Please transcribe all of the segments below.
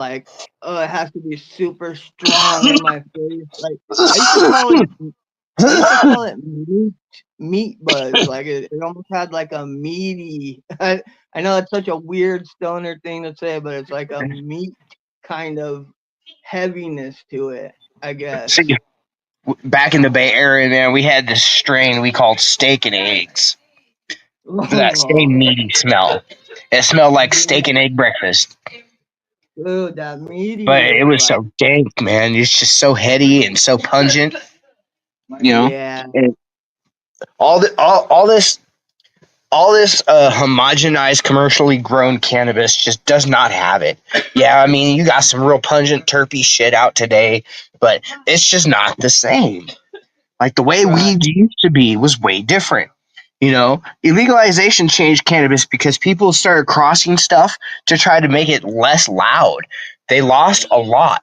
like, oh, it has to be super strong in my face. Like, I used to call it, I used to call it meat buzz. Like, it almost had like a meaty. I know it's such a weird stoner thing to say, but it's like a meat kind of heaviness to it, I guess. See, back in the Bay Area, man, we had this strain we called steak and eggs for that same Oh, meaty smell. It smelled like steak yeah, and egg breakfast, dude, that but it meatiness, was like, so dank, man. It's just so heady and so pungent, you know. yeah, And all this homogenized commercially grown cannabis just does not have it. Yeah, I mean, you got some real pungent terpy shit out today, but it's just not the same. Like the way right. weed used to be was way different. Illegalization changed cannabis because people started crossing stuff to try to make it less loud. They lost a lot.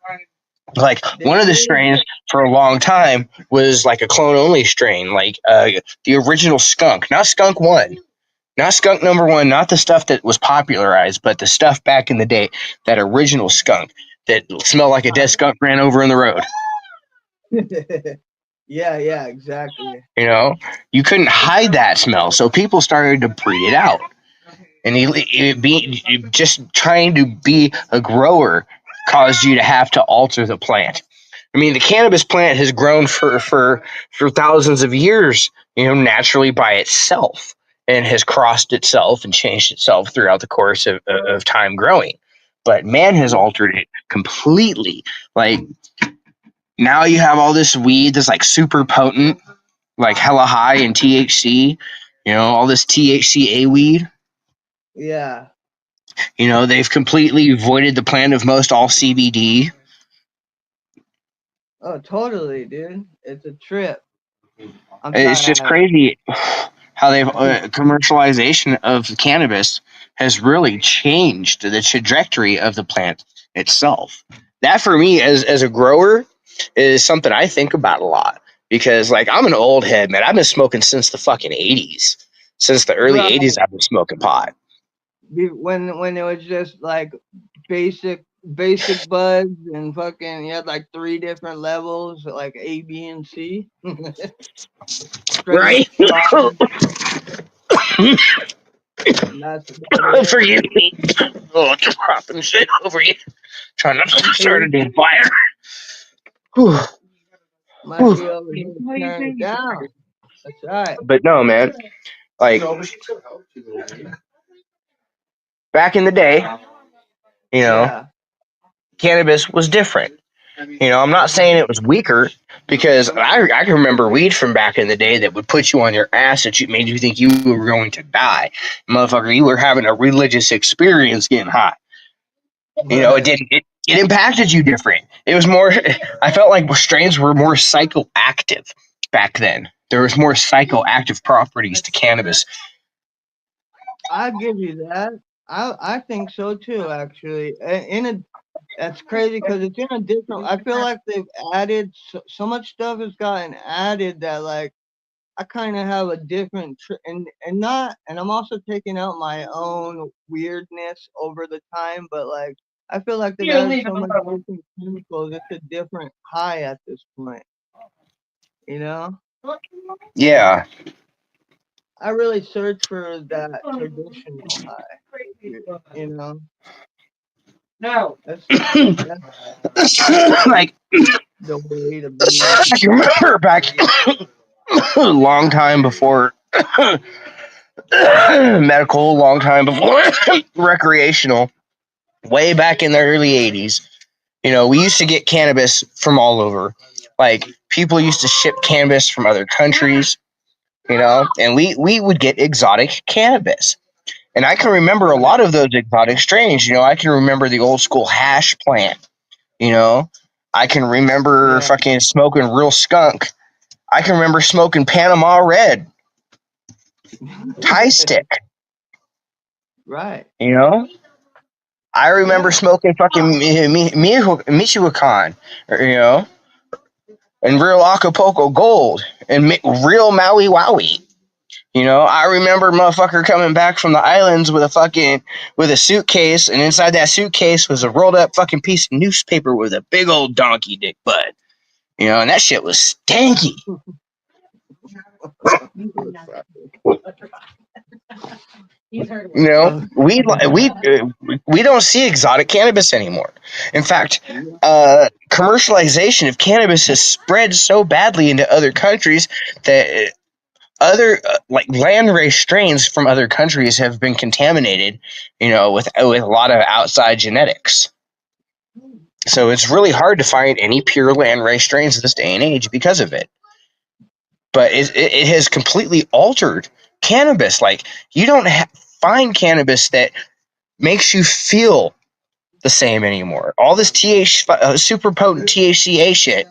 Like They one of the did. strains for a long time was like a clone only strain, like the original skunk, not skunk one, not skunk number one, not the stuff that was popularized, but the stuff back in the day, that original skunk that smelled like a dead skunk ran over in the road. Yeah, yeah, exactly. You know, you couldn't hide that smell, so people started to breed it out. And just trying to be a grower caused you to have to alter the plant. I mean, the cannabis plant has grown for thousands of years, naturally by itself, and has crossed itself and changed itself throughout the course of time growing. But man has Yeah. altered it completely. Like now you have all this weed that's like super potent, like hella high in THC, all this THCA weed. Yeah. They've completely voided the plant of most all CBD. Oh, totally, dude. It's a trip. I'm It's sorry. just crazy how they've commercialization of cannabis has really changed the trajectory of the plant itself. That for me, as a grower, is something I think about a lot because, like, I'm an old head, man. I've been smoking since the fucking '80s. Since the early Right. '80s, I've been smoking pot. When it was just like basic buds and fucking you had like three different levels like A, B, and C. Straight up Right? flower. That's about it. Forgive me. Oh, dropping shit over you. Trying not to start a damn fire. Whew. Might Whew. be over here tearing it down. That's right. But no, man. Like back in the day, you know, Yeah. cannabis was different. I'm not saying it was weaker because I can remember weed from back in the day that would put you on your ass that made you think you were going to die. Motherfucker, you were having a religious experience getting high. It didn't. It impacted you different. It was more. I felt like strains were more psychoactive back then. There was more psychoactive properties to cannabis. I give you that. I think so too. Actually, that's crazy because it's in a different. I feel like they've added so much stuff has gotten added that like I kind of have a different and I'm also taking out my own weirdness over the time, but like I feel like they've added so many different chemicals. It's a different high at this point. You know, Yeah, I really search for that traditional high. You know, that's that's like the way to be. I can remember back a long time before medical, long time before recreational, way back in the early '80s. We used to get cannabis from all over. Like people used to ship cannabis from other countries, and we would get exotic cannabis. And I can remember a Right. lot of those exotic strains. I can remember the old school hash plant. You know, I can remember Yeah. fucking smoking real skunk. I can remember smoking Panama Red, Thai stick. Right. You know, I remember Yeah. smoking fucking Michoacan, and real Acapulco Gold and real Maui Wowie. You know, I remember motherfucker coming back from the islands with a suitcase, and inside that suitcase was a rolled up fucking piece of newspaper with a big old donkey dick butt. You know, and that shit was stanky. You know, Uh, we don't see exotic cannabis anymore. In fact, yeah, commercialization of cannabis has spread so badly into other countries that other like land raised strains from other countries have been contaminated. You know, with a lot of outside genetics. So it's really hard to find any pure land raised strains in this day and age because of it. But it has completely altered cannabis. Like you don't find cannabis that makes you feel the same anymore. All this super potent THCA shit,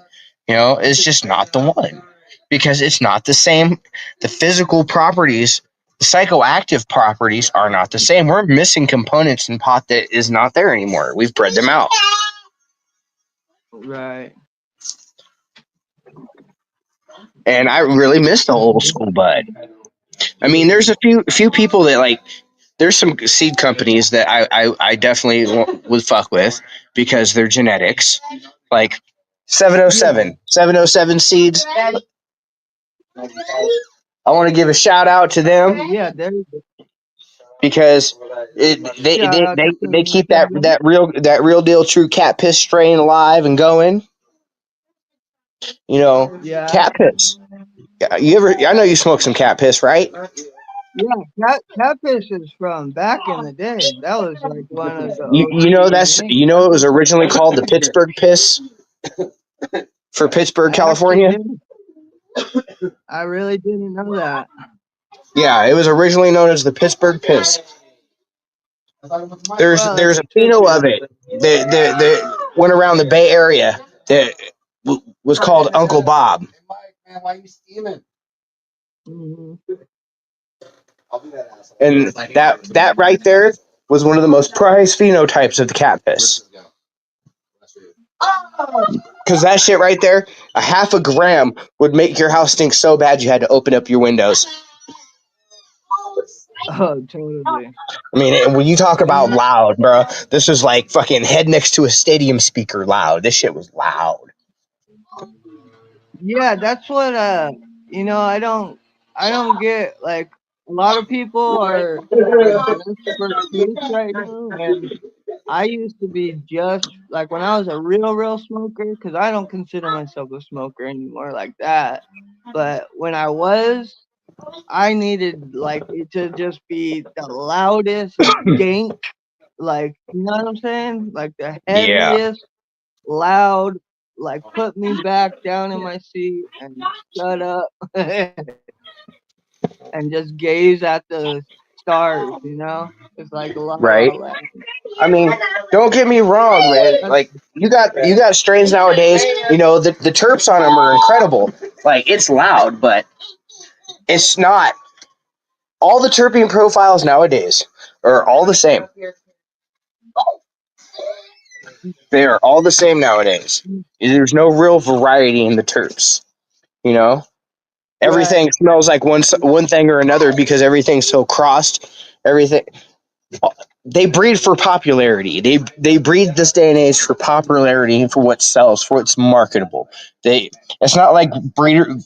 you know, is just not the one because it's not the same. The physical properties, the psychoactive properties are not the same. We're missing components in pot that is not there anymore. We've bred them out. right. And I really miss the old school bud. I mean, there's a few people that like. There's some seed companies that I definitely would fuck with because they're genetics, like Yeah, 707 seeds. I want to give a shout out to them yeah. There's because shout out to they keep that them. that real deal true cat piss strain alive and going. You know, Yeah, cat piss. You ever? I know you smoke some cat piss, right? yeah. Catfish is from back in the day. That was like one of the You know OG that's names. you know it was originally called the Pittsburgh piss for Pittsburgh, I actually California. didn't. I really didn't know that. Yeah, it was originally known as the Pittsburgh piss. Well, There's it's a pheno trippy. of it that went around the Bay Area that was called Uncle Bob, Hmm. and that right there was one of the most prized phenotypes of the cat piss. Because that shit right there, a half a gram would make your house stink so bad you had to open up your windows. Oh, totally. I mean, when you talk about And loud, bro, this was like fucking head next to a stadium speaker loud. This shit was loud. yeah, that's what I don't get like a lot of people are just for peace right now, and I used to be just like when I was a real smoker, because I don't consider myself a smoker anymore like that. But when I was, I needed like it to just be the loudest dank, like you know what I'm saying? Like the Yeah, heaviest, loud, like put me back down in my seat and shut up and just gaze at the stars, you know? It's like La La right. Land. I mean, don't get me wrong, man. That's, Like you got strains nowadays. You know the terps on them are incredible. Like it's loud, but it's not. All the terpene profiles nowadays are all the same. They are all the same nowadays. There's no real variety in the terps. You know, right. everything smells like one thing or another because everything's so crossed. Everything they breed for popularity. They breed this day and age for popularity, for what sells, for what's marketable. They it's not like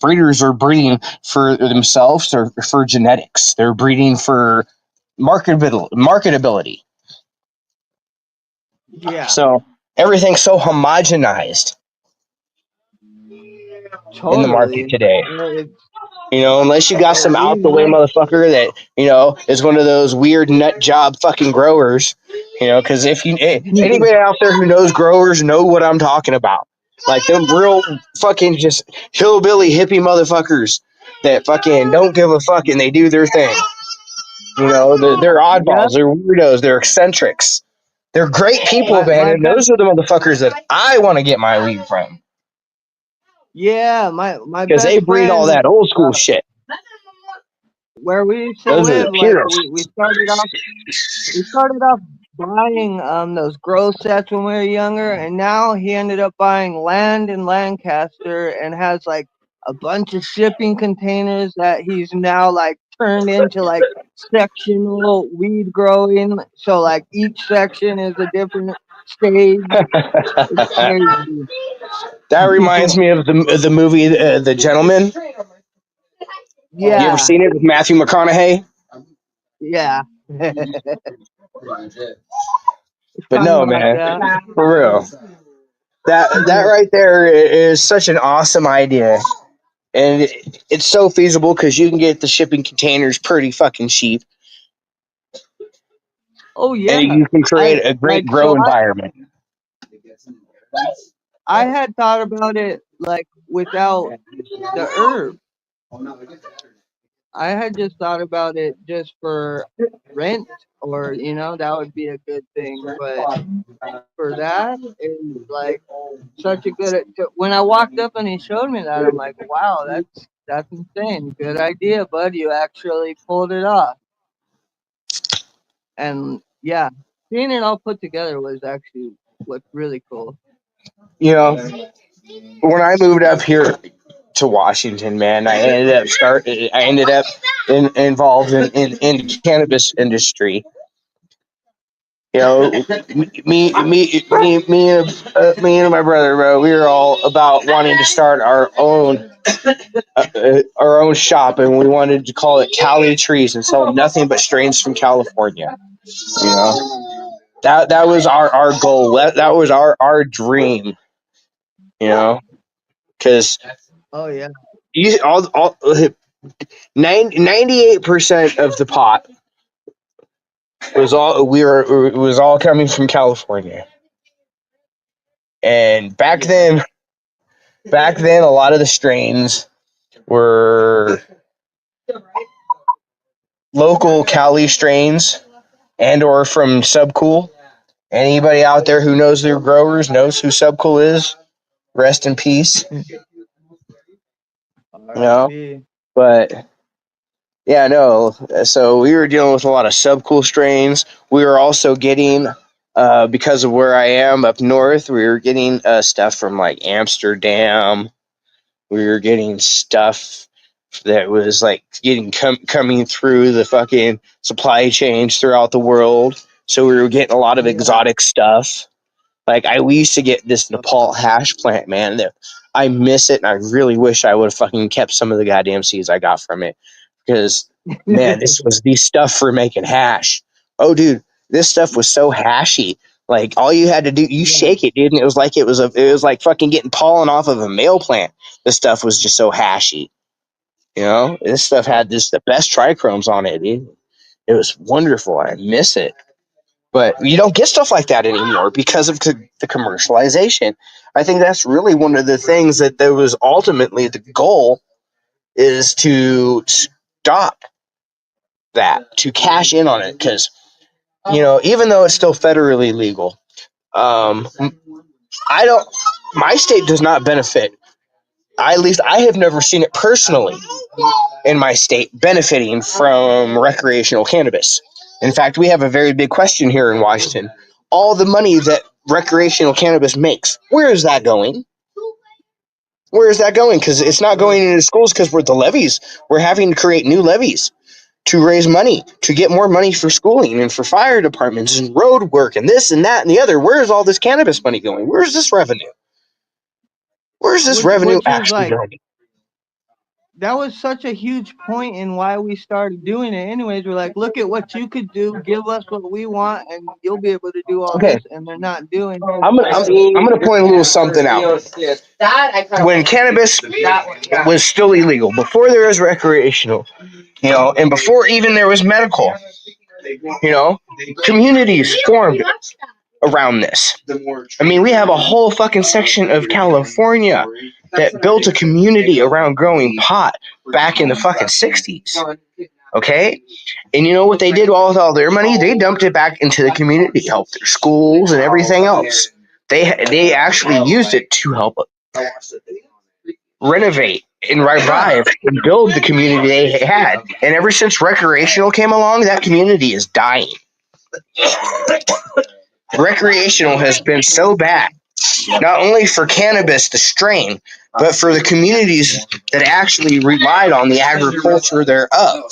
breeders are breeding for themselves or for genetics. They're breeding for marketability. Yeah, So everything's so homogenized in the market totally. today. It's You know, unless you got like some we out the way live. motherfucker that is one of those weird nut job fucking growers. You know, because if anybody out there who knows growers know what I'm talking about. Like them real fucking just hillbilly hippie motherfuckers that fucking don't give a fuck and they do their thing. You know, they're Yep. oddballs, they're weirdos, they're eccentrics. They're great people, man, My and best. those are the motherfuckers that I want to get my weed from Yeah, my because they best breed all friend. that old school shit. Where we used to Those are the live, like we purists. started off. We started off buying those grow sets when we were younger, and now he ended up buying land in Lancaster and has like a bunch of shipping containers that he's now like turned into like sectional weed growing. So like each section is a different stage. It's crazy. That reminds me of the movie The Gentleman. You ever Yeah, seen it with Matthew McConaughey? yeah. It's But kind no, of like man, that. for real. That right there is such an awesome idea, and it's so feasible because you can get the shipping containers pretty fucking cheap, Oh and yeah. you can create a great So grow environment. I had thought about it like without the herb. I had just thought about it just for rent, or that would be a good thing. But for that is like such a good. When I walked up and he showed me that, I'm like, wow, that's insane. Good idea, bud. You actually pulled it off. And yeah, seeing it all put together was actually what's really cool. You know, when I moved up here to Washington, man, I ended up involved in the cannabis industry. You know, me and my brother, bro, we were all about wanting to start our own shop, and we wanted to call it Cali Trees and sell nothing but strains from California. You know, that was our goal. That was our dream. You know, because Oh yeah, you all 98% of the pot was all coming from California, and back then a lot of the strains were local Cali strains and or from Subcool. Anybody out there who knows their growers knows who Subcool is. Rest in peace. You know, R.I.P. but yeah, no. So we were dealing with a lot of Subcool strains. We were also getting, because of where I am up north, we were getting stuff from like Amsterdam. We were getting stuff that was like coming through the fucking supply chains throughout the world. So we were getting a lot of Yeah. exotic stuff. Like we used to get this Nepal hash plant, man. That I miss it, and I really wish I would have fucking kept some of the goddamn seeds I got from it. Because man, this was the stuff for making hash. Oh, dude, this stuff was so hashy. Like all you had to do, you Yeah. shake it, dude, and it was like fucking getting pollen off of a male plant. This stuff was just so hashy. You know, this stuff had just the best trichromes on it, dude. It was wonderful. I miss it. But you don't get stuff like that anymore because of the commercialization. I think that's really one of the things that there was ultimately the goal is to stop that, to cash in on it. Because, even though it's still federally legal, um, I don't, my state does not benefit. At least I have never seen it personally in my state benefiting from recreational cannabis. In fact, we have a very big question here in Washington. All the money that recreational cannabis makes, where is that going? Where is that going? Because it's not going into schools because we're the levies. We're having to create new levies to raise money, to get more money for schooling and for fire departments and road work and this and that and the other. Where is all this cannabis money going? Where's this revenue? Where's this revenue Which is actually like going? that was such a huge point in why we started doing it. Anyways, we're like, look at what you could do. Give us what we want, and you'll be able to do all Okay, this. And they're not doing. I'm gonna point a little something out. When cannabis was still illegal, before there was recreational, and before even there was medical, you know, communities formed around this. I mean, we have a whole fucking section of California that built a community around growing pot back in the fucking 60s. Okay? And you know what they did with all their money? They dumped it back into the community, helped their schools and everything else. They actually used it to help renovate and revive and build the community they had. And ever since recreational came along, that community is dying. Recreational has been so bad, not only for cannabis, the strain, but for the communities that actually relied on the agriculture thereof.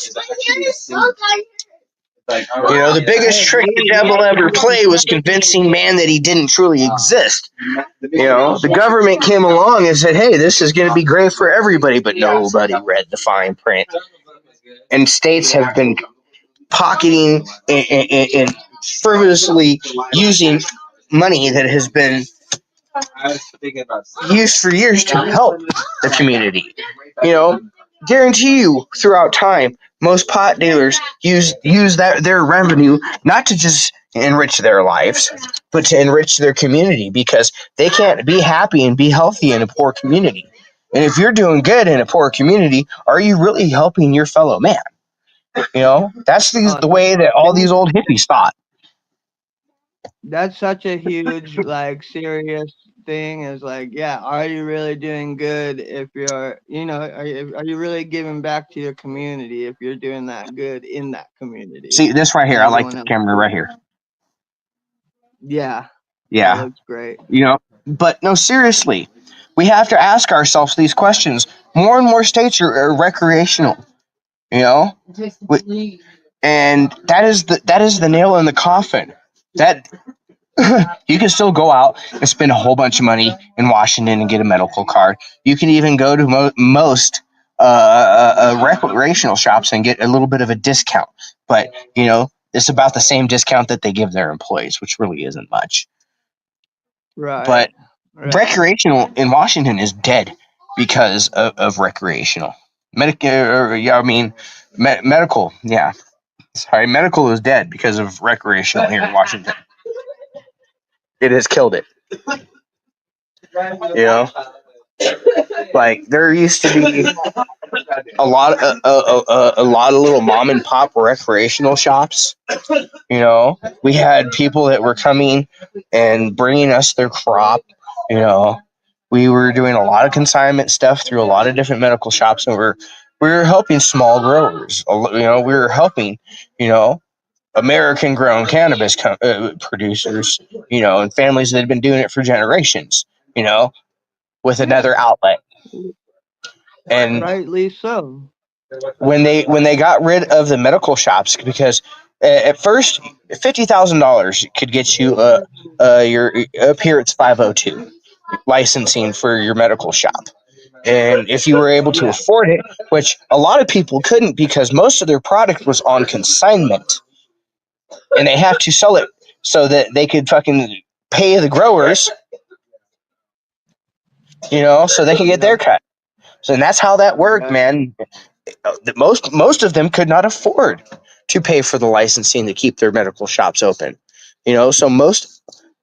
The biggest I trick the agree. devil ever played was convincing man that he didn't truly exist. The government came along and said, hey, this is going to be great for everybody, but nobody read the fine print. And states have been pocketing and frivolously using money that has been used for years to help the community. You know, guarantee you throughout time, most pot dealers use their revenue not to just enrich their lives, but to enrich their community because they can't be happy and be healthy in a poor community. And if you're doing good in a poor community, are you really helping your fellow man? That's Uh, the way that all these that old hippies thought. that's such a huge, like, serious thing. Is like, yeah, are you really doing good if you're, are you really giving back to your community if you're doing that good in that community See this right and here. I like everyone this else? camera right here. Yeah, that Yeah, looks great. But no, seriously, we have to ask ourselves these questions. More and more states are recreational. You know, and that is the nail in the coffin. That you can still go out and spend a whole bunch of money in Washington and get a medical card. You can even go to most recreational shops and get a little bit of a discount. But it's about the same discount that they give their employees, which really isn't much. Right, But right. recreational in Washington is dead because of recreational. Yeah, I mean, medical. Yeah, sorry, medical is dead because of recreational here in Washington. It has killed it. You know, like there used to be a lot of little mom and pop recreational shops. We had people that were coming and bringing us their crop. You know, we were doing a lot of consignment stuff through a lot of different medical shops, and we were helping small growers. We were helping, you know, American grown cannabis producers, and families that had been doing it for generations, with Yeah, another outlet. And rightly so. when they got rid of the medical shops, because at first $50,000 could get you your up here it's 502 licensing for your medical shop. And if you were able to Yeah, afford it, which a lot of people couldn't because most of their product was on consignment and they have to sell it so that they could fucking pay the growers, so they could get their yep, cut. So and that's how that worked, yep. man. Most of them could not afford to pay for the licensing to keep their medical shops open. So most,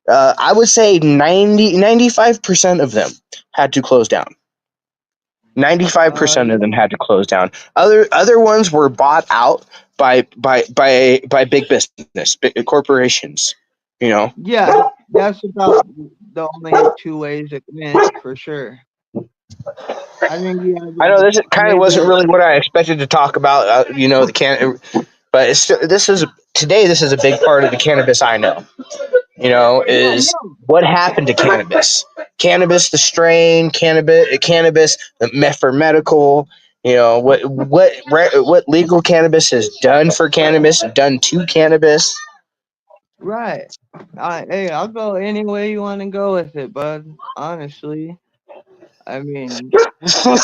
I would say 95% of them had to close down. 95% of them Yeah, had to close down. Other ones were bought out by big business, big corporations. You know. yeah. That's about the only two ways it went for sure. I think you have I know like this kind of wasn't maybe. really what I expected to talk about. The can, but it's still, this is today. This is a big part of the cannabis I know. Yeah, Is no. what happened to cannabis. Cannabis, the strain, cannabis for medical. What legal cannabis has done for cannabis, done to cannabis. Right. Hey, I'll go any way you want to go with it, bud. Honestly, I mean, it's been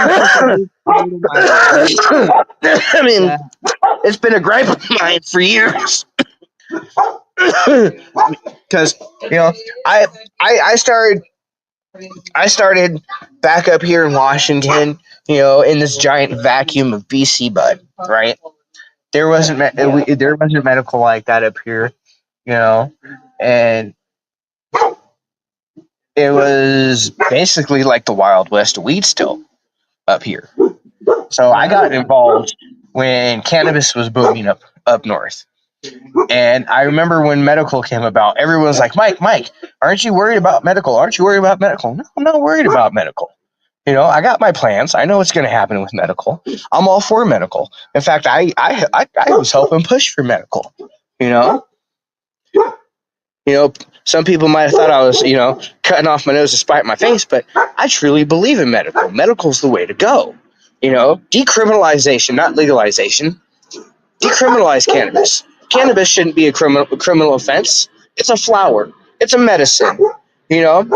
such a big part of my life I mean, that. it's been a gripe of mine for years. Because I, I started back up here in Washington, in this giant vacuum of BC bud, right? There wasn't Yeah. there wasn't medical like that up here, and it was basically like the Wild West of weed still up here. So I got Yeah. involved when cannabis was booming up north. And I remember when medical came about, everyone was like, Mike, aren't you worried about medical? Aren't you worried about medical? No, I'm not worried about medical. I got my plans. I know what's going to happen with medical. I'm all for medical. In fact, I was helping push for medical. You know, You know, some people might have thought I was, cutting off my nose to spite my face, but I truly believe in medical. Medical's the way to go. Decriminalization, not legalization. Decriminalize cannabis. Cannabis shouldn't be a criminal offense. It's a flower. It's a medicine. You know,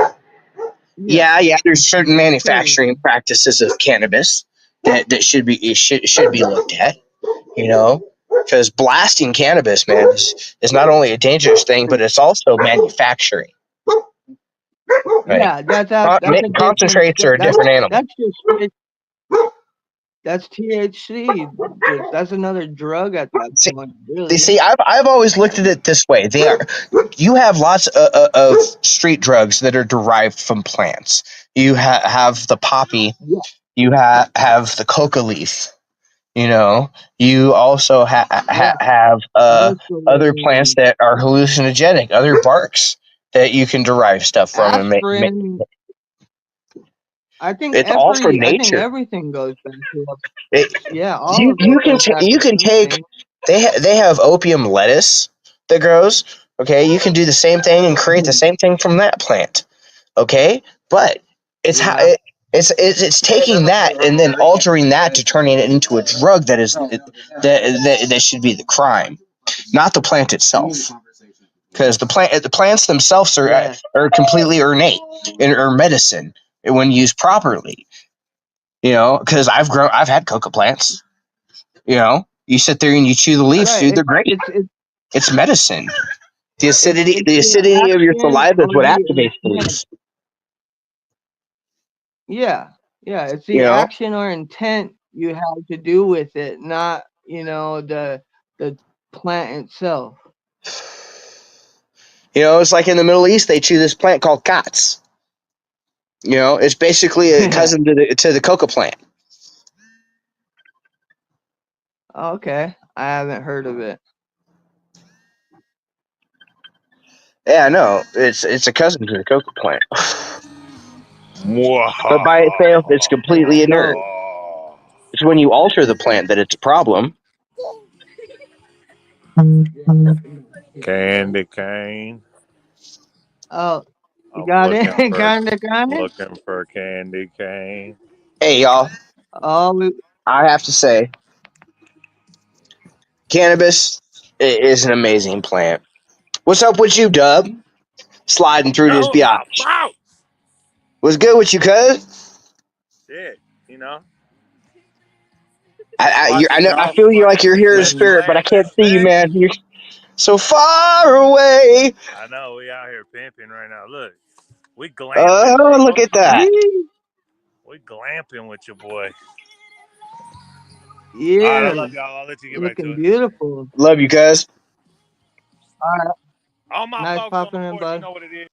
Yeah, yeah. There's certain true. manufacturing practices of cannabis that should be looked at. Because blasting cannabis, man, is not only a dangerous thing, but it's also manufacturing. Right? Yeah, that's a different Concentrates are a different animal. that's just that's THC. That's another drug at that See, point, really. I've always looked at it this way. You have lots of street drugs that are derived from plants. You have the poppy. Yeah, You have the coca leaf. You also yeah. have other plants Mescaline, that are hallucinogenic, other barks that you can derive stuff from and make. aspirin. It's all from I think nature. everything goes back to It, yeah, all you of it goes back you to can take something. they have opium lettuce that grows. Okay, you can do the same thing and create the same thing from that plant. Okay, but it's how Yeah, it's taking that and then altering that to turning it into a drug that should be the crime, not the plant itself. Because the plants themselves yeah. are completely ornate and are medicine when used properly. Because I've had coca plants. You sit there and you chew the leaves, Right. dude. They're great. It's medicine. The acidity, It's the the acidity of your action saliva is or what the activates the intent. leaves. Yeah, yeah. It's You the know, action or intent you have to do with it, not the plant itself. it's like in the Middle East, they chew this plant called kats. It's basically a Yeah. cousin to the coca plant. Okay. I haven't heard of it. Yeah, no, it's a cousin to the coca plant. But by itself, it's That's completely inert. dope. It's when you alter the plant that it's a problem. Candy cane. Oh, you I'm got it? looking for Got it? looking for candy cane. Hey, y'all, Oh, I have to say, cannabis is an amazing plant. What's up with you, Dub? Sliding through this No, biatch. bounce. What's good with you, cuz? Shit, I watching know I golf feel you like clap, you're here in mm, spirit, but I playing can't that see you, man. Vegas. You're so far away. I know we out here pimping right now. Look, we glamping, Oh, look bro. at that. yee, We glamping with your boy. All right, I yeah, love y'all. I'll let you get back to looking it. beautiful. Love you, cuz. All right, All my nice folks on the popping in, porch, you bud. know what it is.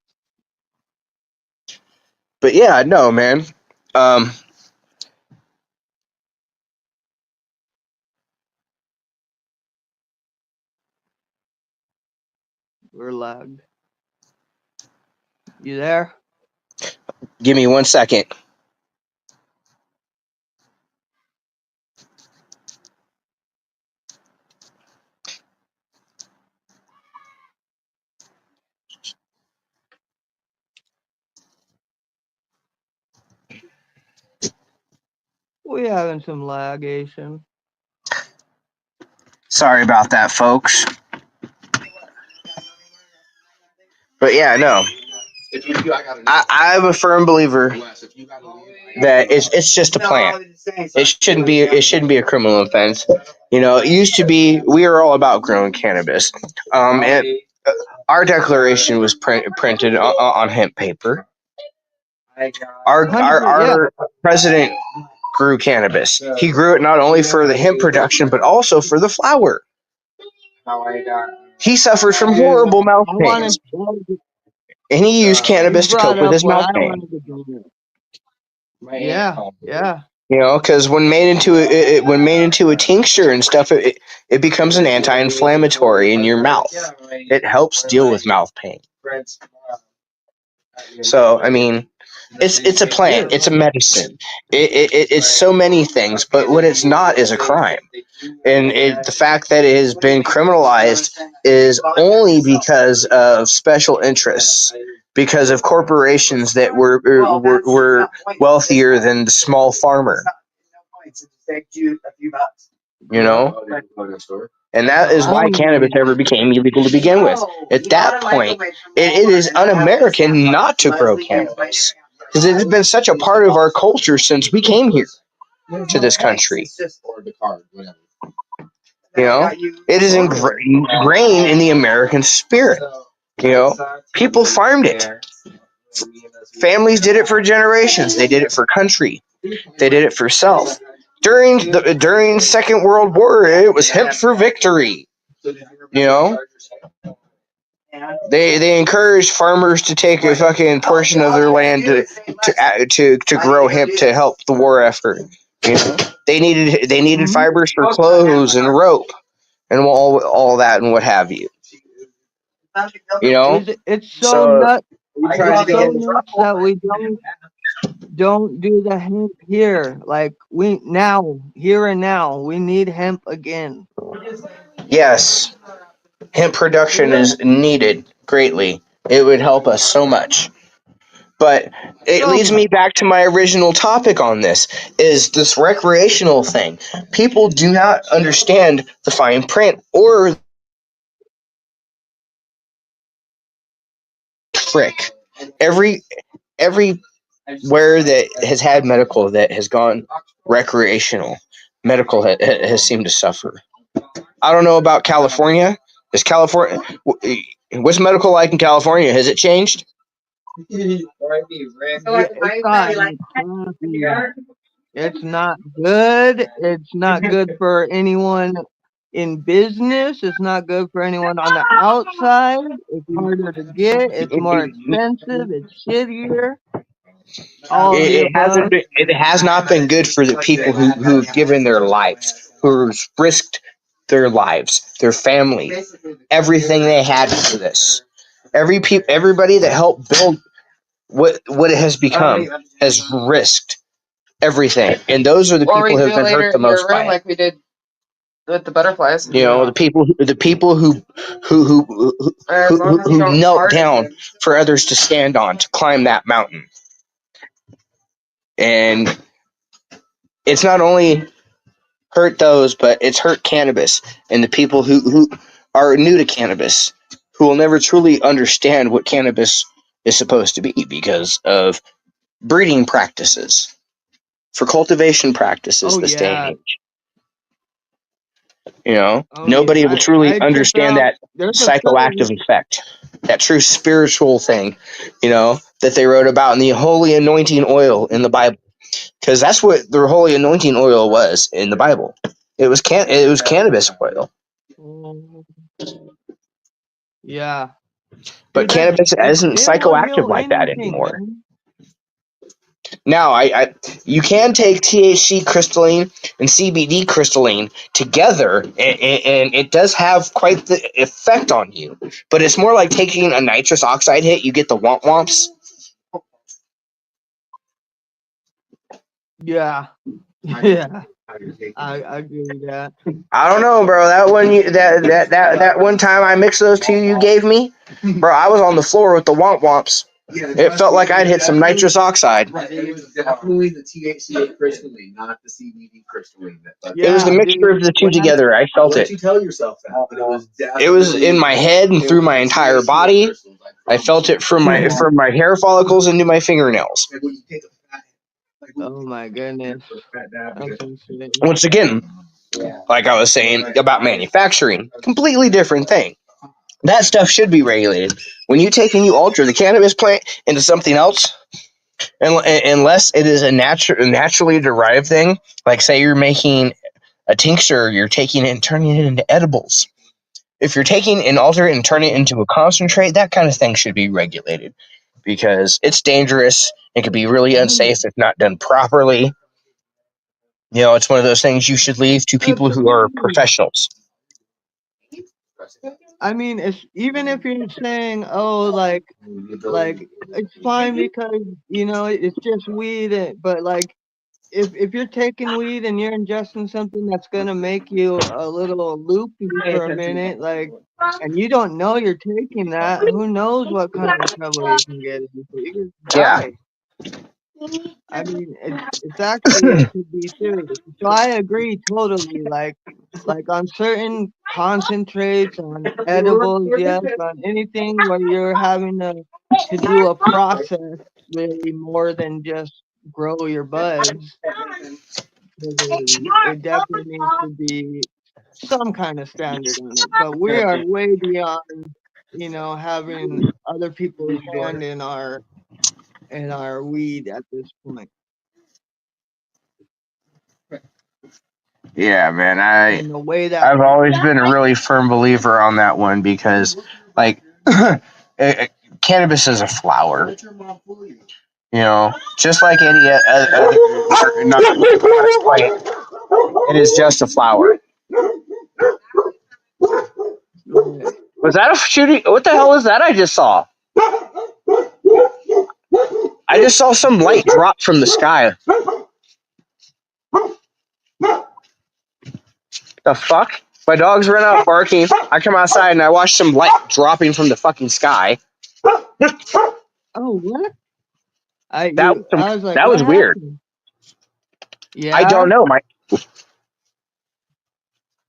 But yeah, no, man. Um, We're lagged. You there? Give me 1 second. We having some lagation. Sorry about that, folks. But yeah, no. I'm a firm believer that it's just a plant. It shouldn't be a criminal offense. It used to be we were all about growing cannabis. And our declaration was printed on hemp paper. Yeah. Our president grew cannabis. He grew it not only for the hemp production but also for the flower. He suffered from Dude, horrible mouth I wanted. pains, and he used You cannabis to brought cope with up his what mouth I pain. wanted to do. Yeah, yeah. Because when made into a tincture and stuff, it becomes an anti-inflammatory in your mouth. It helps deal with mouth pain. So I mean, It's a It plant. is. It's a medicine. It's so many things, but what it's not is a crime. And the fact that it has been criminalized is only because of special interests, because of corporations that were wealthier than the small farmer. You Yep. know, and that is I why don't cannabis agree. ever became illegal to begin with. At that point, it is un-American not to grow cannabis because it has been such a part of our culture since we came here to this country. You know, it is Totally. ingrained in the American spirit. You know, people farmed it. Families did it for generations. They did it for country. They did it for self. During Second World War, it was hemp for victory. You know, they encouraged farmers to take a fucking portion of their land to grow hemp to help the war effort. You know, they needed Hmm. fibers for clothes and rope and all that and what have you. You know, It's so so nut. It's so nuts that we don't do the hemp here. Like we now, here and now, we need hemp again. yes, hemp production is needed greatly. It would help us so much. But it So leads much. me back to my original topic on this is this recreational thing. People do not understand the fine print or frick. Every everywhere that has had medical that has gone recreational, medical has seemed to suffer. I don't know about California. Is California what's medical like in California? Has it changed? Yeah, it's gotten crappy. It's not good. It's not good for anyone in business. It's not good for anyone on the outside. It's harder to get. It's more expensive. It's shittier. All of the above. It has not been good for the people who've given their lives, who've risked their lives, their family, everything they had for this. Everybody that helped build what it has become has risked everything, and those are the people who have been hurt the most by it. Like we did with the butterflies. You know, Yeah. the people who knelt down for others to stand on to climb that mountain, and it's not only hurt those, but it's hurt cannabis and the people who are new to cannabis, who will never truly understand what cannabis is supposed to be because of breeding practices, for cultivation practices Oh this day and yeah. age. You know, Oh yeah. nobody will truly I checked understand out. that There's a psychoactive study. effect, that true spiritual thing, that they wrote about in the holy anointing oil in the Bible. Because that's what the holy anointing oil was in the Bible. It was cannabis oil. Mm, yeah, But dude. That cannabis isn't it will psychoactive heal like that anything, anymore. man. Now, you can take THC crystalline and CBD crystalline together, and it does have quite the effect on you. But it's more like taking a nitrous oxide hit. You get the womp womps. Yeah. Yeah. I give you that. I don't know, bro. That one time I mixed those two you gave me, bro. I was on the floor with the womp womps. It felt like I'd hit some nitrous oxide. It was definitely the THC crystalline, not the CBD crystalline. It was the Yeah, mixture of dude. the two When I together. I I'll felt let it. you tell yourself that. But It was in my head and through my entire body. I felt it from my hair follicles into my fingernails. oh my goodness, that's insane. Once again, like I was saying about manufacturing, completely different thing. That stuff should be regulated. When you take and you alter the cannabis plant into something else, unless it is a naturally derived thing, like say you're making a tincture, you're taking it and turning it into edibles. If you're taking and alter it and turn it into a concentrate, that kind of thing should be regulated because it's dangerous. It could be really Mhm. unsafe if not done properly. It's one of those things you should leave to people who are Absolutely. professionals. I mean, it's even if you're saying, oh, like it's fine because it's just weed, but like if you're taking weed and you're ingesting something that's gonna make you a little loopy for a minute, like, and you don't know you're taking that, who knows what kind of trouble you can get into? You can Yeah. die. I mean, it's actually it could be serious. So I agree totally. Like on certain concentrates, on edibles, yes, on anything where you're having to do a process really more than just grow your buds. It definitely needs to be some kind of standard on it. But we are way beyond, having other people's hand in our weed at this point. Yeah, man. And the way that I've always been a really firm believer on that one because, like, cannabis is a flower. Just like any other not plant, it is just a flower. Was that a shooting? What the hell was that I just saw? I just saw some light drop from the sky. The fuck? My dogs run out barking. I come outside and I watch some light dropping from the fucking sky. oh what? That was some, I was like, that what was weird. happened? I Yeah. don't know,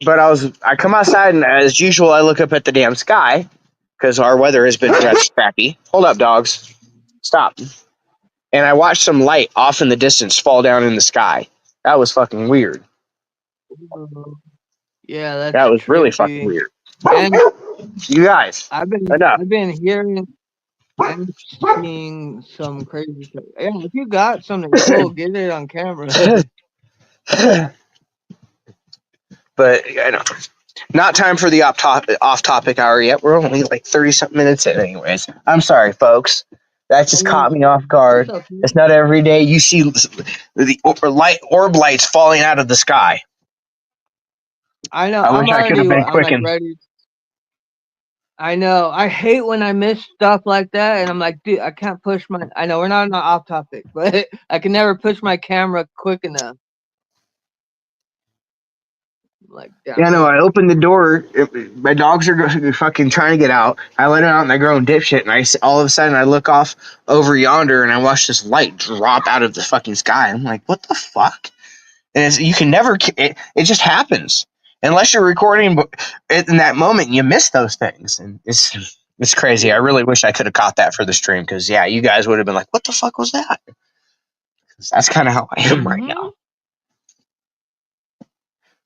but I come outside and as usual I look up at the damn sky because our weather has been crappy. Hold up, dogs. Stop. And I watched some light off in the distance fall down in the sky. That was fucking weird. Oh, yeah, that's That was really fucking trippy. weird. And You guys, I've been enough. I've been hearing and seeing some crazy stuff. Yeah, if you got something cool, get it on camera. But not time for the off topic hour yet. We're only like 30 something minutes in, anyways. I'm sorry, folks. That I just mean, caught me off guard. it's okay. It's not every day you see the orb lights falling out of the sky. I know. I wish I could have been I'm like quickened. ready. I know. I hate when I miss stuff like that, and I'm like, dude, I can't push my. I know we're not on off topic, but I can never push my camera quick enough. Like, Yeah, damn no, it. I opened the door. My dogs are fucking trying to get out. I let them out and they're growing dipshit. And all of a sudden, I look off over yonder and I watch this light drop out of the fucking sky. I'm like, what the fuck? And you can never, it just happens. Unless you're recording it in that moment, you miss those things. And it's crazy. I really wish I could have caught that for the stream because, yeah, you guys would have been like, what the fuck was that? 'Cause that's kind of how I am right Mm-hmm. now.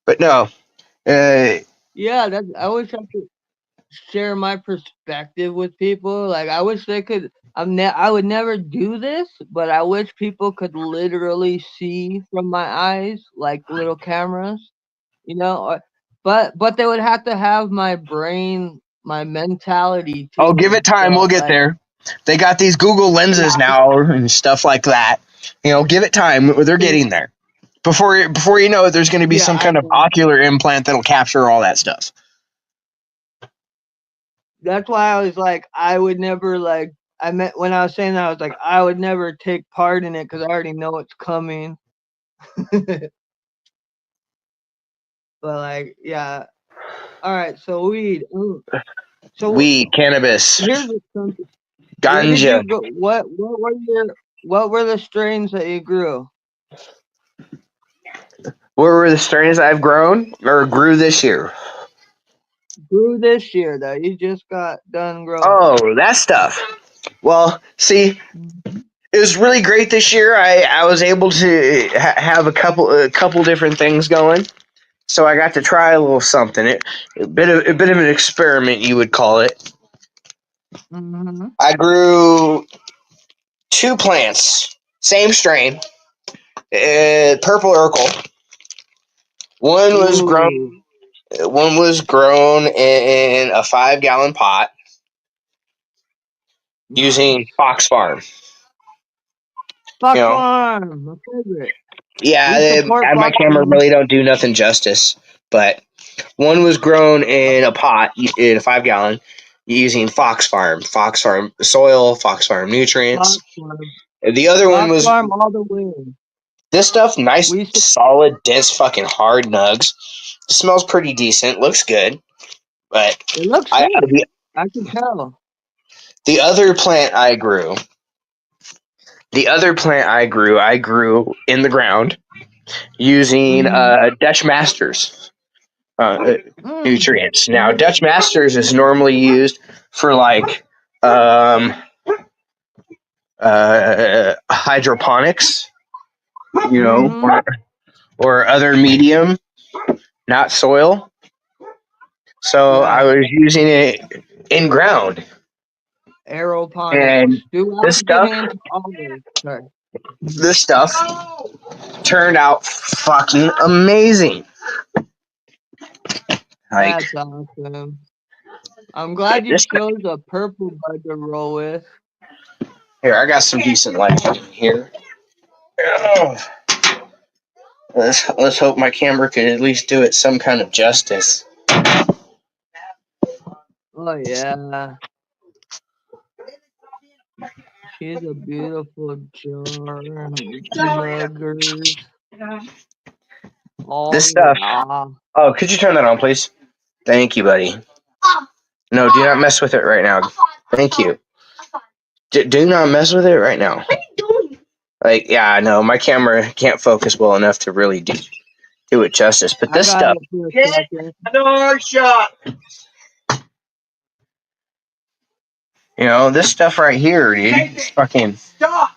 But no, uh, Yeah, that's. I wish I could share my perspective with people. Like, I wish they could. I would never do this, but I wish people could literally see from my eyes, like little cameras. Or, but they would have to have my brain, my mentality oh, give too. it time. We'll So get like, there. They got these Google lenses yeah, now and stuff like that. Give it time. They're getting there. Before you know it, there's going to be yeah, some I kind of know. ocular implant that'll capture all that stuff. That's why I was like, I would never like. I meant when I was saying that, I was like, I would never take part in it because I already know it's coming. But like, yeah. All right. So weed. So Weed, cannabis, here's something. Where did ganja. you go? What were the strains that you grew? What were the strains I've grown or grew this year? Grew this year that you just got done growing. Oh, that stuff. Well, see, Mhm. it was really great this year. I was able to have a couple different things going, so I got to try a little something. A bit of an experiment, you would call it. Mhm. I grew two plants, same strain, purple Urkel. One was grown. Ooh. One was grown in a 5-gallon pot using Nice. Fox Farm. You Fox know, Farm, my favorite. yeah, We support my Fox camera Farm. really don't do nothing justice, but One was grown in a pot in a 5 gallon using Fox Farm soil, Fox Farm nutrients. Fox Farm. The other one Fox was Farm all the way. this stuff, nice, We used to, solid, dense, fucking hard nugs. Smells pretty decent, looks good. But it looks I good. I can tell. the other plant I grew, I grew in the ground using Mm-hmm. Dutch Masters Mm. nutrients. Now, Dutch Masters is normally used for like um, hydroponics, Mm-hmm. or other medium, not soil. So I Yeah. was using it in ground, Aeroponics. and Do this I get stuff, into all this? Sorry. this stuff turned out fucking amazing. Like That's awesome. I'm glad you this. chose a purple bud to roll with. Here, I got some decent lighting here. Oh, let's hope my camera can at least do it some kind of justice. Oh yeah. She's a beautiful jar. Nuggers. Oh This stuff. yeah. Oh, could you turn that on, please? Thank you, buddy. No, do not mess with it right now. Thank you. Do not mess with it right now. Like, yeah, no, my camera can't focus well enough to really do it justice. But I this got stuff, it for a Get second. another shot. this stuff right here, dude, it's fucking. Stop.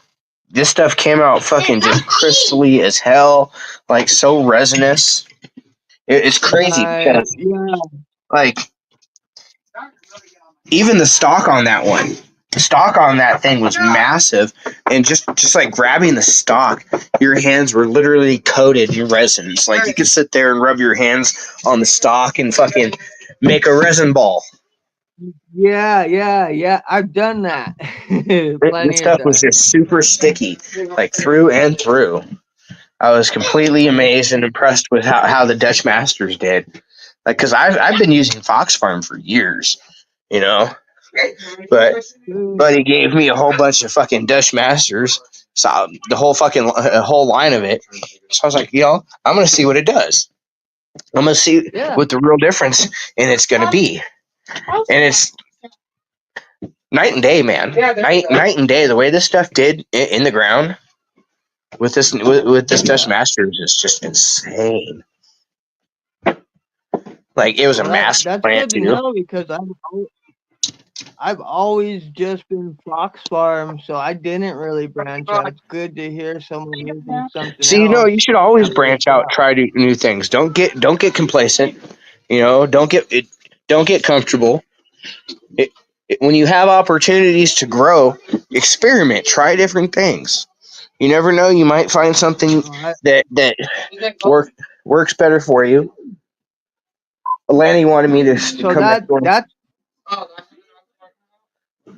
This stuff came out fucking just crystally as hell, like so resinous. It's crazy Nice. because, Yeah. like, even the stock on that one, the stock on that thing was massive, and just like grabbing the stock, your hands were literally coated in resins. Like you could sit there and rub your hands on the stock and fucking make a resin ball. Yeah. I've done that. This Plenty of stuff was times. just super sticky, like through and through. I was completely amazed and impressed with how the Dutch Masters did. Like, because I've been using Fox Farm for years, you know, but Buddy gave me a whole bunch of fucking Dutch Masters, so the whole fucking whole line of it. So I was like, I'm gonna see what it does. I'm gonna see Yeah. what the real difference in it's gonna be, and it's night and day, man. Night and day. The way this stuff did in the ground with this Dutch Yeah. Masters is just insane. Like it was a Well, massive that's plant good to too. know because I've always just been Fox Farm, so I didn't really branch out. It's good to hear someone using something See, else you should that always worked branch out, out. try new things. Don't get complacent. Don't get comfortable. When you have opportunities to grow, experiment, try different things. You never know, you might find something Uh, that work works better for you. Lanny wanted me to so come next door.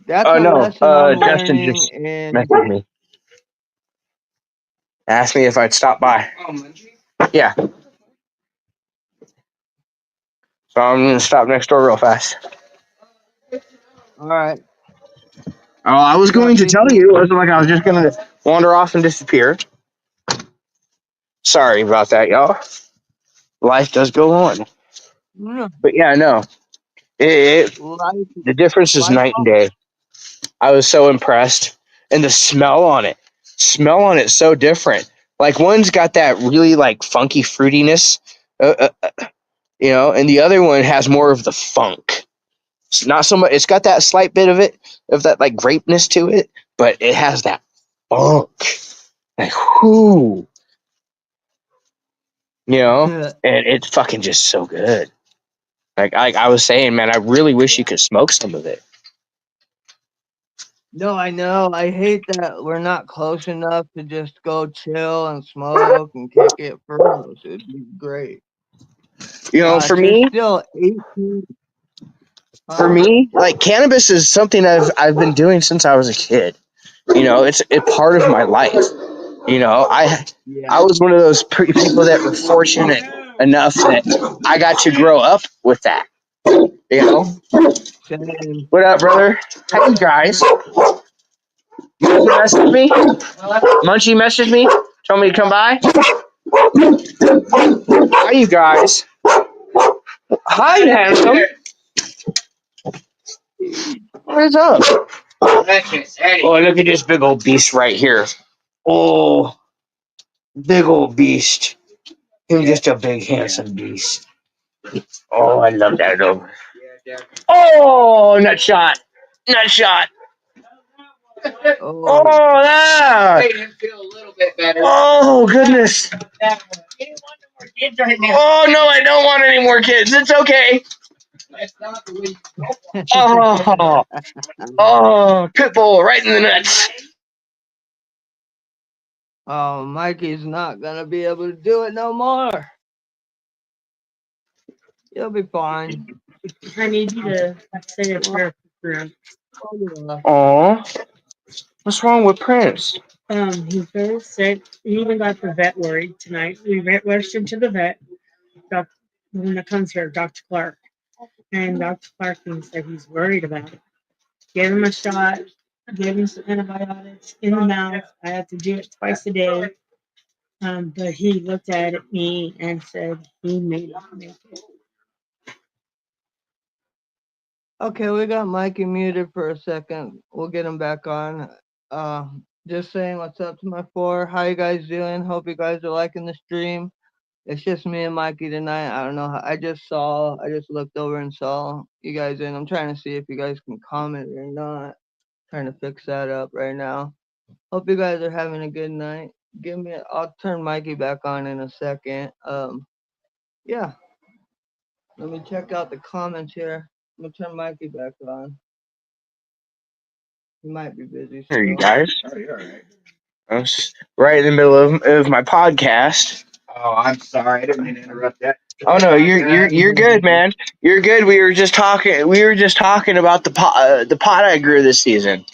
that's Oh a no, lesson I'm Justin learning just in. messaged me, asked me if I'd stop by. Yeah, so I'm gonna stop next door real fast. All right, Oh, I was you got going to tell 15. you. It wasn't like I was just gonna wander off and disappear. Sorry about that, y'all. Life does go on, Mm, but yeah, no, Life, the difference is life. night and day. I was so impressed, and the smell on it, so different. Like one's got that really like funky fruitiness, and the other one has more of the funk. It's not so much. It's got that slight bit of that like grapeness to it, but it has that funk. Like whoo, and it's fucking just so good. Like I was saying, man, I really wish you could smoke some of it. No, I know. I hate that we're not close enough to just go chill and smoke and kick it for us. It'd be great. For Gosh, you're me, still 18. for Huh? me, like cannabis is something I've been doing since I was a kid. It's a part of my life. I Yeah. I was one of those people that were fortunate enough that I got to grow up with that. You know? Same. What up, brother? Hey, guys. Munchie messaged me. Munchie messaged me. Told me to come by. Hi, you guys. Hi, handsome. What is up? Oh, look at this big old beast right here. Oh, big old beast. He's just a big, handsome beast. Oh, I love that dog. Oh, nut shot. Nut shot. Oh, Oh, that. Made him feel a little bit better. Oh, goodness. Oh, no, I don't want any more kids. It's okay. That's not the way you Oh, oh, Pitbull right in the nuts. oh, Mikey's not gonna be able to do it no more. You'll be fine. I need you to say a prayer for him. Oh, what's wrong with Prince? He's very sick. He even got the vet worried tonight. We rushed him to the vet. Doc, the one that comes here, Dr. Clark. And Dr. Clark said he's worried about it. Gave him a shot, gave him some antibiotics in the mouth. I have to do it twice a day. But he looked at me and said he may not make it. Okay, we got Mikey muted for a second. We'll get him back on. Just saying what's up to my four. How you guys doing? Hope you guys are liking the stream. It's just me and Mikey tonight. I don't know. I just looked over and saw you guys in. I'm trying to see if you guys can comment or not. Trying to fix that up right now. Hope you guys are having a good night. I'll turn Mikey back on in a second. Yeah. Let me check out the comments here. I'm gonna turn Mikey back on. He might be busy Here, you still. guys. Oh, you're all right. I was right in the middle of my podcast. Oh, I'm sorry. I didn't mean to interrupt that. Oh no, you're good, man. You're good. We were just talking about the pot I grew this season.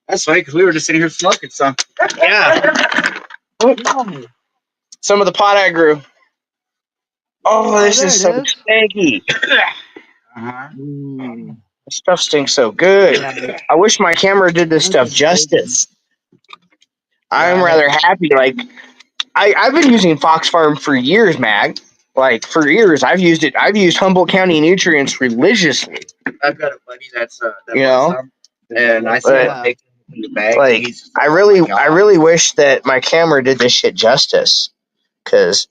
That's funny because we were just sitting here smoking some. Yeah, No. some of the pot I grew. Oh, this There is it so is. stanky. Uh-huh. This stuff stinks so good. Yeah, I wish my camera did this this stuff is bacon. justice. I'm Yeah, rather happy. Like I've been using Fox Farm for years, Mag. Like for years, I've used it. I've used Humboldt County nutrients religiously. I've got a buddy that You buys know, some, and I see but what they put in the bag. like And he's just I like, oh my I God. really wish that my camera did this shit justice. Cause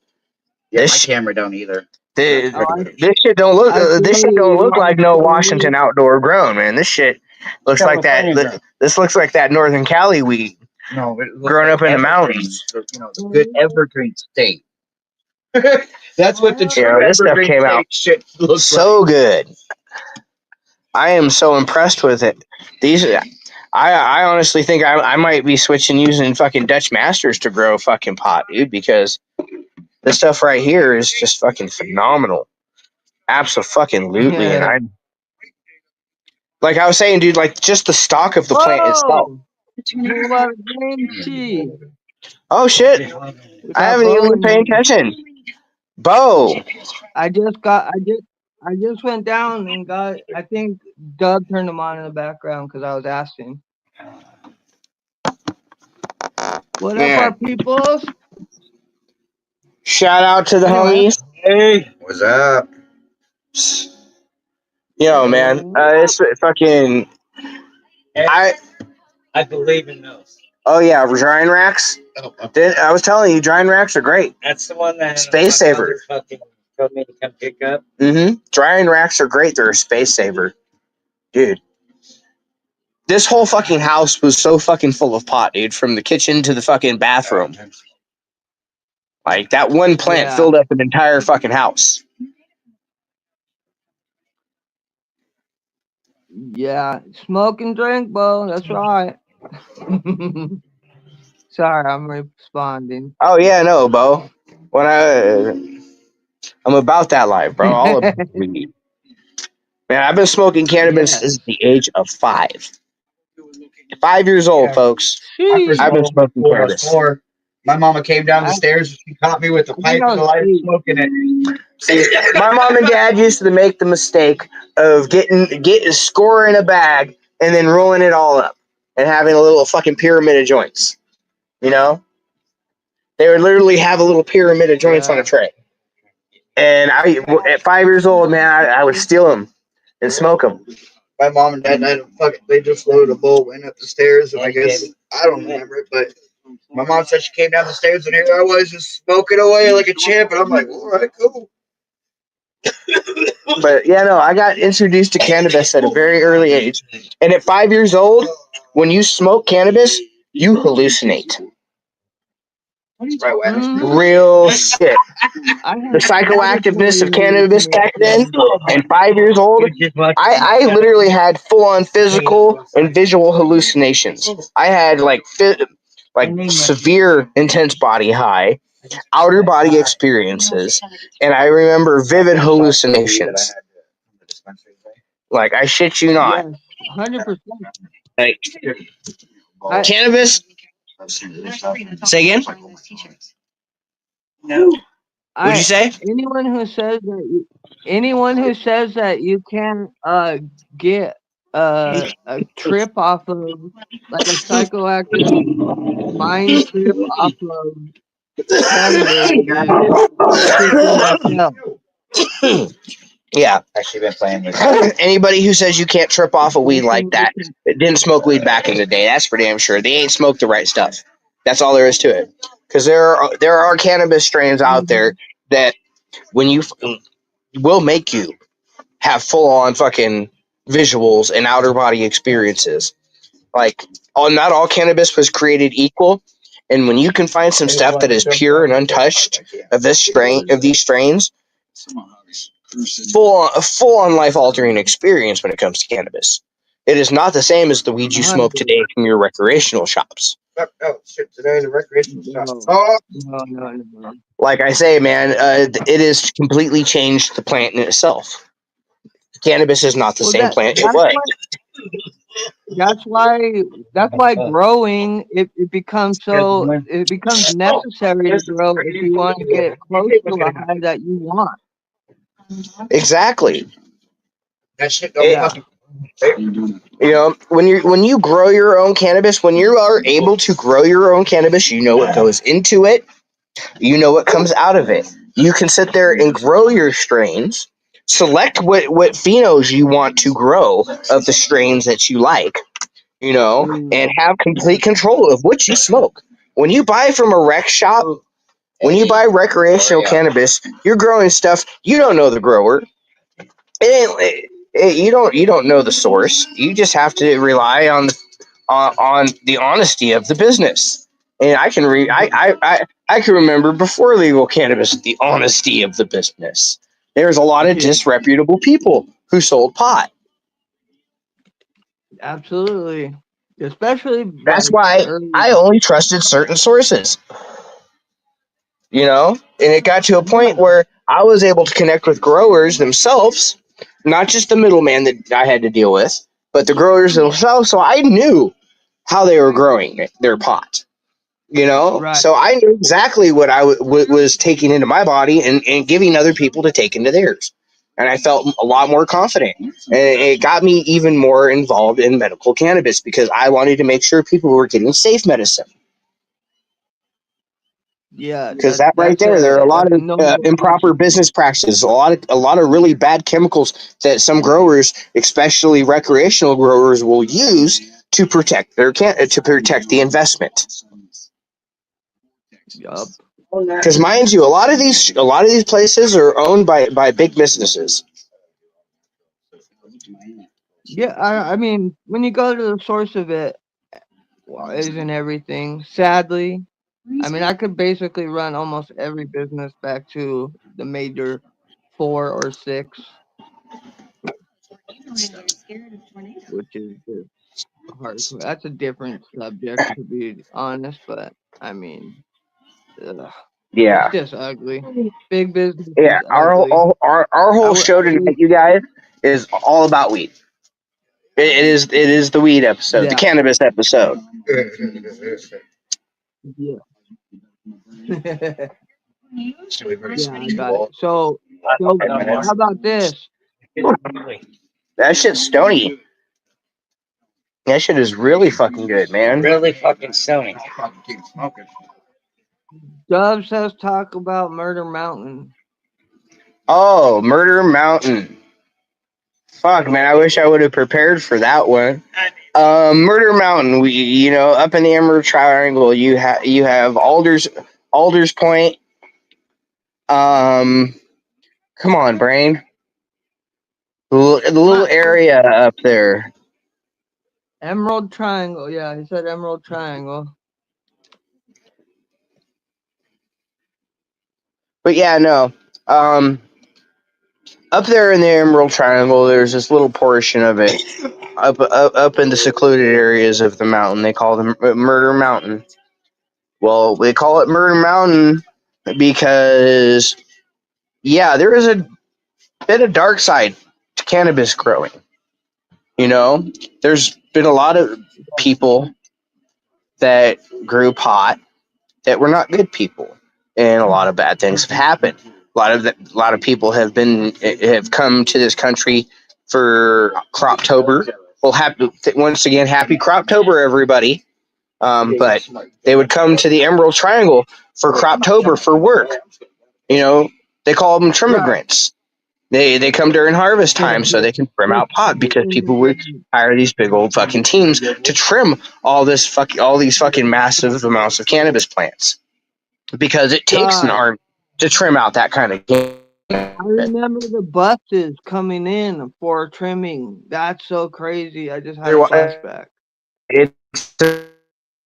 Yeah, my this camera don't either. this, Oh, this shit don't look I feel this shit don't look you. like no Washington outdoor grown, man. This shit looks like that. This looks like that Northern Cali weed No, it looks growing like up in the evergreen. mountains. The good evergreen state. That's what the You true know, this stuff evergreen came out state shit looks so good. I am so impressed with it. I honestly think I might be switching using fucking Dutch Masters to grow fucking pot, dude, because this stuff right here is just fucking phenomenal. Absolutely. And Yeah. I like I was saying, dude, like just the stock of the plant itself. Whoa! Whole lot of green tea. Oh shit. We I got haven't even Bo been in paying here. attention. Bo. I just went down and got. I think Doug turned them on in the background because I was asking. What up, our Man. peoples? Shout out to the Anyway, homies. Hey, what's up? Yo, man. It's fucking I believe in those. oh yeah, drying racks. I was telling you, drying racks are great. That's the one that Space my saver. brother fucking told me to come pick up. Mm-hmm. Drying racks are great. They're a space saver. Dude. This whole fucking house was so fucking full of pot, dude, from the kitchen to the fucking bathroom. Like that one plant yeah, filled up an entire fucking house. yeah. Smoke and drink, Bo. That's right. Sorry, I'm responding. Oh yeah, no, Bo. I'm about that life, bro. All about weed. Man, I've been smoking cannabis Yes. since the age of 5. 5 years old, folks. I first I've been smoked weed smoking before I was cannabis. 4. My mama came down the I, stairs and she caught me with a I think pipe I and was a lighter 8. smoking it. See, my mom and dad used to make the mistake of getting scoring a bag and then rolling it all up and having a little fucking pyramid of joints. You know, they would literally have a little pyramid of joints on a Yeah. tray. And at 5 years old, man, I would steal them and smoke them. My mom and dad, they just loaded a bowl, went up the stairs, and I guess I don't remember it, but my mom said she came down the stairs, and here I was just smoking away like a champ, and I'm like, all right, cool. But yeah, no, I got introduced to cannabis at a very early age. And at 5 years old, when you smoke cannabis, you hallucinate. Right, Real shit. I The had psychoactiveness of mandatory cannabis back then, hallucinations. and 5 years old, I literally had full on physical and visual hallucinations. I had like severe intense body high, outer body experiences, and I remember vivid hallucinations. Like I shit you not. Yes, 100%. Like I cannabis. Say again. What'd you I say? anyone who says that you can get a trip off of like a psychoactive mind trip off of cannabis is just full of hell. Yeah. Actually, been playing with. Anybody who says you can't trip off a weed like that Definitely. didn't smoke weed back in the day. That's for damn sure. They ain't smoked the right stuff. That's all there is to it. Because there are cannabis strains out there Mhm. that when you will make you have full on fucking visuals and outer body experiences. Like, not all cannabis was created equal, and when you can find some stuff that is pure and untouched of these strains, a full on life altering experience when it comes to cannabis. It is not the same as the weed you smoke 100. today from your recreational shops. Oh, shit, today the recreation shop. No, Oh, no. Like I say, man, it has completely changed the plant in itself. Cannabis is not the Well, same plant it that's was. why that's why that's why growing it becomes necessary to grow if you want to get close to the high that you want. Exactly. that shit don't It, Yeah. fucking. when you grow your own cannabis, when you are able to grow your own cannabis, you know what goes into it, you know what comes out of it. You can sit there and grow your strains, select what phenos you want to grow of the strains that you like, and Mm, have complete control of what you smoke. When you buy from a rec shop, when you buy recreational cannabis, you're growing stuff you don't know the grower. You don't know the source. You just have to rely on the honesty of the business. And I can remember before legal cannabis the honesty of the business. There's a lot of yeah, disreputable people who sold pot. absolutely. Especially That's like why early. I only trusted certain sources. And it got to a Yeah. point where I was able to connect with growers themselves, not just the middleman that I had to deal with, but the growers themselves. So I knew how they were growing their pot. Right. So I knew exactly what was taking into my body and giving other people to take into theirs. And I felt a lot more confident. And it got me even more involved in medical cannabis because I wanted to make sure people were getting safe medicine. Yeah. Because that right there are a lot That's a of noble improper mission. business practices, a lot of really bad chemicals that some growers, especially recreational growers, will use to protect to protect the investment. Yup. Because mind you, a lot of these places are owned by big businesses. Yeah. I mean, when you go to the source of it, well, isn't everything. Sadly, I mean, I could basically run almost every business back to the major four or six, which is just hardcore. That's a different subject, to be honest, but I mean, ugh, it's Yeah, just ugly. Big business yeah. is Our ugly. our I, whole w- show I wish, tonight, you guys, is all about weed. It is the weed episode, the yeah, cannabis episode. yeah. Yeah, I got it. So how about this? That shit's stony. That shit is really fucking good, man. Really fucking stony. Keep smoking. Dub says talk about Murder Mountain. Oh, Murder Mountain. Fuck, man, I wish I would have prepared for that one. Murder Mountain. Up in the Emerald Triangle, you have Alders Point. Um, come on, brain. The little area up there. Emerald Triangle. Yeah, he said Emerald Triangle. But yeah, no. Up there in the Emerald Triangle, there's this little portion of it up in the secluded areas of the mountain. They call them Murder Mountain. Well, they call it Murder Mountain because, yeah, there is a bit of dark side to cannabis growing. There's been a lot of people that grew pot that were not good people, and a lot of bad things have happened. A lot of people have come to this country for Croptober. Well, once again, happy Croptober, everybody. But they would come to the Emerald Triangle for Croptober for work. They call them Right. trimmigrants. They come during harvest time so they can trim out pot because people would hire these big old fucking teams to trim all these fucking massive amounts of cannabis plants because it takes an God, army to trim out that kind of I cannabis. remember the buses coming in for trimming. That's so crazy. I just had a There- flashback. It's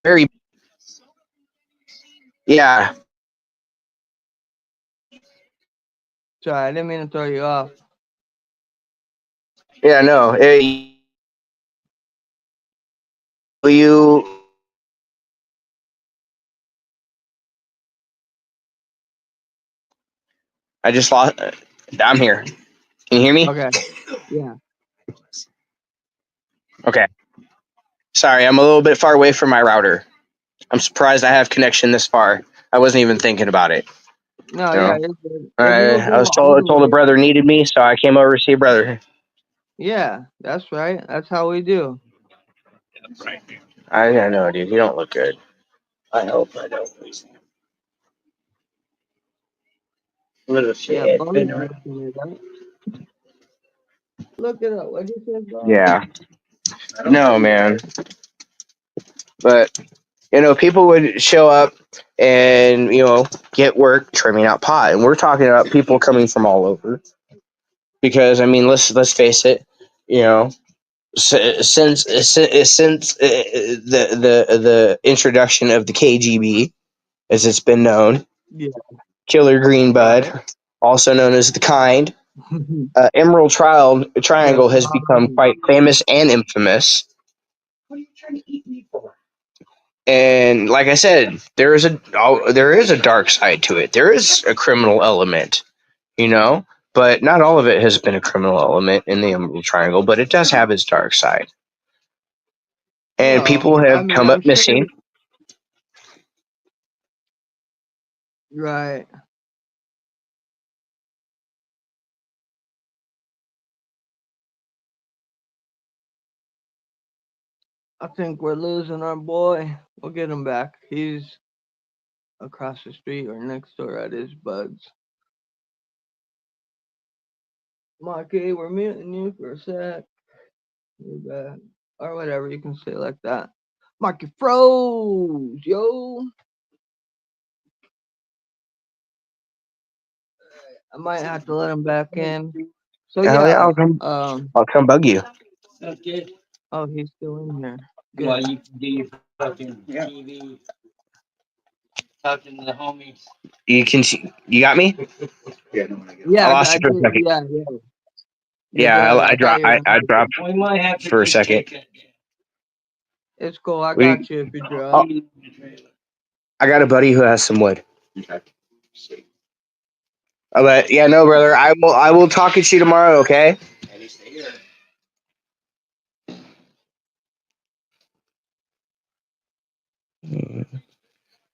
very, yeah, Sorry, I didn't mean to throw you off. yeah, no. You, I just lost. I'm here. Can you hear me? Okay. Yeah. Okay. Sorry, I'm a little bit far away from my router. I'm surprised I have connection this far. I wasn't even thinking about it. No, You yeah, know, it's good. If you were I going was all the told a way, brother needed me, so I came over to see a brother. yeah, that's right. That's how we do. I know, dude. You don't look good. I hope I don't. Little Yeah, shit. Bo's Been around. looking it up. Look it up. What you say, Bo? Yeah. No, man. But people would show up and get work trimming out pot, and we're talking about people coming from all over. Because I mean, let's face it. You know, since the introduction of the KGB, as it's been known, Yeah, Killer Green right. Bud, also known as the Kind, Emerald The Triangle has become kind. quite famous and infamous. And like I said, there is a dark side to it. There is a criminal element, but not all of it has been a criminal element in the Emerald Triangle. But it does have its dark side, and Well, people I have mean, come I'm up sure. missing. Right. I think we're losing our boy. We'll get him back. He's across the street or next door at his buds. Mikey, we're muting you for a sec. You're back. Or whatever, you can say it like that. Mikey froze, yo. I might have to let him back in. So Hell yeah, yeah, I'll come bug you. Okay. oh, he's still in here. Well, Good. you can do your fucking TV. Talking to the homies. You got me. Yeah, I I lost you for a did. second. Yeah, yeah. You're Yeah, good. I I thought dropped. you were. I dropped We might have to for a just second. take it. It's cool. I We, got you if you drop. oh, I got a buddy who has some wood. But yeah, no, brother. I will talk to you tomorrow. Okay.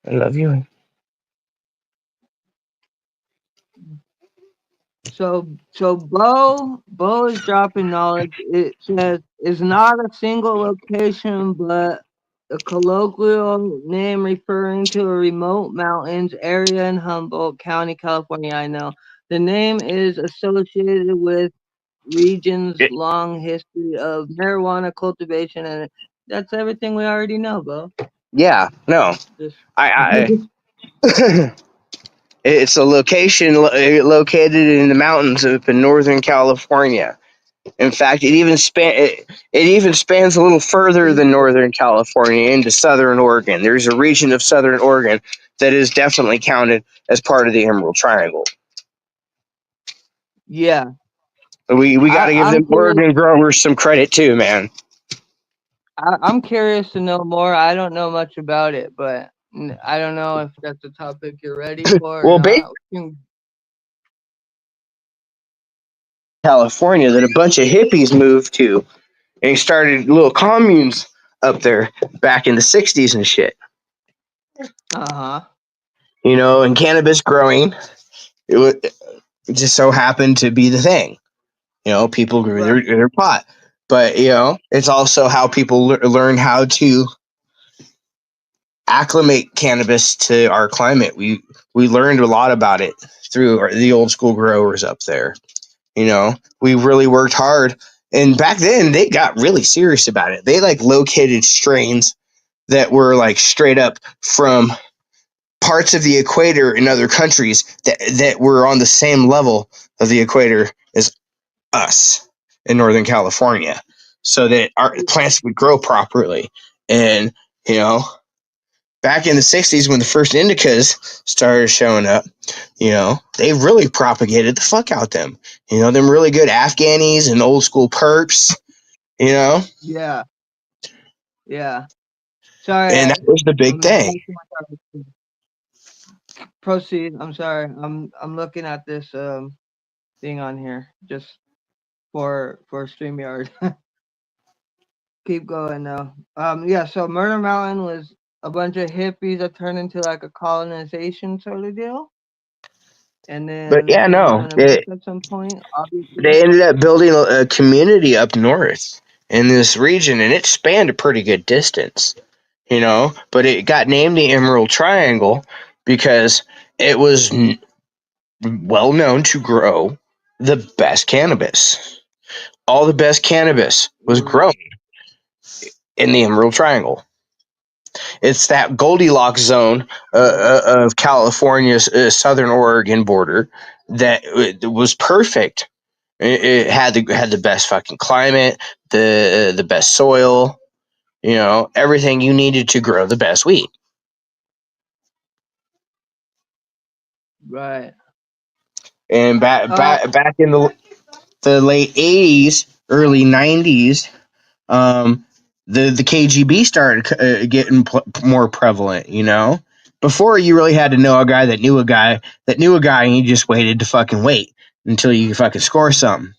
I love you. So Bo is dropping knowledge. It says is not a single location, but a colloquial name referring to a remote mountains area in Humboldt County, California. I know the name is associated with region's It- long history of marijuana cultivation, and that's everything we already know, Bo. yeah, no, Just I it's a location located in the mountains up in Northern California. In fact, it even spans a little further than Northern California into Southern Oregon. There's a region of Southern Oregon that is definitely counted as part of the Emerald Triangle. yeah, We got to give I'm them curious. Oregon growers some credit too, man. I'm curious to know more. I don't know much about it, but I don't know if that's a topic you're ready for or Well, basically, not. California that a bunch of hippies moved to and started little communes up there back in the 60s and shit. Uh-huh. And cannabis growing, it just so happened to be the thing. People grew Right. their pot. But, it's also how people learn how to acclimate cannabis to our climate. We learned a lot about it through the old school growers up there. We really worked hard. And back then, they got really serious about it. They like located strains that were like straight up from parts of the equator in other countries that were on the same level of the equator as us in Northern California, so that our plants would grow properly. And you know, back in the '60s when the first indicas started showing up, they really propagated the fuck out them. Them really good Afghanis and old school perps. You know, Yeah. Yeah. Sorry, and that was the big I'm thing. proceed. I'm sorry. I'm looking at this thing on here just for StreamYard. Keep going though. Yeah, so Murder Mountain was a bunch of hippies that turned into like a colonization sort of deal. And But then yeah, they no, went amok at some point, obviously. they ended up building a community up north in this region, and it spanned a pretty good distance. But it got named the Emerald Triangle because it was well known to grow the best cannabis. All the best cannabis was grown in the Emerald Triangle. It's that Goldilocks zone of California's southern Oregon border that was perfect. It had the best fucking climate, the best soil, everything you needed to grow the best wheat. Right. And back Uh, back back in the late '80s, early '90s, the KGB started getting more prevalent. Before you really had to know a guy that knew a guy that knew a guy, and you just waited to fucking wait until you could fucking score something.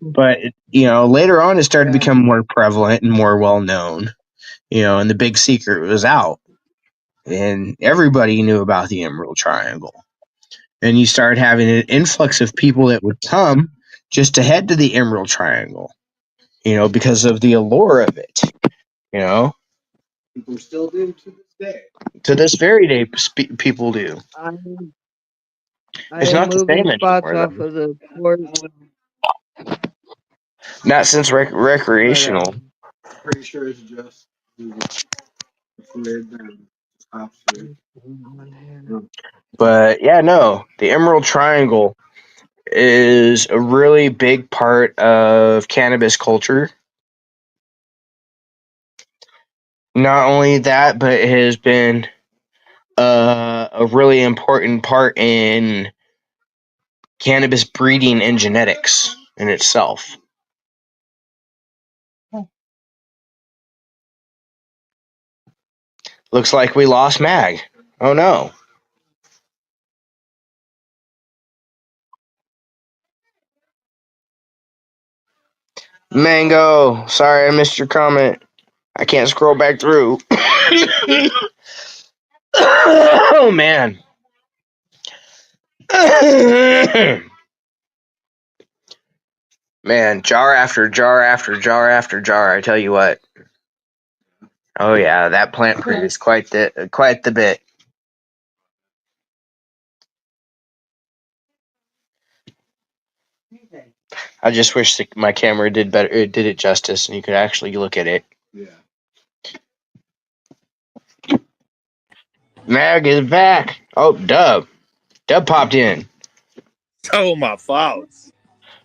But later on, it started to yeah. become more prevalent and more well known. And the big secret was out, and everybody knew about the Emerald Triangle. And you started having an influx of people that would come just to head to the Emerald Triangle, because of the allure of it. You know, People still do to this day. to this very day, people do. I I It's am not the moving same spots anymore, off though. of the porch, Not since but recreational. Pretty sure it's just fluid and top fluid. But yeah, no, the Emerald Triangle is a really big part of cannabis culture. Not only that, but it has been a really important part in cannabis breeding and genetics in itself. Looks like we lost Mag. Oh no. Mango, sorry I missed your comment. I can't scroll back through. Oh man. Man, jar after jar after jar after jar. I tell you what. Oh yeah, that plant produced quite the bit. I just wish my camera did better. It did it justice, and you could actually look at it. Yeah. Mag is back. Oh, Dub popped in. Oh, my faults.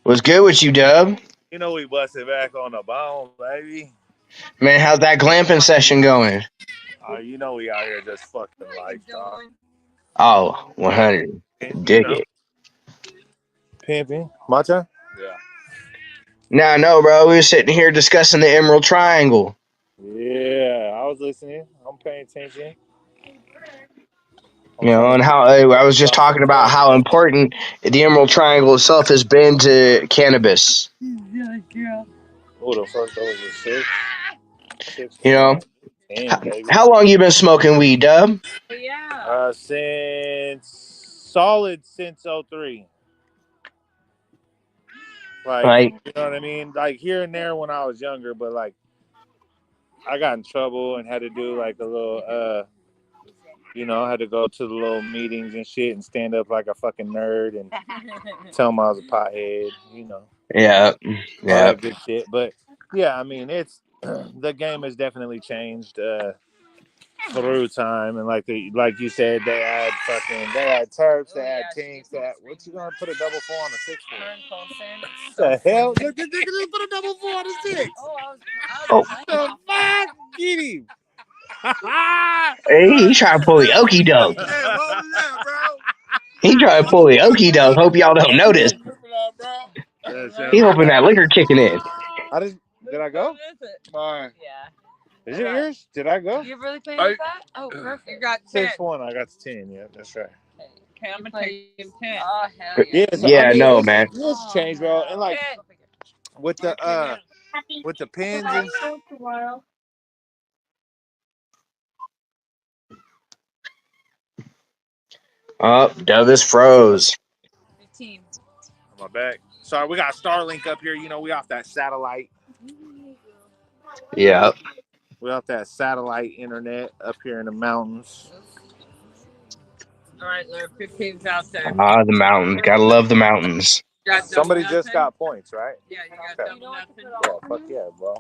What's good with you, Dub? You know we busted back on the bone, baby. Man, how's that glamping session going? You know we out here just fucking life, dog. Oh, 100. You Dig know, it. pimping. My turn? Yeah. Nah, no, bro. We were sitting here discussing the Emerald Triangle. Yeah, I was listening. I'm paying attention. I'm You know, trying and to how I was just drop some talking about gems. how important the Emerald Triangle itself has been to cannabis. Oh, the first dose is 6. 6 You know, 10, baby. how long you been smoking weed, Dub? Since '03. Like, Like, you know what I mean? Like here and there when I was younger, but like I got in trouble and had to do like a little I had to go to the little meetings and shit and stand up like a fucking nerd and tell them I was a pothead, yeah, all yeah, that good shit. But yeah, I mean, it's the game has definitely changed through time, and like you said, they had terps, they had tinks, what you gonna put a double four on a 6 for? The hell? Look, put a double four on a 6. Oh, The fuck? Get him. hey, he trying to pull the okie doke. Hey, what was that, bro? He trying to pull the okie doke. Hope y'all don't notice. He hoping that liquor kicking in. Did I go? Mine. Is it yours? Did I go? You really playing with that? Oh, perfect. You got 10. 6-1. I got to 10. Yeah, that's right. Okay, I'm gonna take him 10. Oh hell Yeah, yeah. so, Yeah, no, man. it's changed, bro. And like with the pins and Oh, Dub is froze. 15. my back. Sorry, we got Starlink up here. We off that satellite. Yeah. We off that satellite internet up here in the mountains. All right, Lord, 15's out there. Ah, the mountains. Gotta love the mountains. Somebody just got points, right? Yeah, you got double nothing. Yeah, fuck yeah, bro.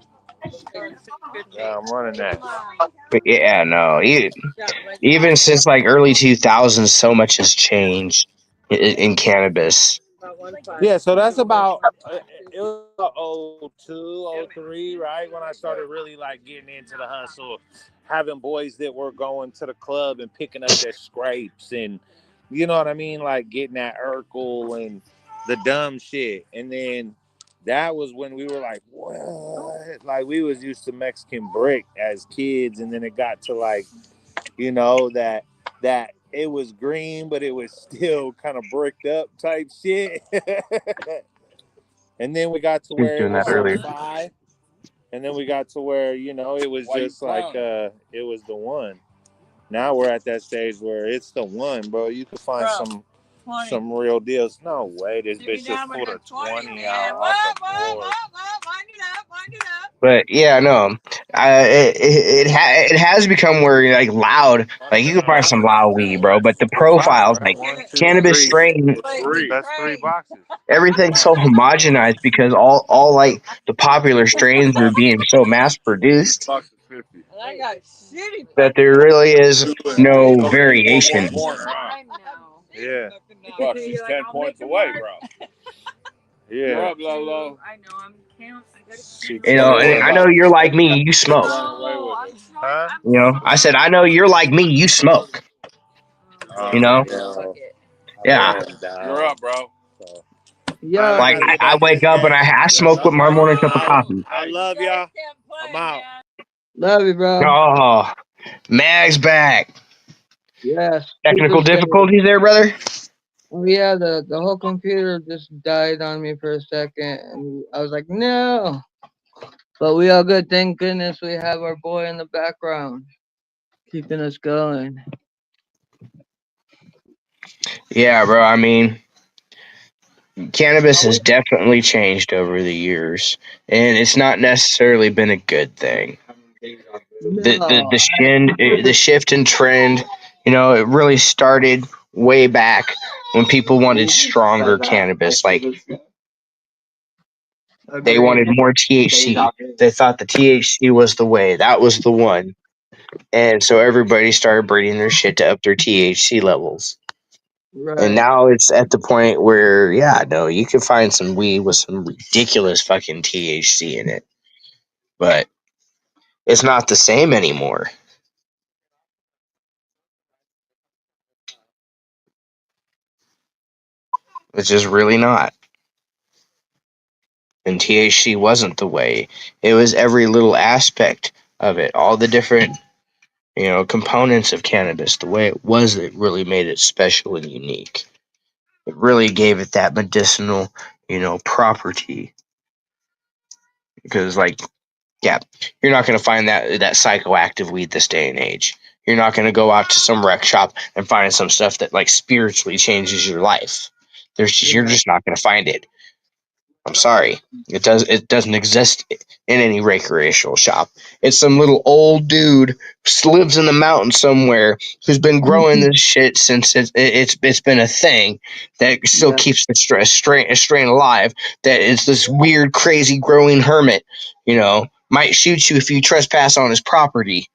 Yeah, I'm running that. But yeah, no. Even since like early 2000s, so much has changed in cannabis. Yeah, so that's about it was about 02, 03, right? When I started really like getting into the hustle, having boys that were going to the club and picking up their scrapes and you know what I mean? Like getting that Urkel and the dumb shit. And then that was when we were like, what? Like we was used to Mexican brick as kids, and then it got to like, that it was green, but it was still kind of bricked up type shit. And then we got to He was where it doing was that earlier. 05. And then we got to where, it was just like it was the one. Now we're at that stage where it's the one, bro. You can find some real deals. No way, this bitch just pulled a 20 out off the board. Wind it up. But yeah, no. It has become where like loud. Like you can find some loud weed, bro. But the profiles, like One, two, cannabis three. strain, That's 3 boxes. everything's so homogenized because all like the popular strains are being so mass produced Box is 50. I got shitty. that there really is no variation. I know. Yeah. Fuck, she's 10 points away, bro. You're Yeah. up, Lolo. I know, I'm counting. You know, and I know you're like me, you smoke. Huh? You know, I said I know you're like me, you smoke. You know, yeah. You're up, bro. Yeah, Like I wake up and I smoke with my morning cup of coffee. I love y'all. I'm out. love you, bro. Oh, Mag's back. Yes. Technical super safe. difficulties there, brother. Oh yeah, the whole computer just died on me for a second, and I was like, no. But we all good. Thank goodness we have our boy in the background, keeping us going. Yeah, bro. I mean, Cannabis I has wish. definitely changed over the years, and it's not necessarily been a good thing. No, The shift in trend, it really started way back when people wanted stronger cannabis. Like they wanted agreed. more THC. They thought the THC was the way. That was the one. And so everybody started breeding their shit to up their THC levels. And Right. now it's at the point where, yeah, no, you can find some weed with some ridiculous fucking THC in it, but it's not the same anymore. It's just really not. And THC wasn't the way. It was every little aspect of it, all the different, components of cannabis. The way it was that really made it special and unique. It really gave it that medicinal, property. Because, like, yeah, you're not going to find that psychoactive weed this day and age. You're not going to go out to some rec shop and find some stuff that like spiritually changes your life. You're Yeah. just not going to find it. I'm sorry. It doesn't exist in any recreational shop. It's some little old dude who lives in the mountains somewhere who's been growing this shit since it's been a thing that still Yeah. keeps the strain alive. That it's this weird, crazy growing hermit. Might shoot you if you trespass on his property,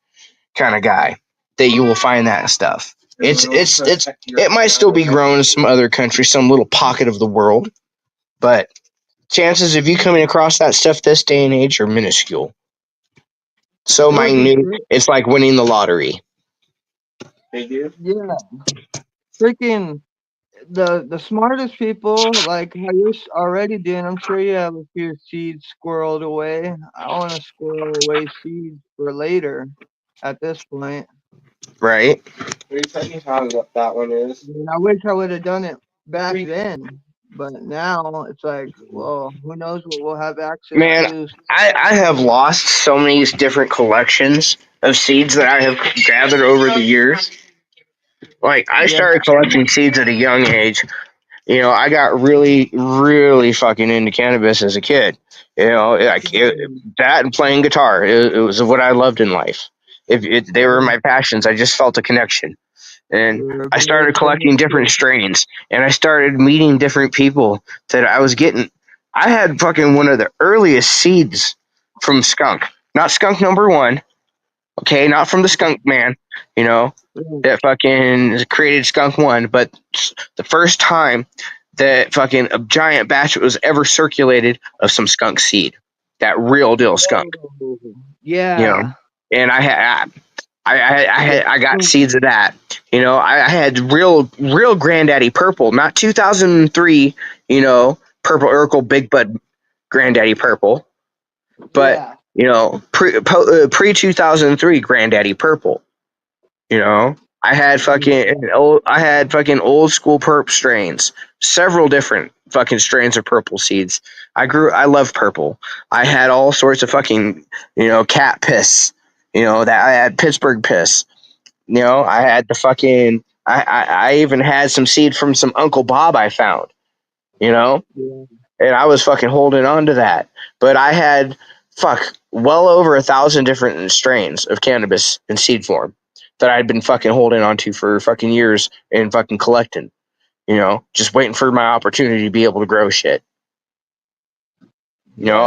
kind of guy. That you will find that stuff. It might still be grown in some other country, some little pocket of the world, but chances of you coming across that stuff this day and age are minuscule. So It would be minute, great. it's like winning the lottery. Yeah. Freaking the smartest people, like how you're already doing. I'm sure you have a few seeds squirreled away. I want to squirrel away seeds for later. At this point, Right? I mean, I wish I would have done it back then, but now it's like, well, who knows what we'll have access Man, to? I have lost so many different collections of seeds that I have gathered over the years. Like, I Yeah. started collecting seeds at a young age. I got really, really fucking into cannabis as a kid. That and playing guitar. It was what I loved in life. If they were my passions, I just felt a connection. And You're a I very started similar collecting different kid. strains, and I started meeting different people that I was getting. I had fucking one of the earliest seeds from skunk, not skunk number one, okay, not from the skunk man, you know, Yeah. that fucking created skunk one, but the first time that fucking a giant batch was ever circulated of some skunk seed, that real deal skunk, Whoa. you know, Yeah. and The I got skunk. seeds of that. I had real granddaddy purple, not 2003, purple Urkel Big Bud granddaddy purple, but Yeah. pre 2003 granddaddy purple. I had fucking old school perp strains, several different fucking strains of purple seeds. I love purple. I had all sorts of fucking, cat piss. That I had Pittsburgh piss. I had the fucking. I even had some seed from some Uncle Bob I found. You know, Yeah. and I was fucking holding on to that. But I had well over 1,000 different strains of cannabis in seed form that I'd been fucking holding on to for fucking years and fucking collecting. Just waiting for my opportunity to be able to grow shit.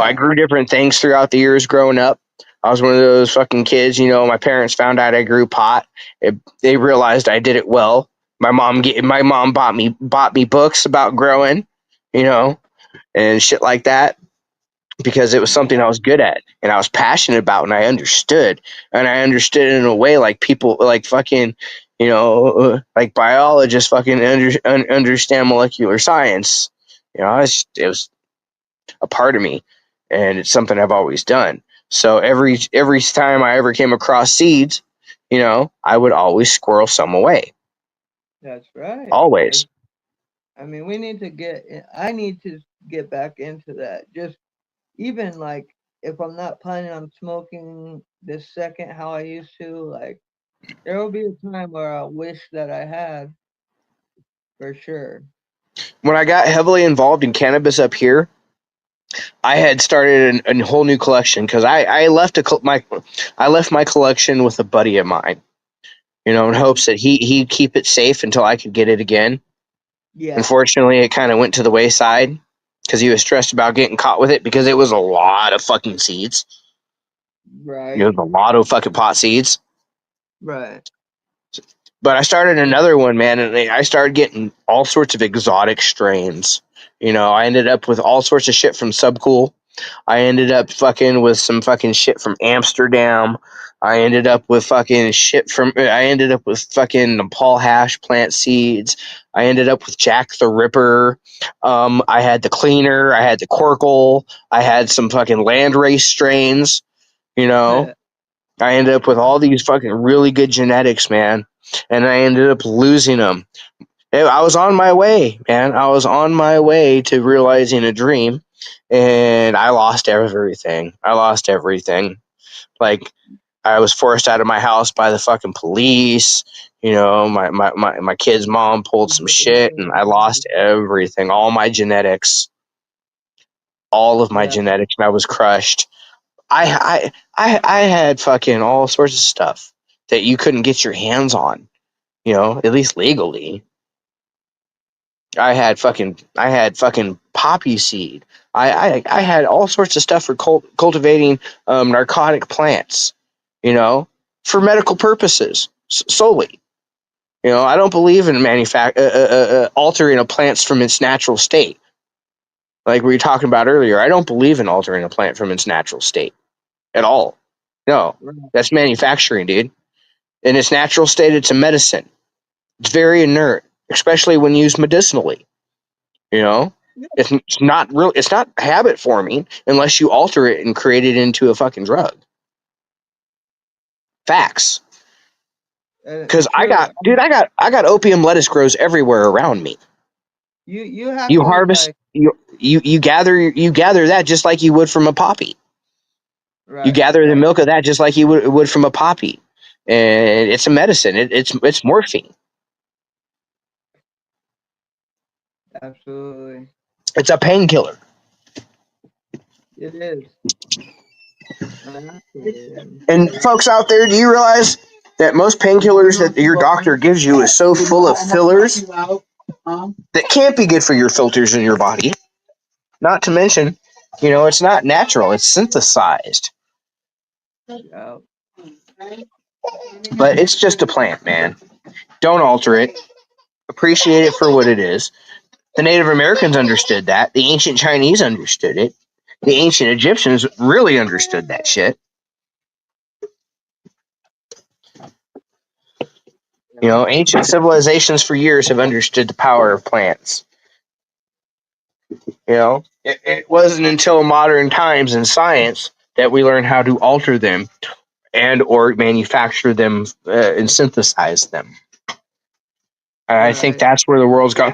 I Yeah. grew different things throughout the years growing up. I was one of those fucking kids. My parents found out I grew pot. They realized I did it well. My mom bought me books about growing. You know, and shit like that because it was something I was good at and I was passionate about and I understood. And I understood it in a way like people like fucking, like biologists fucking understand molecular science. It was a part of me and it's something I've always done. So every time I ever came across seeds, I would always squirrel some away. That's right. Always. I mean, we need to I need to get back into that. Just even like if I'm not planning on smoking this second how I used to, like there will be a time where I wish that I had for sure. when I got heavily involved in cannabis up here, I had started a whole new collection because I left my collection with a buddy of mine, in hopes that he'd keep it safe until I could get it again. Yeah. Unfortunately, it kind of went to the wayside because he was stressed about getting caught with it because it was a lot of fucking seeds. Right. It was a lot of fucking pot seeds. Right. But I started another one, man, and I started getting all sorts of exotic strains. I ended up with all sorts of shit from Subcool. I ended up fucking with some fucking shit from Amsterdam. I ended up with fucking Nepal hash plant seeds. I ended up with Jack the Ripper. I had the cleaner. I had the Corkle. I had some fucking landrace strains. I ended up with all these fucking really good genetics, man. And I ended up losing them. I was on my way, man. I was on my way to realizing a dream, and I lost everything. Like, I was forced out of my house by the fucking police. My kid's mom pulled some shit, and I lost everything. All my genetics. All of my Yeah. genetics, and I was crushed. I had fucking all sorts of stuff that you couldn't get your hands on, at least legally. I had fucking poppy seed. I had all sorts of stuff for cultivating narcotic plants, for medical purposes solely. I don't believe in altering a plant from its natural state. Like we were talking about earlier, I don't believe in altering a plant from its natural state at all. No, Right. that's manufacturing, dude. In its natural state, it's a medicine. It's very inert, especially when used medicinally. It's not real. It's not habit forming unless you alter it and create it into a fucking drug. Facts. Because True. I got opium lettuce grows everywhere around me. You have You to harvest like you gather that just like you would from a poppy. You right. gather the Right. milk of that just like you would from a poppy, and it's a medicine. It's morphine. Absolutely. It's a painkiller. It is. Absolutely. And folks out there, do you realize that most painkillers that your doctor gives you is so full of fillers that can't be good for your filters in your body? Not to mention, it's not natural, it's synthesized. Yeah. But it's just a plant, man. Don't alter it. Appreciate it for what it is. The Native Americans understood that. The ancient Chinese understood it. The ancient Egyptians really understood that shit. Ancient civilizations for years have understood the power of plants. It wasn't until modern times and science that we learned how to alter them and or manufacture them and synthesize them. I think Right. that's where the world's gone.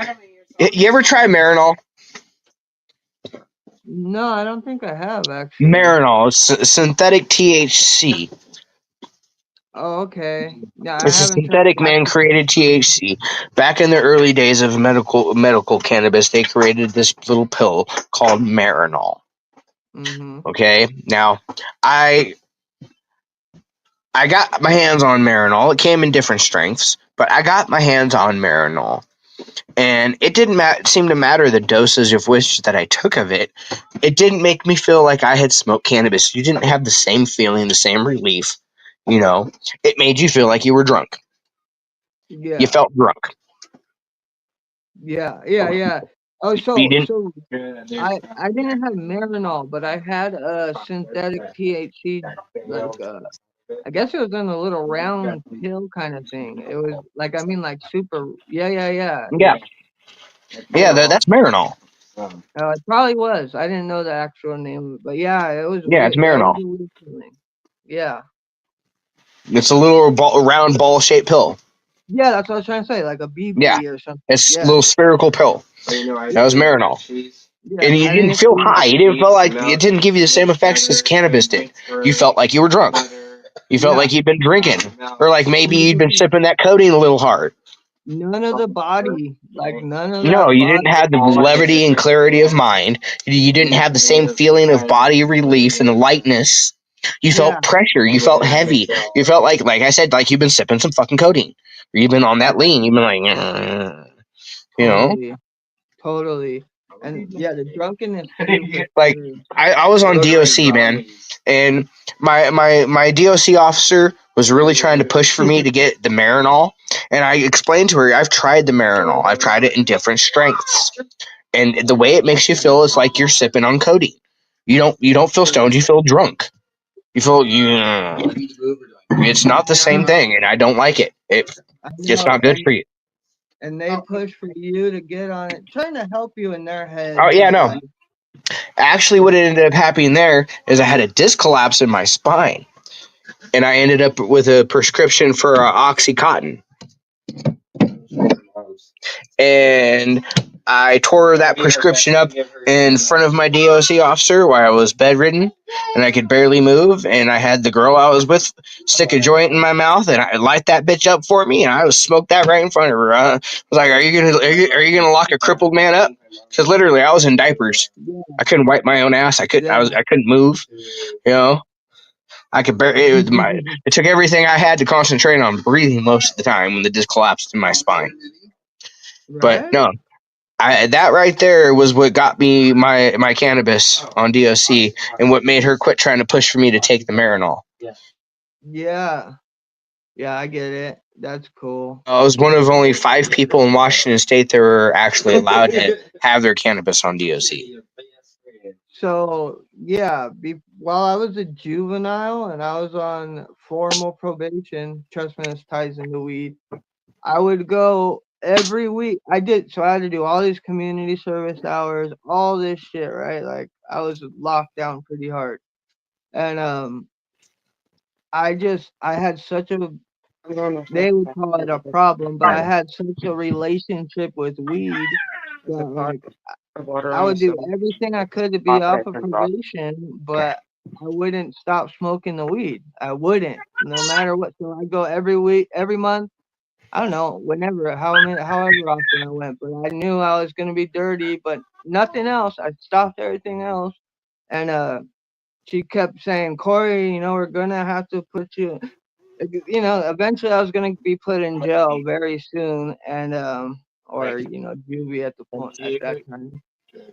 You ever try Marinol? No, I don't think I have actually. Marinol, it's synthetic THC. Oh, okay. Yeah, I It's a haven't tried. synthetic man-created THC. Back in the early days of medical cannabis, they created this little pill called Marinol. Mm-hmm. Okay, now I got my hands on Marinol. It came in different strengths, but I got my hands on Marinol, and it didn't seem to matter the dosage of which that I took of it. It didn't make me feel like I had smoked cannabis. You didn't have the same feeling, the same relief. It made you feel like you were drunk. You Yeah. felt drunk. Yeah. Yeah. Yeah. Oh, You so didn't. so I didn't have Marinol, but I had a synthetic THC like I guess it was in a little round pill kind of thing. It was like I mean like super yeah yeah yeah Yeah, yeah. yeah. That's Marinol. It probably was. I didn't know the actual name, but yeah, it was Yeah, it's weird. Yeah, it was Marinol. a weird feeling. Yeah. It's a little round ball shaped pill. Yeah, that's what I was trying to say, like a Yeah, BB or something. it's a Yeah. little spherical pill. That was Marinol. Yeah. And you I didn't didn't feel see high. You didn't feel like it didn't give you the same effects as cannabis did. You felt like you were drunk. You felt yeah. like you'd been drinking, or like maybe you'd been sipping that codeine a little hard. none of the body, like none of No, that you didn't body. have the levity and clarity of mind. You didn't have the same feeling of body relief and lightness. You Yeah, felt pressure. You felt heavy. You felt like I said, like you've been sipping some fucking codeine. Or you've been on that lean. You've been like, you know, totally, totally. And yeah, the drunkenness too for like sure. I was on DOC, man, and my DOC officer was really trying to push for me to get the Marinol, and I explained to her I've tried the Marinol. I've tried it in different strengths, and the way it makes you feel is like you're sipping on codeine. You don't feel stoned. You feel drunk. You feel you. It's not the same thing, and I don't like it. I It's know, not good for you. and they push for you to get on it, trying to help you in their Oh head, yeah, but no. like, Actually, what ended up happening there is I had a disc collapse in my spine, and I ended up with a prescription for OxyContin. And I tore that prescription up in front of my DOC officer while I was bedridden and I could barely move. And I had the girl I was with stick a joint in my mouth and I light that bitch up for me, and I was smoked that right in front of her. I was like, "Are you gonna lock a crippled man up?" Because literally, I was in diapers. yeah, I couldn't wipe my own ass. yeah. I couldn't move. You know, I could barely. It took everything I had to concentrate on breathing most of the time when the disc collapsed in my spine. But Right? no, that right there was what got me my cannabis on DOC and what made her quit trying to push for me to take the Marinol. Yeah, yeah, I get it. That's cool. I was one of only 5 people in Washington State that were actually allowed to have their cannabis on DOC. So yeah, while I was a juvenile and I was on formal probation, trust me, this ties into weed. I would go every week. So I had to do all these community service hours, all this shit, right? Like I was locked down pretty hard. And I had such a, they would call it a problem, but I had such a relationship with weed that like I would do everything I could to be off of probation, but I wouldn't stop smoking the weed. I wouldn't, no matter what. So I go every week, every month. I don't know, whenever, however often I went, but I knew I was gonna be dirty, but nothing else. I stopped everything else, and she kept saying, "Corey, we're gonna have to put you." Eventually I was gonna be put in jail very soon, and or juvie at the point at that time.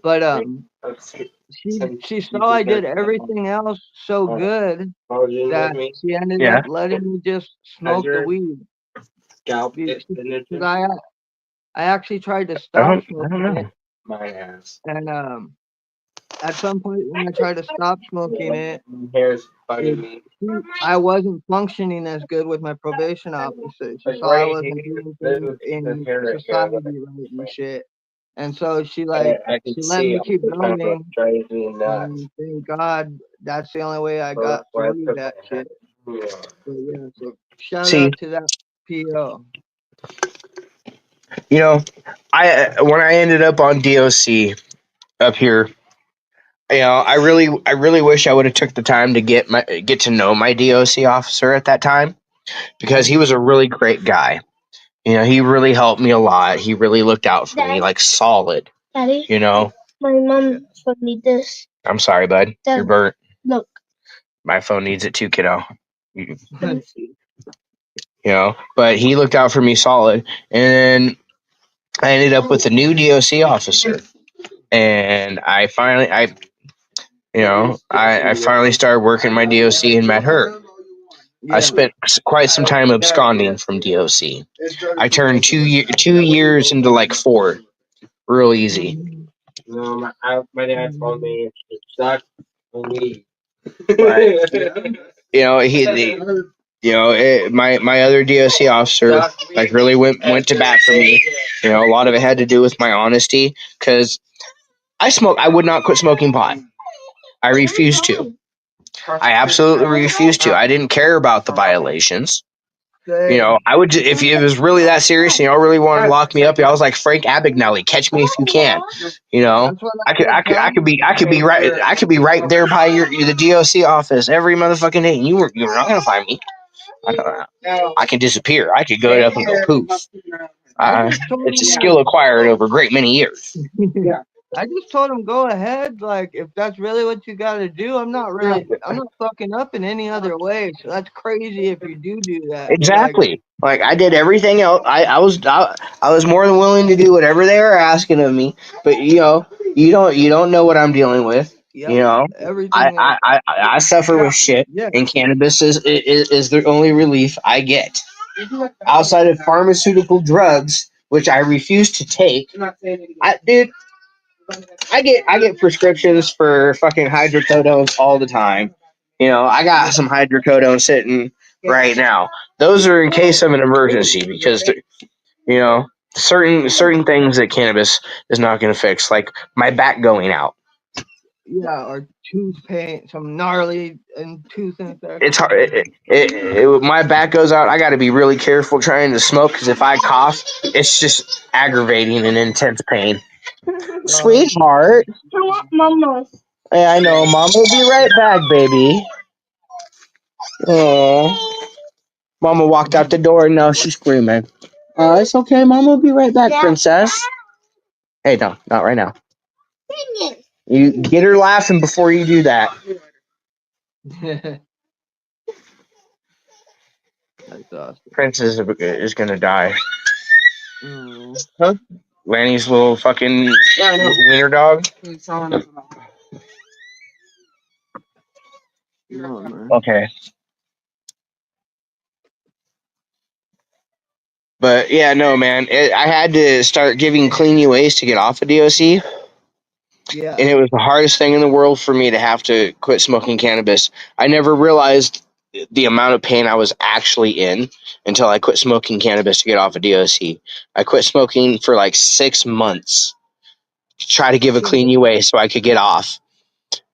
But she saw I did everything else so good that she ended up Yeah. letting me just smoke the weed. Because I actually tried to stop I don't smoking it, know. and at some point when I tried to stop smoking it, it I wasn't functioning as good with my probation officer. She saw I wasn't doing things in society right and shit, and so she let me keep going. And thank God that's the only way I got through that shit. But yeah, so shout See, out to that PO. you know, I when I ended up on DOC up here, I really wish I would have took the time to get to know my DOC officer at that time because he was Mhm. a really great guy. He really helped me a lot. He really looked out for me, like solid. Daddy, You know, my Yeah. mom showed me this. I'm sorry, bud. You're Dad, burnt. look. My phone needs it too, kiddo. Let's see. But he looked out for me solid, and then I ended up with a new DOC officer, and I finally started working my DOC and met her. I Yeah. spent quite some time absconding from DOC. I turned 2 years into like 4, real easy. Mhm. Told Mhm. me it sucked for me. But my other DOC officer like really went to bat for me. A lot of it had to do with my honesty because I would not quit smoking pot. I refused to. I absolutely refused to. I didn't care about the violations. Same. I would if it was really that serious and y'all really wanted to lock me up. I was like Frank Abagnale, catch me if you can. That's what I I could, I kept could, I could telling be, I her. could be right, I could be right there by the DOC office every motherfucking day, and you're not gonna find me. I can disappear. I could go up and go poof. I just told It's a him skill acquired over a great many years. I just told him go ahead. Like if that's really what you got to do, I'm not fucking up in any other way. So that's crazy if you do that. Like Exactly. Like I did everything else. I was more than willing to do whatever they were asking of me. But you don't know what I'm dealing with. You yep, know, everything is I suffer with shit, yeah. and cannabis is the only relief I get outside of pharmaceutical drugs, which I refuse to take. Dude, I get prescriptions for fucking hydrocodones all the time. You know, I got some hydrocodone sitting right now. Those are in case of an emergency because you know certain things that cannabis is not going to fix, like my back going out. Yeah, or tooth pain, some gnarly and tooth It's hard. infection. My back goes out. I got to be really careful trying to smoke because if I cough, it's just aggravating and intense pain. Uh, Sweetheart. Hey, I know. Mom will be right back, baby. Oh, Mama walked out the door and now she's screaming. It's okay. Mom will be right back, princess. Hey, no, not right now. You get her laughing before you do that. that's awesome. Princess is gonna die. Mm, Huh? Lanny's little fucking wiener dog. no, man. Okay. But yeah, no, man. I had to start giving clean UAs to get off of DOC, and Yeah, it was the hardest thing in the world for me to have to quit smoking cannabis. I never realized the amount of pain I was actually in until I quit smoking cannabis to get off of DOC. I quit smoking for like 6 months to try to give a shit. clean UA so I could get off.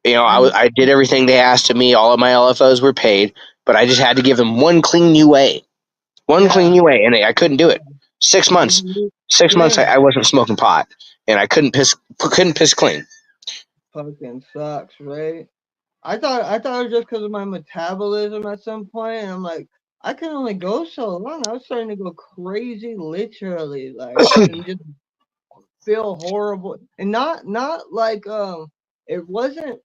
You know, And I did everything they asked of me. All of my LFOs were paid, but I just had to give them one clean UA. One clean yeah, UA, and I couldn't do it. 6 months. and 6 months same. I wasn't smoking pot, and I couldn't piss clean. Fucking sucks, right? I thought it was just because of my metabolism at some point, and I'm like, I can only go so long. I was starting to go crazy, literally, like, and just feel horrible, and not like it wasn't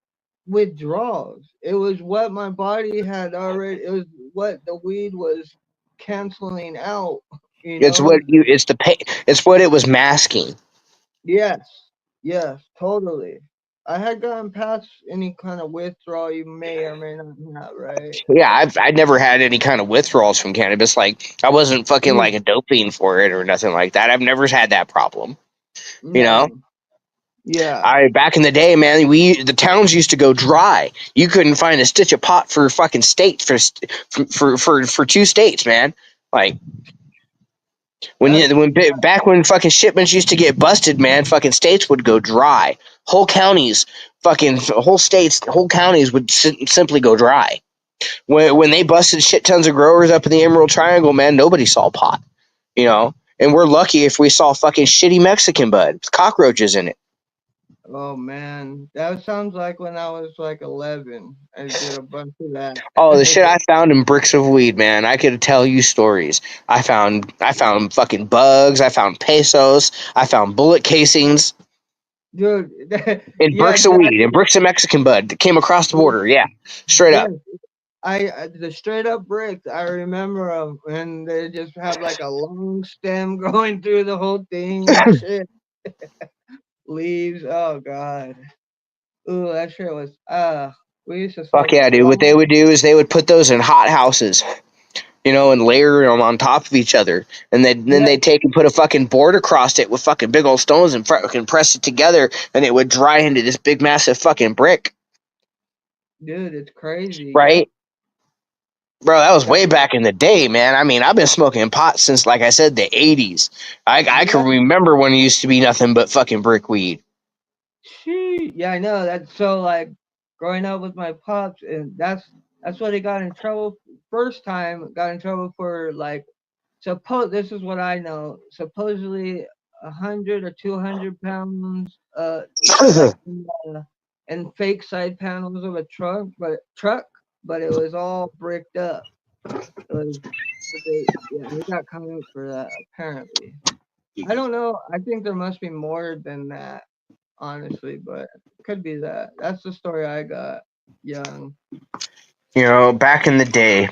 withdrawals. It was what my body had already. It was what the weed was canceling out. You It's know? what you. It's the pain. It's what it was masking. Yes, yes, totally. I had gotten past any kind of withdrawal you may or may not have, right? Yeah, I'd never had any kind of withdrawals from cannabis. Like I wasn't fucking like a dope fiend for it or nothing like that. I've never had that problem. You know, No. Yeah. I back in the day, man, the towns used to go dry. You couldn't find a stitch of pot for fucking states for 2 states, man. Like That's back when fucking shipments used to get busted, man, fucking states would go dry. Whole counties, fucking whole states, whole counties would simply go dry. When they busted shit tons of growers up in the Emerald Triangle, man, nobody saw pot, you know. And we're lucky if we saw fucking shitty Mexican bud with cockroaches in it. oh man. That sounds like when I was like 11. I did a bunch of that. Oh, the shit I found in bricks of weed, man. I could tell you stories. I found fucking bugs. I found pesos. I found bullet casings Dude, in yeah, bricks of weed, in exactly. bricks of Mexican bud that came across the border. Yeah, straight Yes, up. the straight up bricks. I remember them, and they just have like a long stem going through the whole thing and shit. Leaves. Oh god. Ooh, that shit was. We used to Fuck smoke yeah, a dude. What they lot. would do is they would put those in hot houses, you know, and layer them on top of each other, and then Yes, they'd take and put a fucking board across it with fucking big old stones and fucking press it together, and it would dry into this big massive fucking brick, dude, it's crazy. Yep. right? Bro, that was That, way back in the day, man. I mean, I've been smoking pot since, like I said, the 80s. I yeah. can remember when it used to be nothing but fucking brick weed. Yeah, I know. That's so like growing up with my pops, and that's what he got in trouble first time. Got in trouble for like suppose this is what I know. Supposedly 100 or 200 pounds, like in fake side panels of a truck, but it was all bricked up. It was, yeah, he got caught up for that apparently. I don't know. I think there must be more than that, honestly, but could be that. That's the story I got young. Back in the day,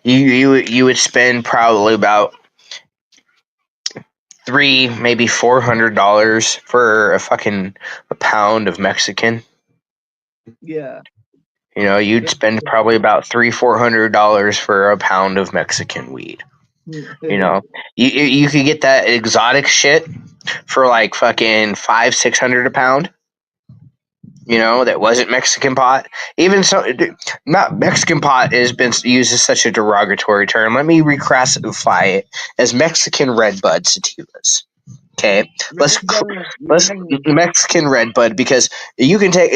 you would spend probably about maybe $400 for a pound of Mexican. Yeah. You'd spend probably about $400 for a pound of Mexican weed. You know, you could get that exotic shit for like fucking 500-600 a pound. That wasn't Mexican pot. Even so, not Mexican pot has been used as such a derogatory term. Let me reclassify it as Mexican redbud sativas. Okay, let's Redbud, let's yeah. Mexican redbud, because you can take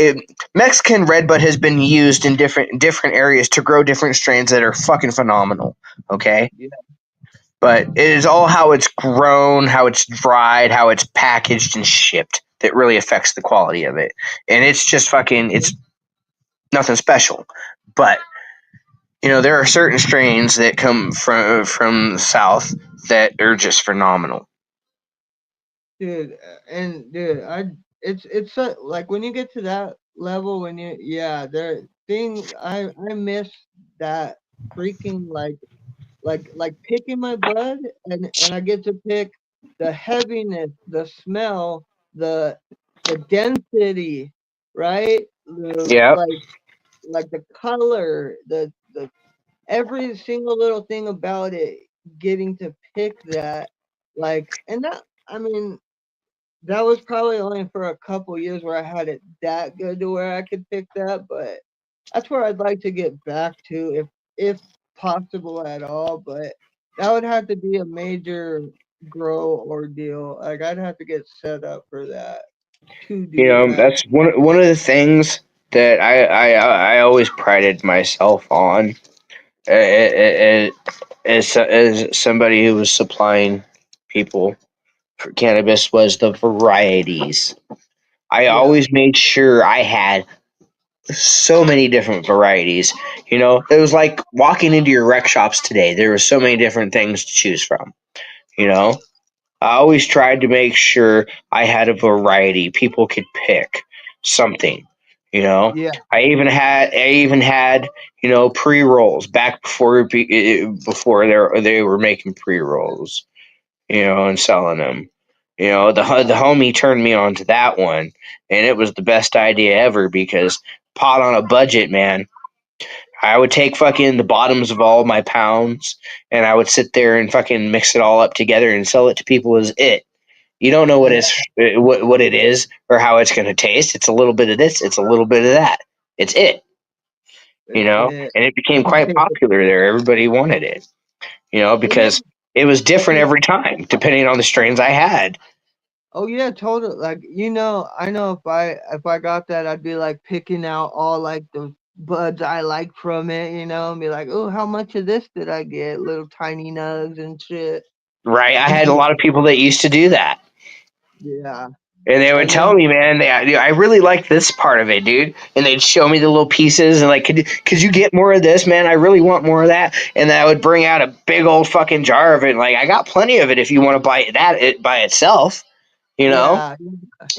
Mexican redbud has been used in different areas to grow different strains that are fucking phenomenal. Okay, Yeah. but it is all how it's grown, how it's dried, how it's packaged and shipped that really affects the quality of it. And it's just it's nothing special. But there are certain strains that come from the south that are just phenomenal. Dude, and dude, it's so, like when you get to that level, when you yeah, there thing I miss that freaking like picking my bud, and I get to pick the heaviness, the smell, the the density, right? The Yep. like the color, the every single little thing about it, getting to pick that, and that, I mean, that was probably only for a couple years where I had it that good to where I could pick that, but that's where I'd like to get back to if possible at all. But that would have to be a major grow ordeal. Like I'd have to get set up for that to do that. That's one of the things that I always prided myself on, as somebody who was supplying people for cannabis, was the varieties. I Yeah. always made sure I had so many different varieties. It was like walking into your rec shops today. There were so many different things to choose from. You know, I always tried to make sure I had a variety. People could pick something. Yeah. I even had pre rolls back before they were making pre rolls. And selling them. The homie turned me on to that one, and it was the best idea ever because pot on a budget, man. I would take fucking the bottoms of all my pounds, and I would sit there and fucking mix it all up together and sell it to people as it. You don't know Yeah. what it is or how it's going to taste. It's a little bit of this. It's a little bit of that. It's it. That's it. And it became quite popular there. Everybody wanted it. And then Because it was different every time, depending on the strains I had. oh yeah, totally. Like I know if I got that, I'd be like picking out all like the buds I like from it, and be like, oh, how much of this did I get? Little tiny nugs and shit. Right? I had a lot of people that used to do that. Yeah, And they would and tell then me, man, I really like this part of it, dude. And they'd show me the little pieces and like, could you get more of this, man? I really want more of that. And then I would bring out a big old fucking jar of it. Like, I got plenty of it if you want to buy it by itself, you know. yeah,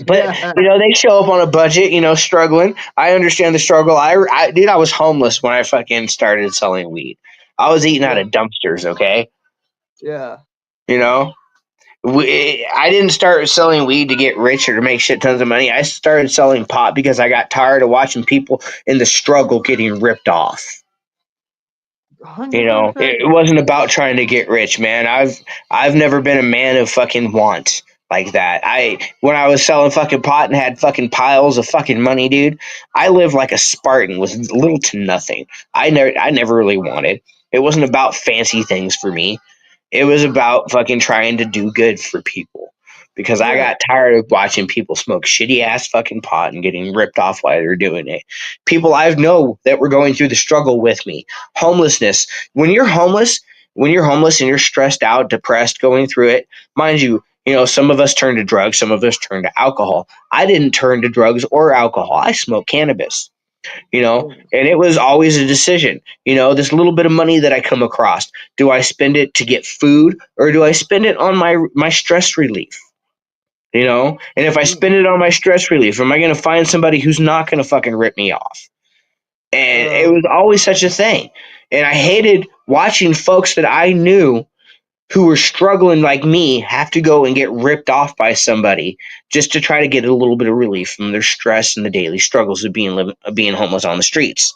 But yeah, they show up on a budget, struggling. I understand the struggle. Dude, I was homeless when I fucking started selling weed. I was eating out yeah, of dumpsters. Okay, yeah, you know. I didn't start selling weed to get rich or to make shit tons of money. I started selling pot because I got tired of watching people in the struggle getting ripped off. 100%. It wasn't about trying to get rich, man. I've never been a man of fucking want like that. When I was selling fucking pot and had fucking piles of fucking money, dude, I lived like a Spartan with little to nothing. I never really wanted. It wasn't about fancy things for me. It was about fucking trying to do good for people. Because I Yeah, got tired of watching people smoke shitty ass fucking pot and getting ripped off while they're doing it. People I know that were going through the struggle with me. Homelessness. When you're homeless, and you're stressed out, depressed, going through it, mind you, some of us turn to drugs, some of us turn to alcohol. I didn't turn to drugs or alcohol. I smoked cannabis. Yes. And it was always a decision. This little bit of money that I come across, do I spend it to get food or do I spend it on my stress relief? And if I Yeah. spend it on my stress relief, am I going to find somebody who's not going to fucking rip me off? And it was Um. always such a thing. And I hated watching folks that I knew who were struggling like me have to go and get ripped off by somebody just to try to get a little bit of relief from their stress and the daily struggles of being homeless on the streets.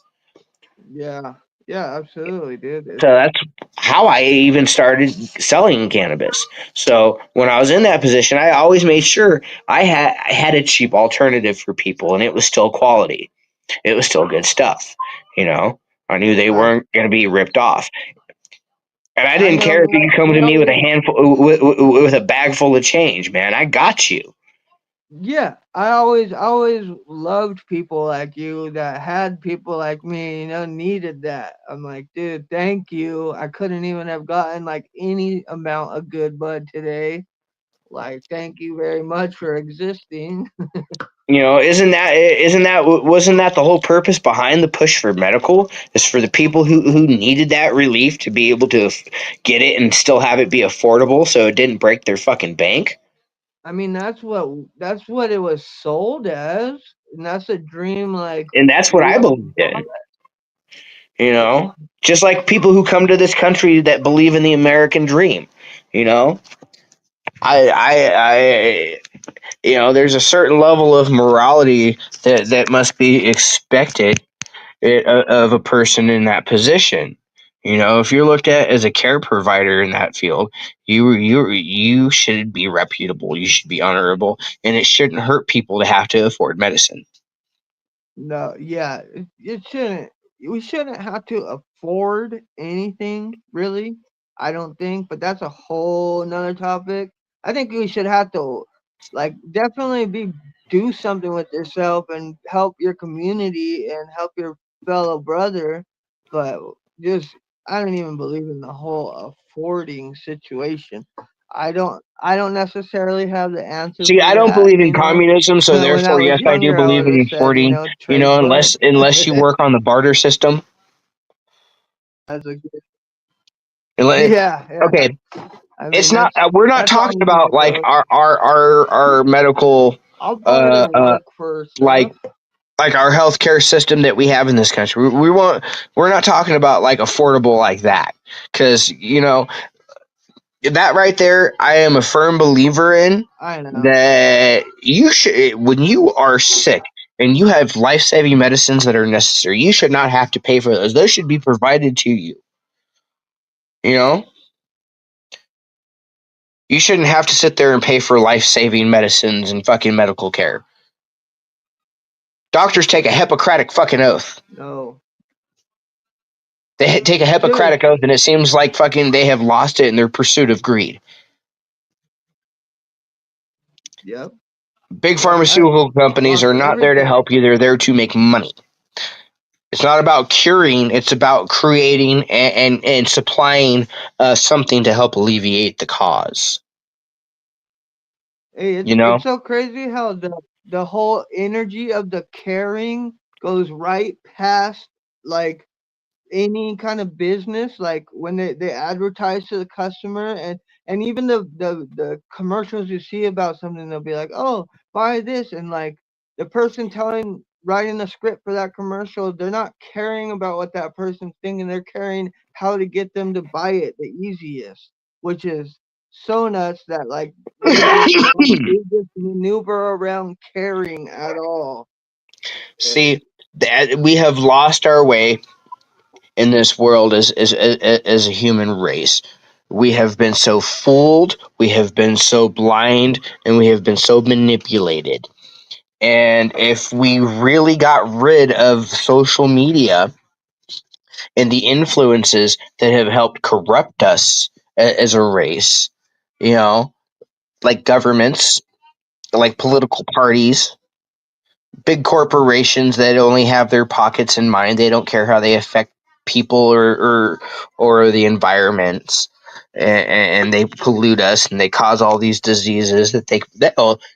Yeah. Yeah. Absolutely, dude. So that's how I even started selling cannabis. So when I was in that position, I always made sure I had a cheap alternative for people, and it was still quality. It was still good stuff. You know, I knew they I weren't going to be ripped off, and I I didn't know care if that. you come I to know me with a what. handful with a bag full of change, man. I got you. Yeah, I always loved people like you that had people like me, needed that. I'm like, dude, thank you. I couldn't even have gotten like any amount of good bud today. Like, thank you very much for existing. Wasn't that the whole purpose behind the push for medical? Is for the people who needed that relief to be able to get it and still have it be affordable, so it didn't break their fucking bank. I mean, that's what it was sold as, and that's a dream like And that's what we I all believed want. in. You know, just like people who come to this country that believe in the American dream. You know, I there's a certain level of morality that must be expected of a person in that position. If you're looked at as a care provider in that field, you should be reputable. You should be honorable, and it shouldn't hurt people to have to afford medicine. No, yeah, it shouldn't. We shouldn't have to afford anything, really. I don't think, but that's a whole nother topic. I think we should have to, like, definitely do something with yourself and help your community and help your fellow brother. But just, I don't even believe in the whole affording situation. I don't necessarily have the answer See, for I don't that. believe in communism, so When I therefore, was yes, I do younger, I believe would have in said, affording. trade bud. Unless you work on the barter system. That's a good. Unless, Yeah, yeah. okay, I mean, it's not. that's We're not that's how I talking need to about like go. our medical, I'll uh, barter uh, work for like stuff. like our healthcare system that we have in this country. We won't. We're not talking about like affordable like that, because that right there, I am a firm believer in I know. that you should when you are sick and you have life saving medicines that are necessary, you should not have to pay for those. Those should be provided to you. You know, you shouldn't have to sit there and pay for life saving medicines and fucking medical care. Doctors take a Hippocratic fucking oath. No, They take a dude. Hippocratic oath, and it seems like fucking they have lost it in their pursuit of greed. Yep, Big yep. I pharmaceutical companies lost are not there to everything. help you, they're there to make money. It's not about curing, it's about creating and supplying something to help alleviate the cause. Hey, You it's know? so crazy how the whole energy of the caring goes right past like any kind of business, like when they advertise to the customer, and even the commercials you see about something, they'll be like, oh, buy this, and like the person writing the script for that commercial, they're not caring about what that person's thinking, they're caring how to get them to buy it the easiest, which is so nuts that like they just maneuver around caring at all. See, that we have lost our way in this world as a human race. We have been so fooled, we have been so blind, and we have been so manipulated. And if we really got rid of social media and the influences that have helped corrupt us as a race, you know, like governments, like political parties, big corporations that only have their pockets in mind. They don't care how they affect people or the environments. and they pollute us, and they cause all these diseases that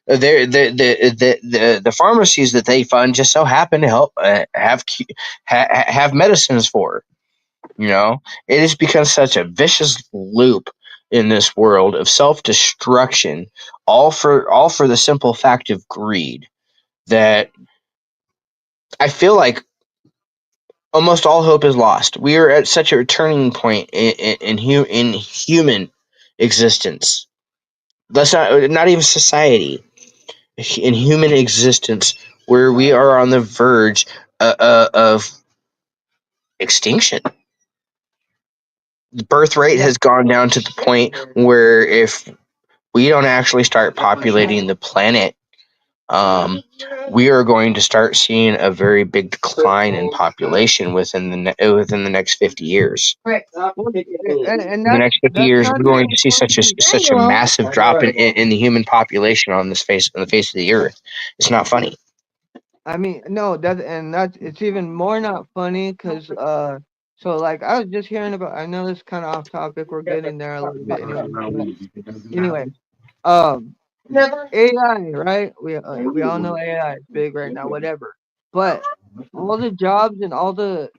the pharmacies that they fund just so happen to help have medicines for. You know, it has become such a vicious loop in this world of self destruction, all for the simple fact of greed. That I feel like almost all hope is lost. We are at such a turning point in human existence. That's not even society. In human existence, where we are on the verge of extinction. The birth rate has gone down to the point where if we don't actually start populating the planet, we are going to start seeing a very big decline in population within the next 50 years. Well, and In the next 50 that's years, not we're going even to see funny. such a massive drop in the human population on the face of the earth. It's not funny. I mean, no, that's it's even more not funny because so like I was just hearing about. I know this is kind of off topic. We're getting there a little bit anyway. But anyway, um, AI, right? We all know AI is big right now. Whatever, but all the jobs and all the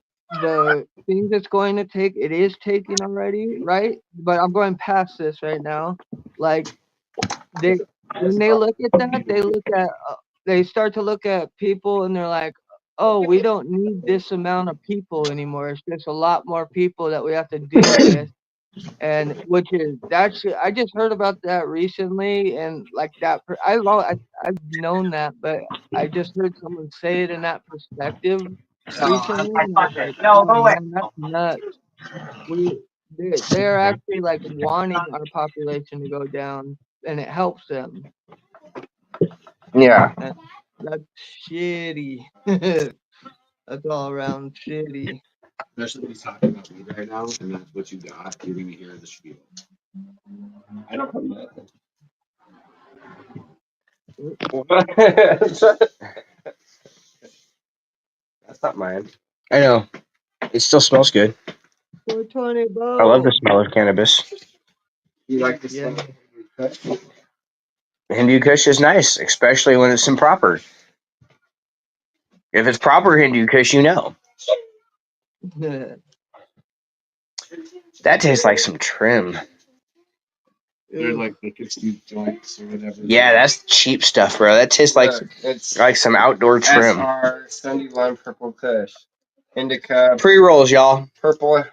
things it's going to take, it is taking already, right? But I'm going past this right now. Like they when they look at that, they start to look at people and they're like, oh, we don't need this amount of people anymore. It's just a lot more people that we have to deal with. And which is that's I just heard about that recently, and like I've known that, but I just heard someone say it in that perspective recently, and I was like, oh man, that's nuts. We they're actually like wanting our population to go down, and it helps them. Yeah. And that's shitty. That's all around shitty. Especially when he's talking about weed right now, and that's what you got. You're gonna hear the spiel. I don't have nothing. That's not mine. I know. It still smells good. 420 I love the boom. smell of cannabis. You like the Yeah. smell? Hindu Kush is nice, especially when it's improper. If it's proper Hindu Kush, you know. That tastes like some trim. They're Ew. like the Cascade joints or whatever. Yeah, that's cheap stuff, bro. That tastes like It's like some outdoor trim. SR 71 Purple Kush. Indica, Pre-rolls, y'all. purple.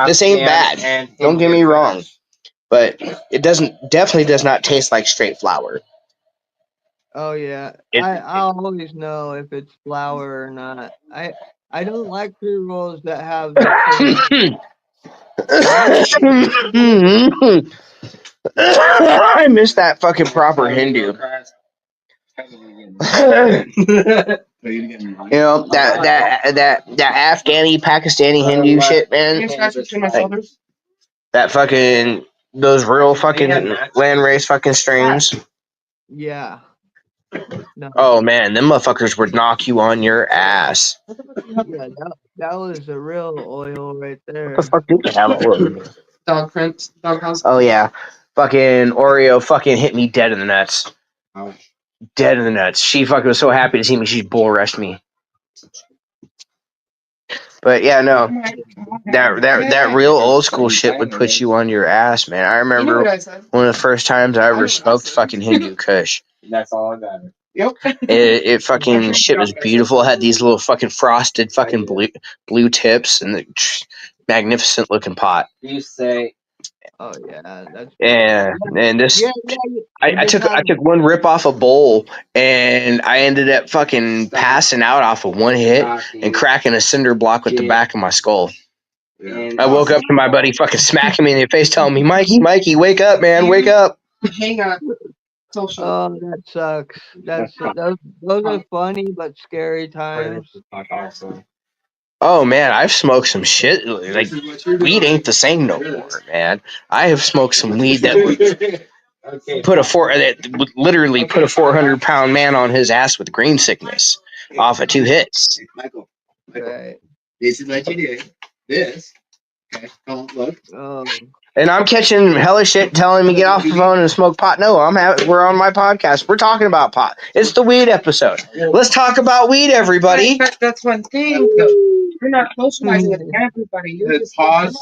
This ain't Afghan, bad. and Don't get Indian me wrong, Kush. but it definitely does not taste like straight flour. Oh yeah. It, I'll always know if it's flour or not. I don't like pre rolls that have the same. I don't like the I miss that fucking proper Hindu. You know that Afghani Pakistani Hindu shit, man. Like, that fucking those real fucking landrace fucking strains. yeah. No. Oh man, them motherfuckers would knock you on your ass. Yeah, that was a real oil right What the there. fuck did they have at work? Dog print, dog house. Oh yeah, fucking Oreo fucking hit me dead in the nuts. Dead in the nuts. She fucking was so happy to see me. She bull rushed me. But yeah, no, that real old school shit would put you on your ass, man. I remember one of the first times I ever smoked fucking Hindu Kush. That's all I got. It fucking shit was beautiful. It had these little fucking frosted fucking blue tips and the magnificent looking pot. You say Oh yeah, that's And this yeah, yeah. I They took got one rip off a bowl and I ended up fucking passing out off of one hit and cracking a cinder block with the back of my skull. yeah. I woke up to my buddy fucking smacking me in the face, telling me, Mikey, wake up, man, wake up. Hang on. Social. oh, that sucks. Those are funny but scary times. Oh man, I've smoked some shit. Like, weed ain't the same no more, man. I have smoked some weed that would literally put a 400-pound man on his ass with green sickness off of 2 hits. Michael, Right. this is what you do. This. Okay, don't look. Oh. And I'm catching hella shit telling me get off the phone and smoke pot. No, we're on my podcast. We're talking about pot. It's the weed episode. Let's talk about weed, everybody. But that's one thing. Though. You're not socializing with everybody. You're just pause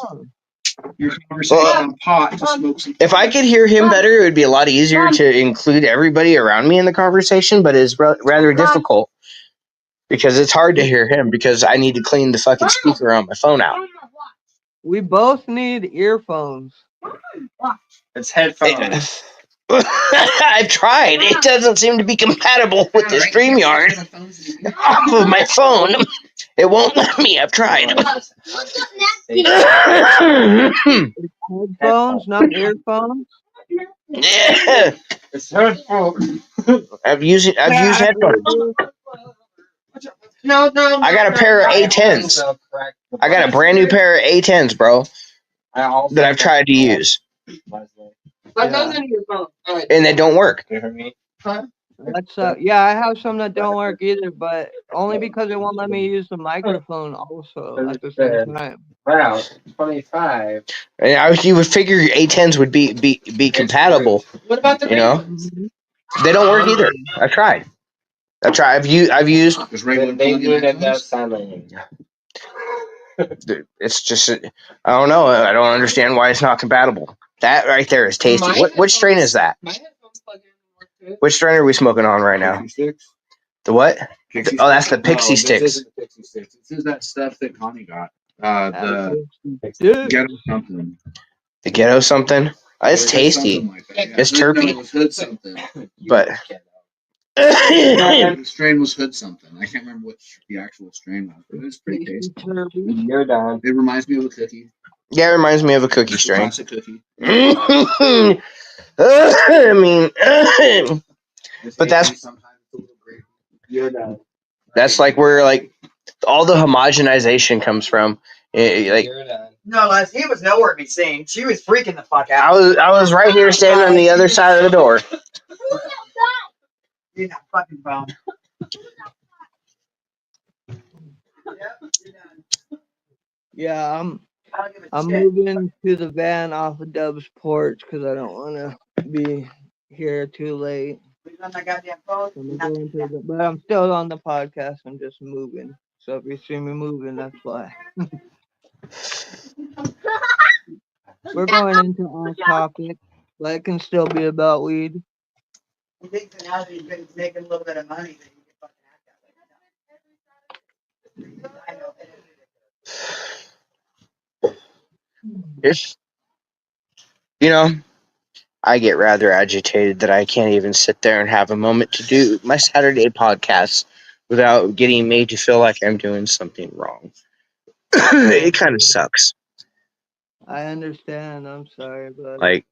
your conversation on pot to smoke some. If I could hear him better, it would be a lot easier to include everybody around me in the conversation, but it's rather difficult because it's hard to hear him because I need to clean the fucking speaker on my phone out. We both need earphones. It's headphones. I've tried. It doesn't seem to be compatible with the StreamYard off of my phone. It won't let me. I've tried. Headphones, not earphones. Yeah. It's headphones. I've used headphones. No. I got a pair of A10s. I got a brand new pair of A10s, bro, that I've tried to use. But those are your phone. And they don't work. That's yeah, I have some that don't work either, but only because it won't let me use the microphone also at the same time. Wow, 25. And you would figure your A10s would be compatible. What about the Mhm. They don't work either. I've tried. I've used. It's just I don't know. I don't understand why it's not compatible. That right there is tasty. Which strain is that? My headphones plug in and work good. Which strain are we smoking on right now? The what? Oh, that's the Pixie Sticks. This isn't the Pixie Sticks. This is that stuff that Connie got. The Dude. ghetto something. The ghetto something. It's tasty. Like that, yeah. It's terpy. It was hood something. But The strain was hood something. I can't remember what the actual strain was, but it's pretty tasty. You're done. It reminds me of a cookie. Yeah, it reminds me of a cookie strain. Classic cookie. I mean, but that's like where like all the homogenization comes from. Like No, Les, he was nowhere to be seen. She was freaking the fuck out. I was right here standing on the other side of the door. You're not fucking phone. Yeah, I'm shit. moving to the van off of Dub's porch because I don't want to be here too late. Leave on that goddamn phone. But I'm still on the podcast. I'm just moving. So if you see me moving, that's why. We're going into off topic, but it can still be about weed. He thinks that now that he's been making a little bit of money that he can fucking act that way. I know. It's, I get rather agitated that I can't even sit there and have a moment to do my Saturday podcast without getting made to feel like I'm doing something wrong. It kind of sucks. I understand. I'm sorry, but Like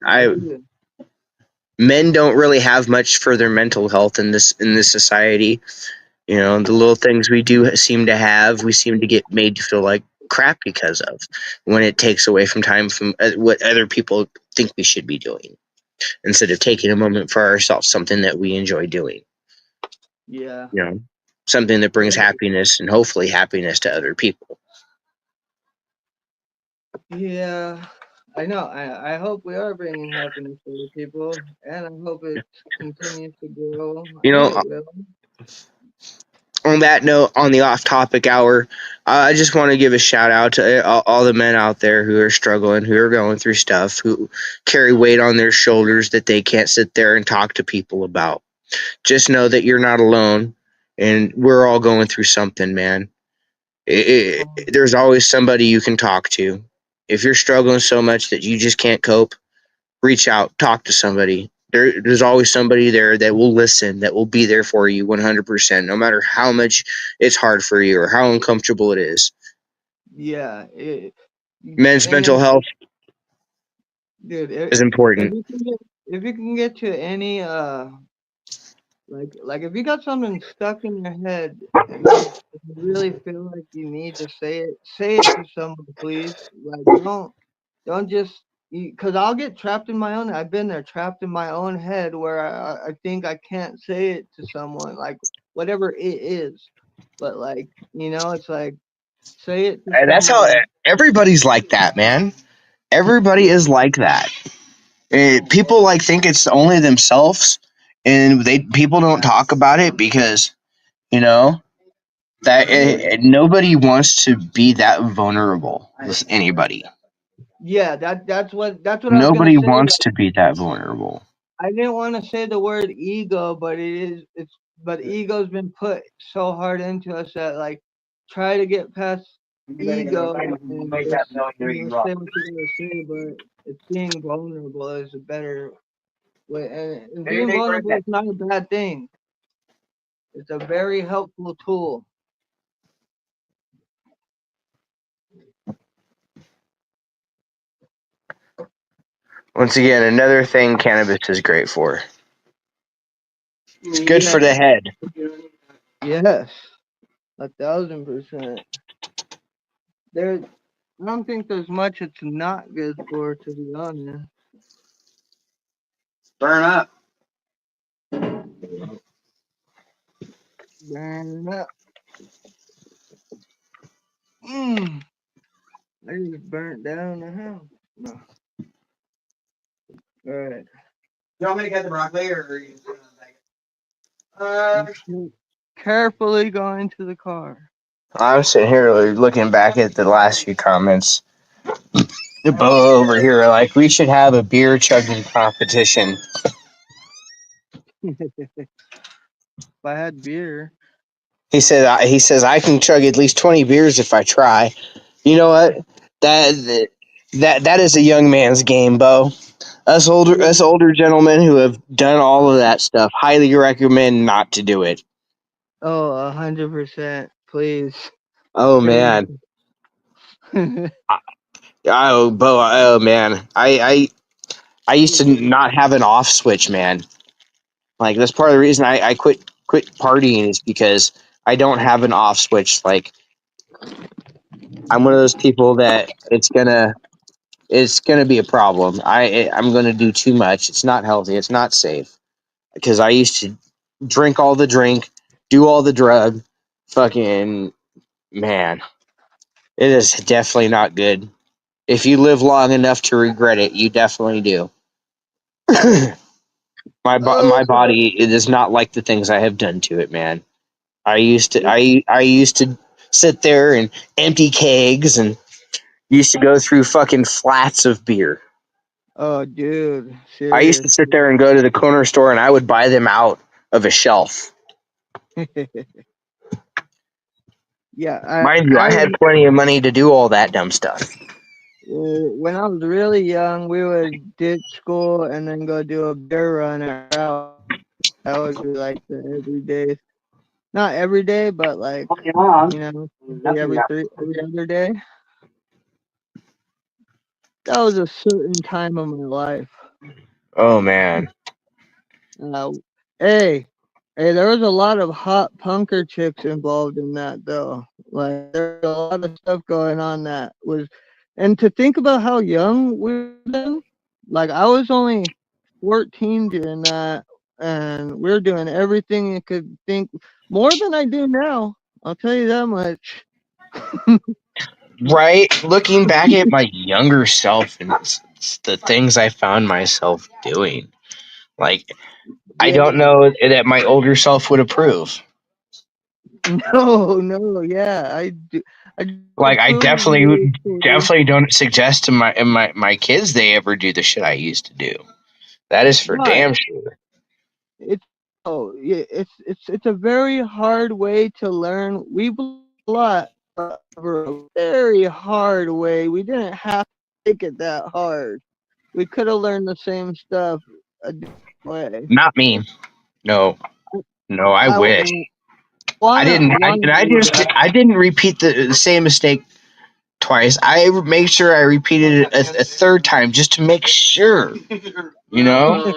men don't really have much for their mental health in this society. The little things we do seem to have, we seem to get made to feel like crap because of when it takes away from time from what other people think we should be doing instead of taking a moment for ourselves, something that we enjoy doing. Yeah. Something that brings happiness and hopefully happiness to other people. Yeah. I know. I hope we are bringing happiness to other people, and I hope it continues to grow. On that note, on the off-topic hour, I just want to give a shout-out to all the men out there who are struggling, who are going through stuff, who carry weight on their shoulders that they can't sit there and talk to people about. Just know that you're not alone, and we're all going through something, man. There's always somebody you can talk to. If you're struggling so much that you just can't cope, reach out, talk to somebody. There's always somebody there that will listen, that will be there for you 100%, no matter how much it's hard for you or how uncomfortable it is. Yeah. Men's mental health is important. If you can get to any like if you got something stuck in your head and you really feel like you need to say it to someone, please. Like don't just, because I'll get trapped in my own. I've been there, trapped in my own head where I think I can't say it to someone, like whatever it is. But like it's like say it to And that's how everybody's like that, man. Everybody is like that. People like think it's only themselves, and people don't talk about it because you know that nobody wants to be that vulnerable with anybody. Yeah, that's what I was gonna Nobody say. wants Like, to be that vulnerable. I didn't want to say the word ego, but but ego's been put so hard into us that like try to get past ego and just say what you gotta say, but it's being vulnerable is a better way, and being vulnerable is not a bad thing. It's a very helpful tool. Once again, another thing cannabis is great for. It's good for Yeah. the head. Yes, 1,000%. There, I don't think there's much it's not good for, to be honest. Burn up. Burn up. Mm, I just burnt down the house. No. All right. You want me to get the broccoli or are you doing Carefully go into the car. I'm sitting here looking back at the last few comments. The Bo over here, like we should have a beer chugging competition. If I had beer. He says I can chug at least 20 beers if I try. You know what? That that is a young man's game, Bo. Yeah. Us older gentlemen who have done all of that stuff highly recommend not to do it. Oh, 100%. Please. Oh Please. man. Oh Bo, oh man. I used to not have an off switch, man. Like that's part of the reason I quit partying is because I don't have an off switch. Like I'm one of those people that it's gonna be a problem. I'm gonna do too much. It's not healthy. It's not safe because I used to drink all the drink, do all the drug. Fucking man, it is definitely not good. If you live long enough to regret it, you definitely do. Oh, My body it is not like the things I have done to it, man. I used to sit there and empty kegs and used to go through fucking flats of beer. oh, dude. I used to sit Seriously. there and go to the corner store and I would buy them out of a shelf. Yeah, Mind you, I I had plenty of money to do all that dumb stuff. when I was really young, we would ditch school and then go do a beer run at our house. That would be like the everyday, not every day, but like, that? every every other day. That was a certain time of my life. Oh man. Uh, hey, hey, there was a lot of hot punker chicks involved in that though. Like there was a lot of stuff going on that was, and to think about how young we were then, like I was only 14 during that, and we are doing everything you could think more than I do now. I'll tell you that much. Right? Looking back at my younger self and it's the things I found myself doing. Like I Yeah. don't know that my older self would approve. No, no, yeah, I do Like I approve of you, Cody. definitely don't suggest to my kids they ever do the shit I used to do. That is for Right. damn sure. It's yeah, it's a very hard way to learn. We believe a lot, but over a very hard way. We didn't have to make it that hard. We could have learned the same stuff a different way. Not me. No. No, I I wish. wanna do that. I didn't repeat the same mistake twice. I made sure I repeated it a third time just to make sure. You know,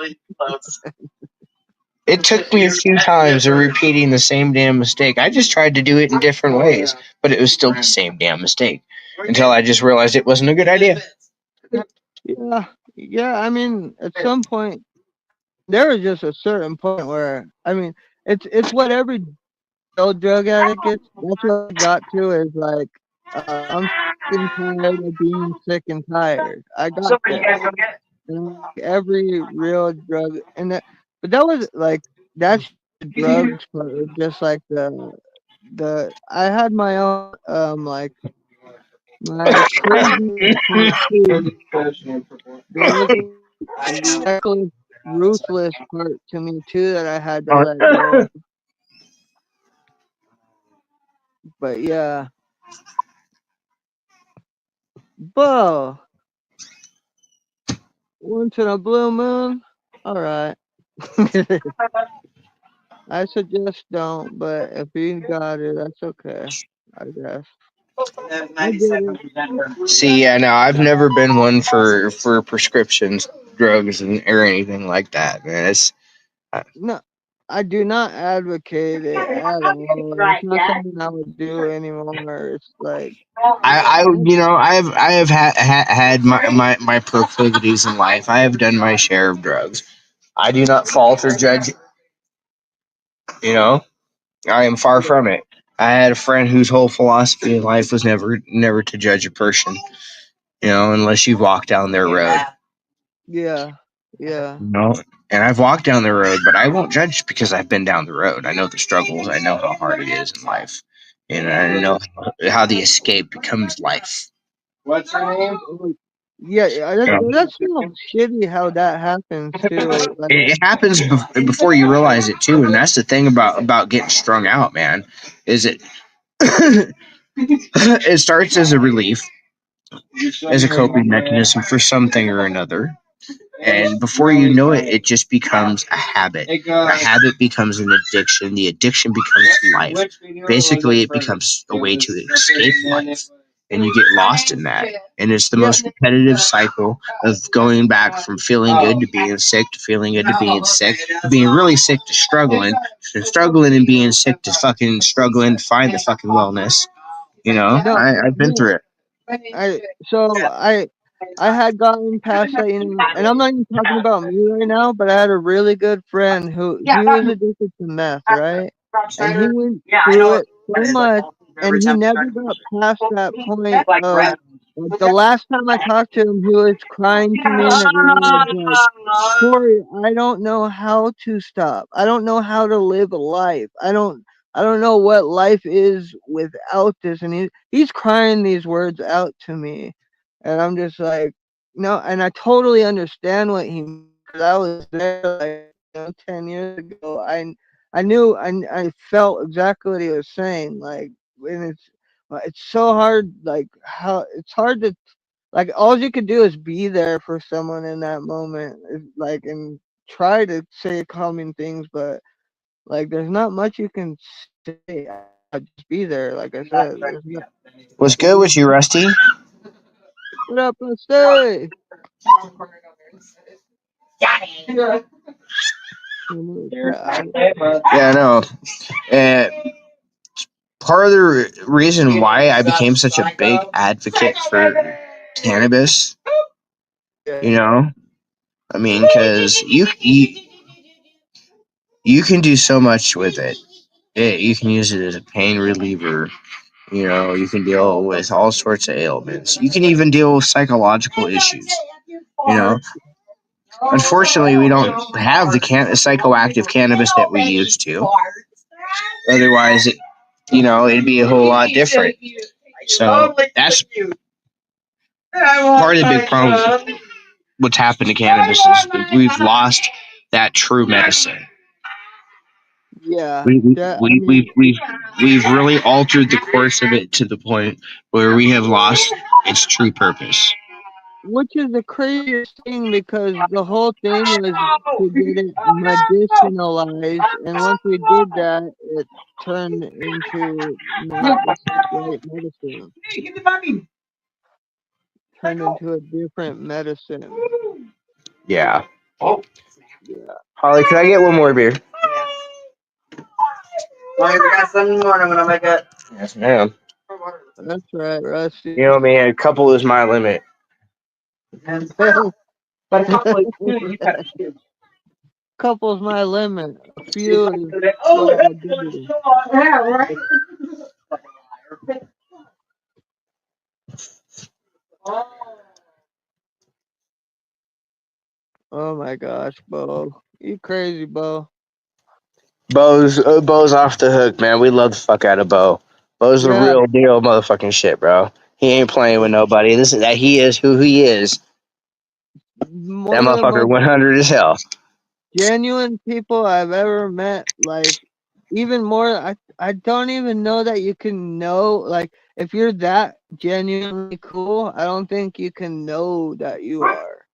it took me a few times of repeating the same damn mistake. I just tried to do it in different ways, but it was still the same damn mistake until I just realized it wasn't a good idea. Yeah, yeah. I mean, at some point, there is just a certain point where I mean, it's what every old drug addict gets. That's what I got to is like, I'm and tired of being sick and tired. I got this. And like every real drug, and that, but that was like that's the drugs part, or just like the. I had my own like my craziness part too. There was a reckless, ruthless part to me too that I had to let go of. But yeah, Bo, once in a blue moon. All right. I suggest don't, but if you got it, that's okay. I guess. I get it. See, yeah, no, I've never been one for prescriptions, drugs, and or anything like that, man. I, No, I do not advocate it at all. It's not something I would do anymore. It's like, you know, I have had my proclivities in life. I have done my share of drugs. I do not fault or judge. You know, I am far yeah, from it. I had a friend whose whole philosophy in life was never to judge a person. You know, unless you walk down their road. yeah, yeah, No, and I've walked down the road, but I won't judge because I've been down the road. I know the struggles. I know how hard it is in life, and I know how the escape becomes life. What's her name? like, yeah. That's so shitty how that happens too. Like, It happens before you realize it too, and that's the thing about getting strung out, man. Is it it starts as a relief, as a coping mechanism for something or another. And before you know it, it just becomes a habit. The habit becomes an addiction. The addiction becomes life. Basically, it becomes a way to escape life. And you get lost in that. And it's the yeah, most repetitive cycle of going back from feeling good to being sick to feeling good to being sick to being really sick to struggling and being sick to fucking struggling to find the fucking wellness. You know, no, I've been yeah. through it. I had gotten past that, and I'm not even talking about me right now, but I had a really good friend who he was addicted to meth, right? And he went through it so much, and he never got past that point of like the last time I talked to him, he was crying to me in the garage, like, Corey, I don't know how to stop. I don't know how to live a life. I don't know what life is without this. And he's crying these words out to me. And I'm just like, no, and I totally understand what he means because I was there like 10 years ago. I knew I felt exactly what he was saying. Like, and it's so hard, like how it's hard to like all you could do is be there for someone in that moment, like and try to say calming things, but like there's not much you can say. Just be there. Like I said, there's not. What's good with you, Rusty? What up, stay? Yeah, no. And part of the reason why I became such a big advocate for cannabis, Yeah, you know, I mean, because you can do so much with it. You can use it as a pain reliever. You know, you can deal with all sorts of ailments. You can even deal with psychological issues. You know, unfortunately, we don't have the psychoactive cannabis that we used to. Otherwise, it'd be a whole lot different. So that's part of the big problem. What's happened to cannabis is we've lost that true medicine. yeah. We, we, That I we, we've, mean, we've, we've really altered the course of it to the point where we have lost its true purpose. which is the craziest thing because the whole thing was to get it medicinalized, and once we did that, it turned into not the right medicine. Turned into a different medicine. Yeah. Yeah, Holly, can I get one more beer? Yes, ma'am. that's right, You Rusty. know, man, a couple is my limit. Couple's my limit. A few is what I do. Oh my gosh, Bo. You crazy, Bo. Bo's off the hook, man. We love the fuck out of Bo. Bo's the Yeah, real deal, motherfucking shit, bro. He ain't playing with nobody. This is that he is who he is. That one of the motherfucker most 100 as hell. genuine people I've ever met. Like, even more, I don't even know that you can know. Like, if you're that genuinely cool, I don't think you can know that you are.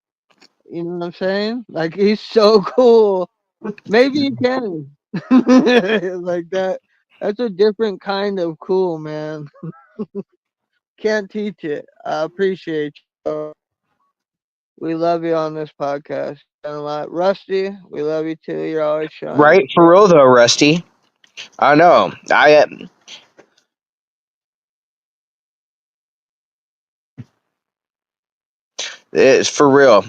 You know what I'm saying? Like, he's so cool. Maybe you can. Like that. That's a different kind of cool, man. Can't teach it. I appreciate you. We love you on this podcast. And a lot. Rusty, we love you too. You're always showing Right? For support. real though, Rusty. I know. It's for real.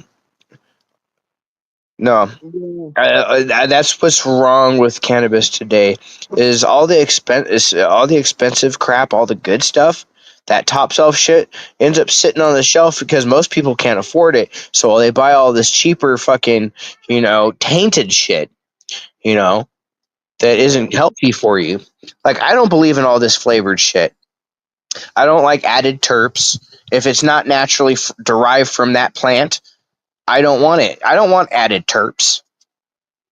No. Yeah, That's what's wrong with cannabis today. Is all the expensive crap, all the good stuff, that top shelf shit ends up sitting on the shelf because most people can't afford it. So they buy all this cheaper fucking, tainted shit, you know, that yeah, isn't healthy for you. Like I don't believe in all this flavored shit. I don't like added terps. If it's not naturally derived from that plant, I don't want it. I don't want added terps.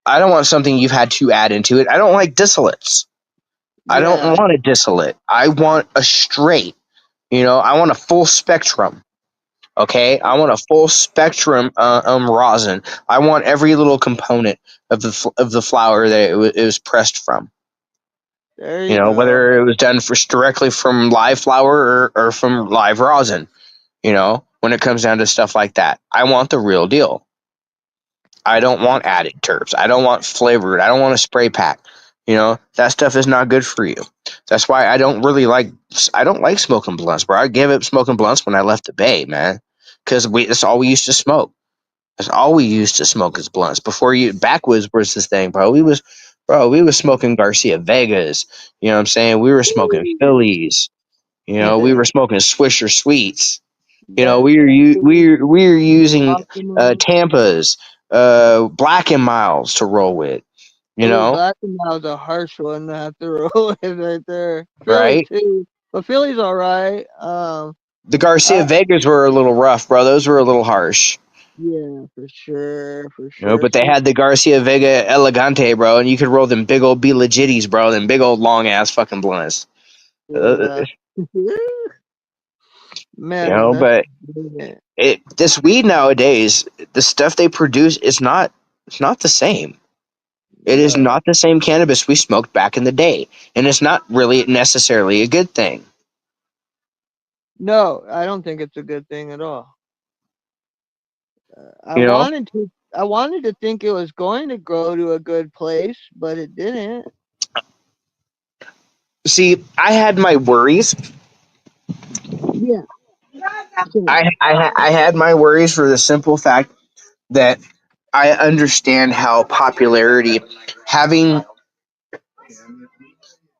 I don't want something you've had to add into it. I don't like distillates. I don't yeah. want a distillate. I want a straight. I want a full spectrum. Okay, I want a full spectrum rosin. I want every little component of the flower that it was pressed from. There you go. Whether it was done directly from live flower or from live rosin. When it comes down to stuff like that, I want the real deal. I don't want added terps. I don't want flavored. I don't want a spray pack. That stuff is not good for you. That's why I don't like smoking blunts, bro. I gave up smoking blunts when I left the Bay, man. Because that's all we used to smoke. That's all we used to smoke is blunts. Backwoods was this thing, bro. We was smoking Garcia Vegas. You know what I'm saying? We were smoking Phillies. We were smoking Swisher Sweets. That We were using optimal. Tampa's, Black and Miles to roll with. You Ooh, know, Black and Mild's a harsh one to have to roll with right there. Philly right? too, but Philly's all right. The Garcia Uh, Vegas were a little rough, bro. Those were a little harsh. yeah, for sure, for sure. But they had the Garcia Vega Elegante, bro, and you could roll them big old B legitties, bro, them big old long ass fucking blunts. Uh, Yeah. Man, that's but brilliant. this weed nowadays, the stuff they produce is it's not the same. It is No, not the same cannabis we smoked back in the day, and it's not really necessarily a good thing. no, I don't think it's a good thing at all. I You know, wanted to, I wanted to think it was going to go to a good place, but it didn't. see, I had my worries. Yeah. So, I had my worries for the simple fact that I understand how popularity having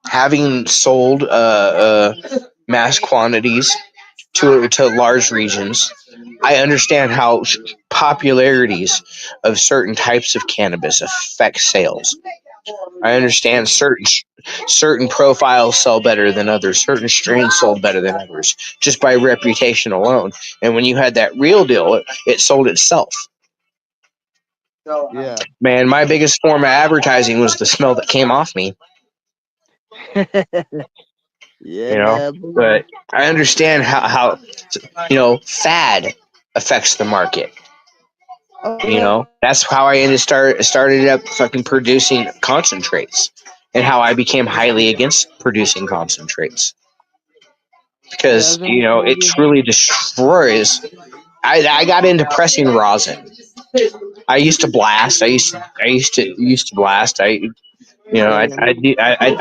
having sold mass quantities to large regions. I understand how popularities of certain types of cannabis affect sales. I understand certain profiles sell better than others, certain strains sold better than others, just by reputation alone. And when you had that real deal, it sold itself. yeah. Man, my biggest form of advertising was the smell that came off me, you know. Yeah, boy. But I understand how fad affects the market. Oh yeah. That's how I started up fucking producing concentrates, and how I became highly against producing concentrates because Doesn't it really truly destroys. I got into pressing rosin. I used to blast. I used to blast. I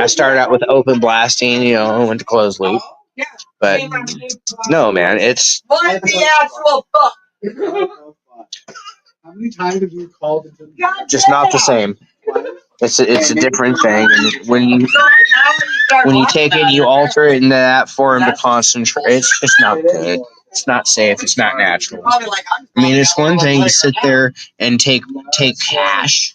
started out with open blasting. And went to closed loop. But no, man, it's What the actual fuck? How many times have you called it? just not the same. It's a different thing. And when you take it, you alter it into that form to concentrate. It's just not good. It's not safe. It's not natural. I mean, it's one thing to sit there and take hash,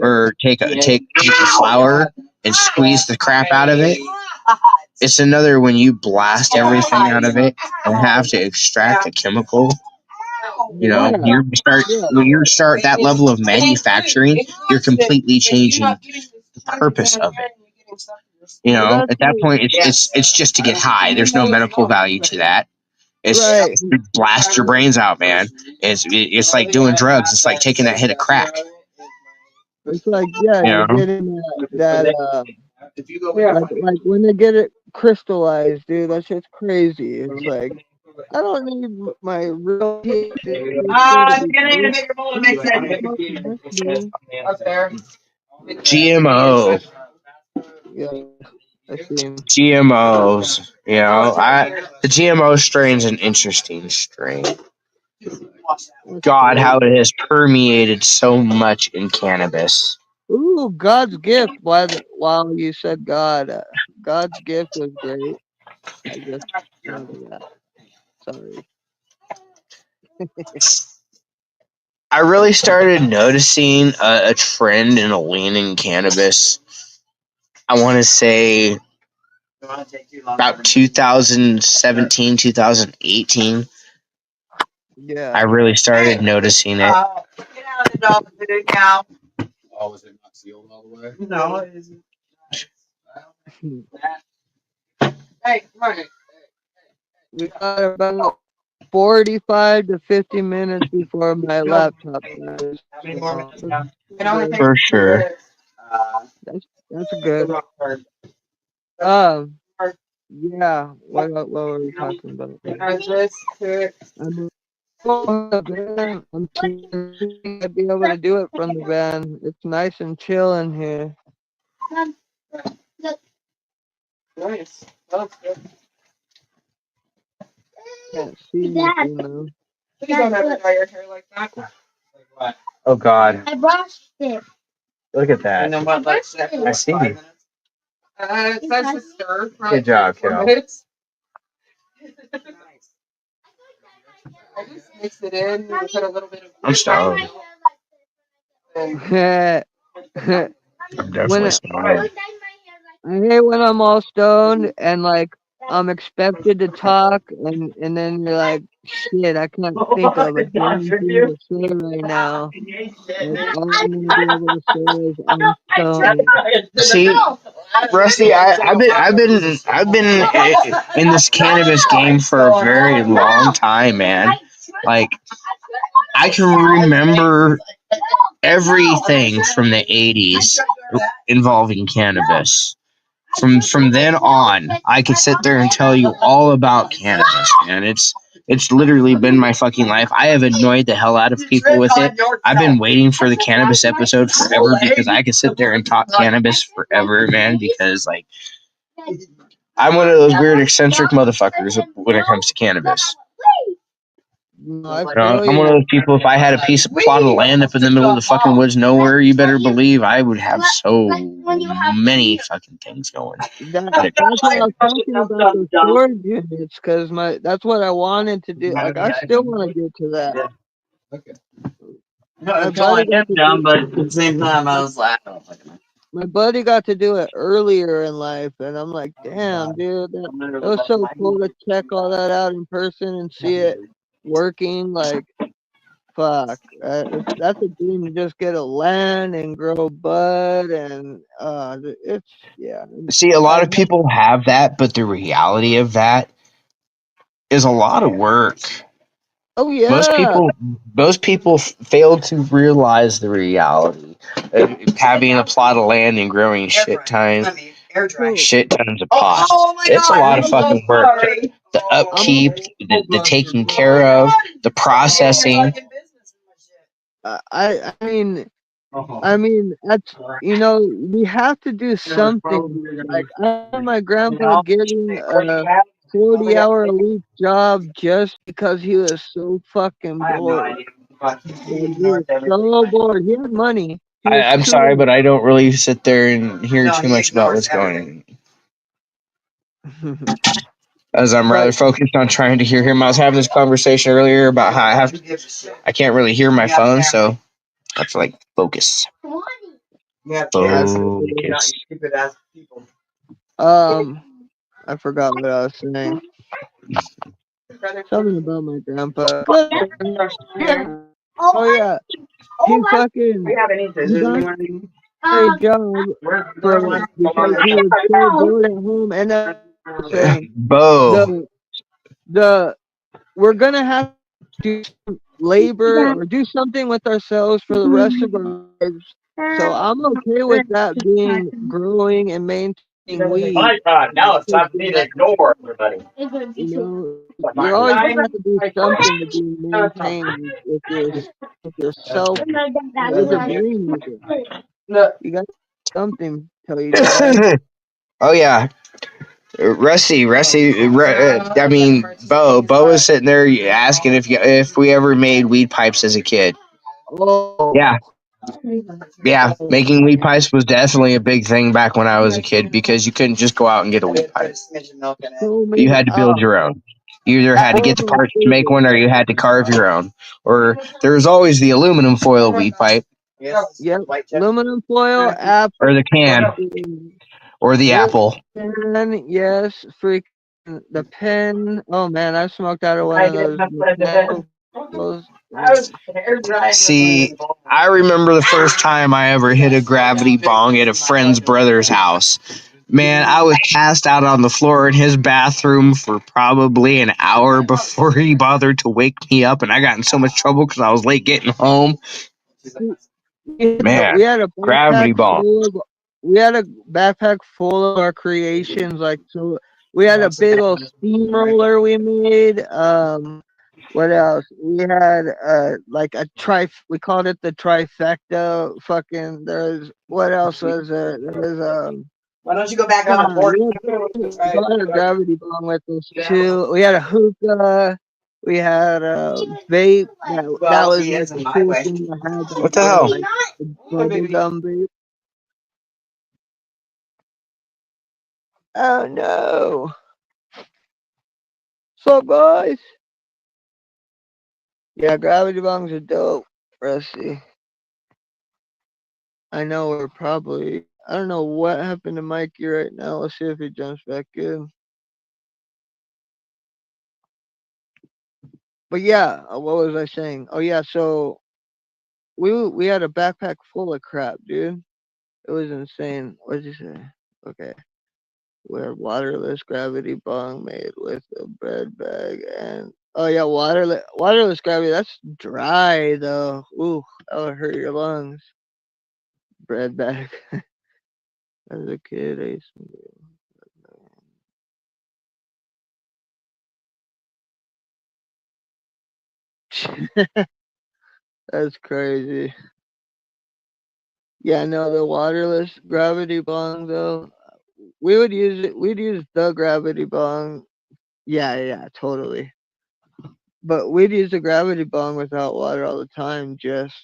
or take the flour and squeeze the crap out of it. It's another when you blast everything out of it and have to extract the chemical. Yeah, yeah, When you start that level of manufacturing, you're completely changing the purpose of it. well, that's At that point, it's just to get high. There's no medical value to that. It's right. blast your brains out, man. It's like doing drugs. It's like taking that hit of crack. It's like, yeah, You you're know, getting like when they get it crystallized, dude. That's just crazy. It's like I don't need my real THC. It's still to It's be gonna need a safe. bigger bowl to I'm mix gonna that keep in. smoking this, dude. Up there. GMO, Yeah, I seen. GMOs. The GMO strain's an interesting strain. That's God, how crazy. it has permeated so much in cannabis. Ooh, God's gift. While you said God, God's gift was great. I just thought of that. Sorry. I really started noticing a trend in a lean in cannabis. I want to say about 2017, 2018. I Yeah. really started noticing it. Get out of the dog food now. Oh, was it not sealed all the way? No, it isn't. Hey, come We got about 45 to 50 minutes before my laptop dies. How many more So minutes that's now? It only good. takes For 2 sure. minutes. That's good. Yeah. What were we talking about? This could I'm from the van. I'm thinking I'd be able to do it from the van. It's nice and chill in here. nice. That's good. Can't see anything though. Please don't ever dye your hair like that. Like what? Oh God, I brushed it. look at that. And then what, like I see. 5 minutes? It says to stir for Good job, 4 kiddo. minutes. Nice. I just mix it in and put a little bit of I'm stoned. and I'm when definitely I stoned. hate when I'm all stoned and like I'm expected to talk and then you're like, shit, I can't think of a damn thing to say right now. Like all I'm gonna be able to say is I'm stoned. See, Rusty, I've been in this cannabis game for a very long time, man. Like I can remember everything from the '80s involving cannabis. From then on, I could sit there and tell you all about cannabis, man. It's literally been my fucking life. I have annoyed the hell out of people with it. I've been waiting for the cannabis episode forever because I could sit there and talk cannabis forever, man. Because like I'm one of those weird eccentric motherfuckers when it comes to cannabis. No, I feel I'm one of you. those people. If I had a piece of plot of land up in the middle of the fucking woods nowhere, you better believe I would have so many fucking things going. That's what I was talking about the storage units, cause that's what I wanted to do. Like I still want to get to that. Okay. no, My it's kind of buddy like him got to dumb, do but at the same time, I was like, I don't fucking know. my buddy got to do it earlier in life, and I'm like, damn, dude, that was so cool to check all that out in person and see it working. Like, fuck, that's a dream to just get a land and grow bud, and it's yeah. See, a lot I of people have that, but the reality of that is a lot of work. oh Most yeah, people, fail to realize the reality of having a plot of land and growing Air dry. so shit tons of pot. Oh my It's a God, lot I'm of so fucking work. sorry. The I'm upkeep, the taking care of, the processing. I mean that's we have to do something. Like I had my grandpa getting a 40-hour a week job just because he was so fucking bored. Like he was so bored. He had money. He was I'm sorry, too but I don't really sit there and hear too much about what's going on. as I'm rather But focused on trying to hear him. I was having this conversation earlier about how I can't really hear my phone, so I have to like focus. I Focus. um I forgot what I was saying. Something about my grandpa. Good. Yeah. Oh yeah. He fucking he done a great job for because he was so bored at home and saying Bo. the the we're gonna have to do some labor or do something with ourselves for the rest of our lives. So I'm okay with that being growing and maintaining weed. You know, you're always gonna have to do something to be maintained with yourself with your brain with it. You got something to tell you die. Oh yeah, I mean, Bo was sitting there asking if we ever made weed pipes as a kid. Oh, Yeah, yeah, making weed pipes was definitely a big thing back when I was a kid because you couldn't just go out and get a weed pipe. so You many. had to build your own. You either had to One get of the my parts to make favorites. one, or you had to carve your own. Or there was always the aluminum foil weed pipe, Yep, aluminum foil, apple, or the can, fucking or the wood apple. pen. Yes, freaking the pen. Oh man, I smoked out of one of those mechanical. See, I remember the first time I ever hit a gravity bong at a friend's brother's house. Man, I was passed out on the floor in his bathroom for probably an hour before he bothered to wake me up, and I got in so much trouble because I was late getting home. Man, We had a backpack gravity bong. full of our creations. Like so, we had a big old steamroller we made. What else? We had like a we called it the trifecta. Fucking there's what else was there? There was God, we brought a gravity bong with us too. We had a hookah. We had a vape. That was like the cool thing I had back What the then, hell? like the bubble gum vape. Oh no! So guys, yeah, gravity bongs are dope. Rusty, I know we're probably. I don't know what happened to Mikey right now. Let's see if he jumps back in. But yeah, what was I saying? Oh yeah, so we had a backpack full of crap, dude. It was insane. What did you say? Okay. We're waterless gravity bong made with a bread bag and oh yeah, waterless gravity. That's dry though. Ooh, that would hurt your lungs. Bread bag. As a kid, I used to. That's crazy. Yeah, no, the waterless gravity bong though. We would use it. We'd use the gravity bong. Yeah, yeah, totally. But we'd use the gravity bong without water all the time, just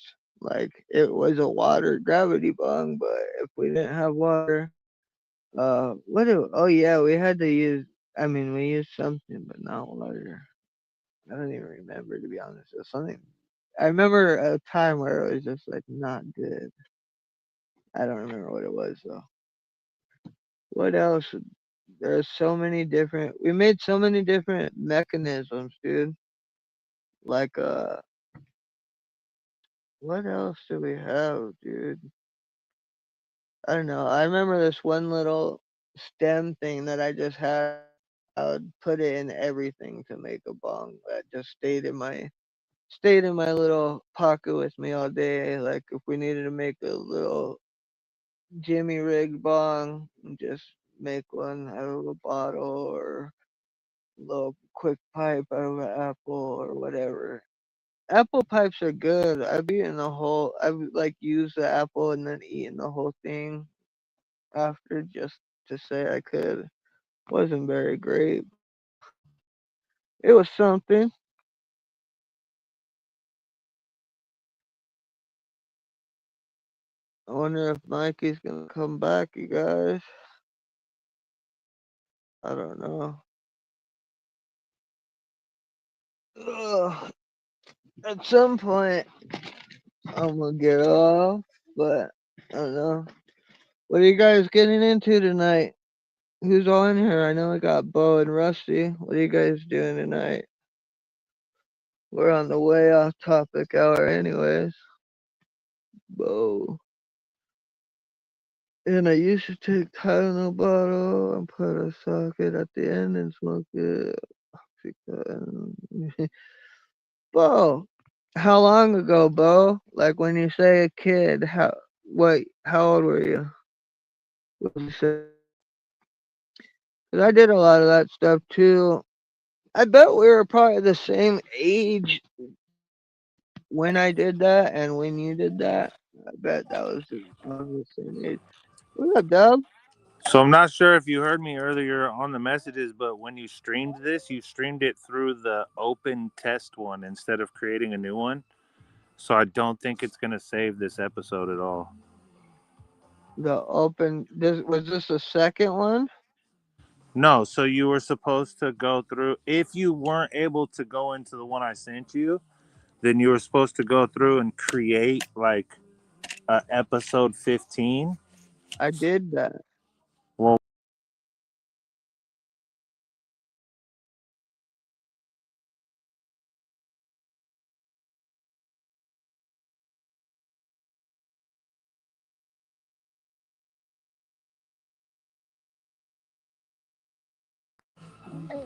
like it was a water gravity bong. But if we didn't have water, oh yeah, we had to use, I mean, we used something, but not water. I don't even remember, to be honest. It was something, I remember a time where it was just like not good. I don't remember what it was though. What else? There's so many different, we made so many different mechanisms, dude. Like, what else do we have, dude? I don't know. I remember this one little stem thing that I just had. I would put it in everything to make a bong. That just stayed in my little pocket with me all day. Like if we needed to make a little Jimmy rig bong, just make one out of a bottle or a little quick pipe out of an apple or whatever. Apple pipes are good. I've eaten the whole. I've like used the apple and then eaten the whole thing after just to say I could. Wasn't very great. It was something. I wonder if Mikey's gonna come back, you guys. I don't know. Ugh. At some point, I'm gonna get off, but I don't know. What are you guys getting into tonight? Who's all in here? I know I got Bo and Rusty. What are you guys doing tonight? We're on the way off topic hour, anyways. Bo. And I used to take Tylenol bottle and put a socket at the end and smoke it. Bo, how long ago, Bo? Like when you say a kid, how old were you? What would you say? 'Cause I did a lot of that stuff too. I bet we were probably the same age when I did that and when you did that. I bet that was around the same age. What's up, Dub? So I'm not sure if you heard me earlier on the messages, but when you streamed this, you streamed it through the open test one instead of creating a new one. So I don't think it's going to save this episode at all. The open. Was this the second one? No, so you were supposed to go through, if you weren't able to go into the one I sent you, then you were supposed to go through and create like episode 15. I did that. Well,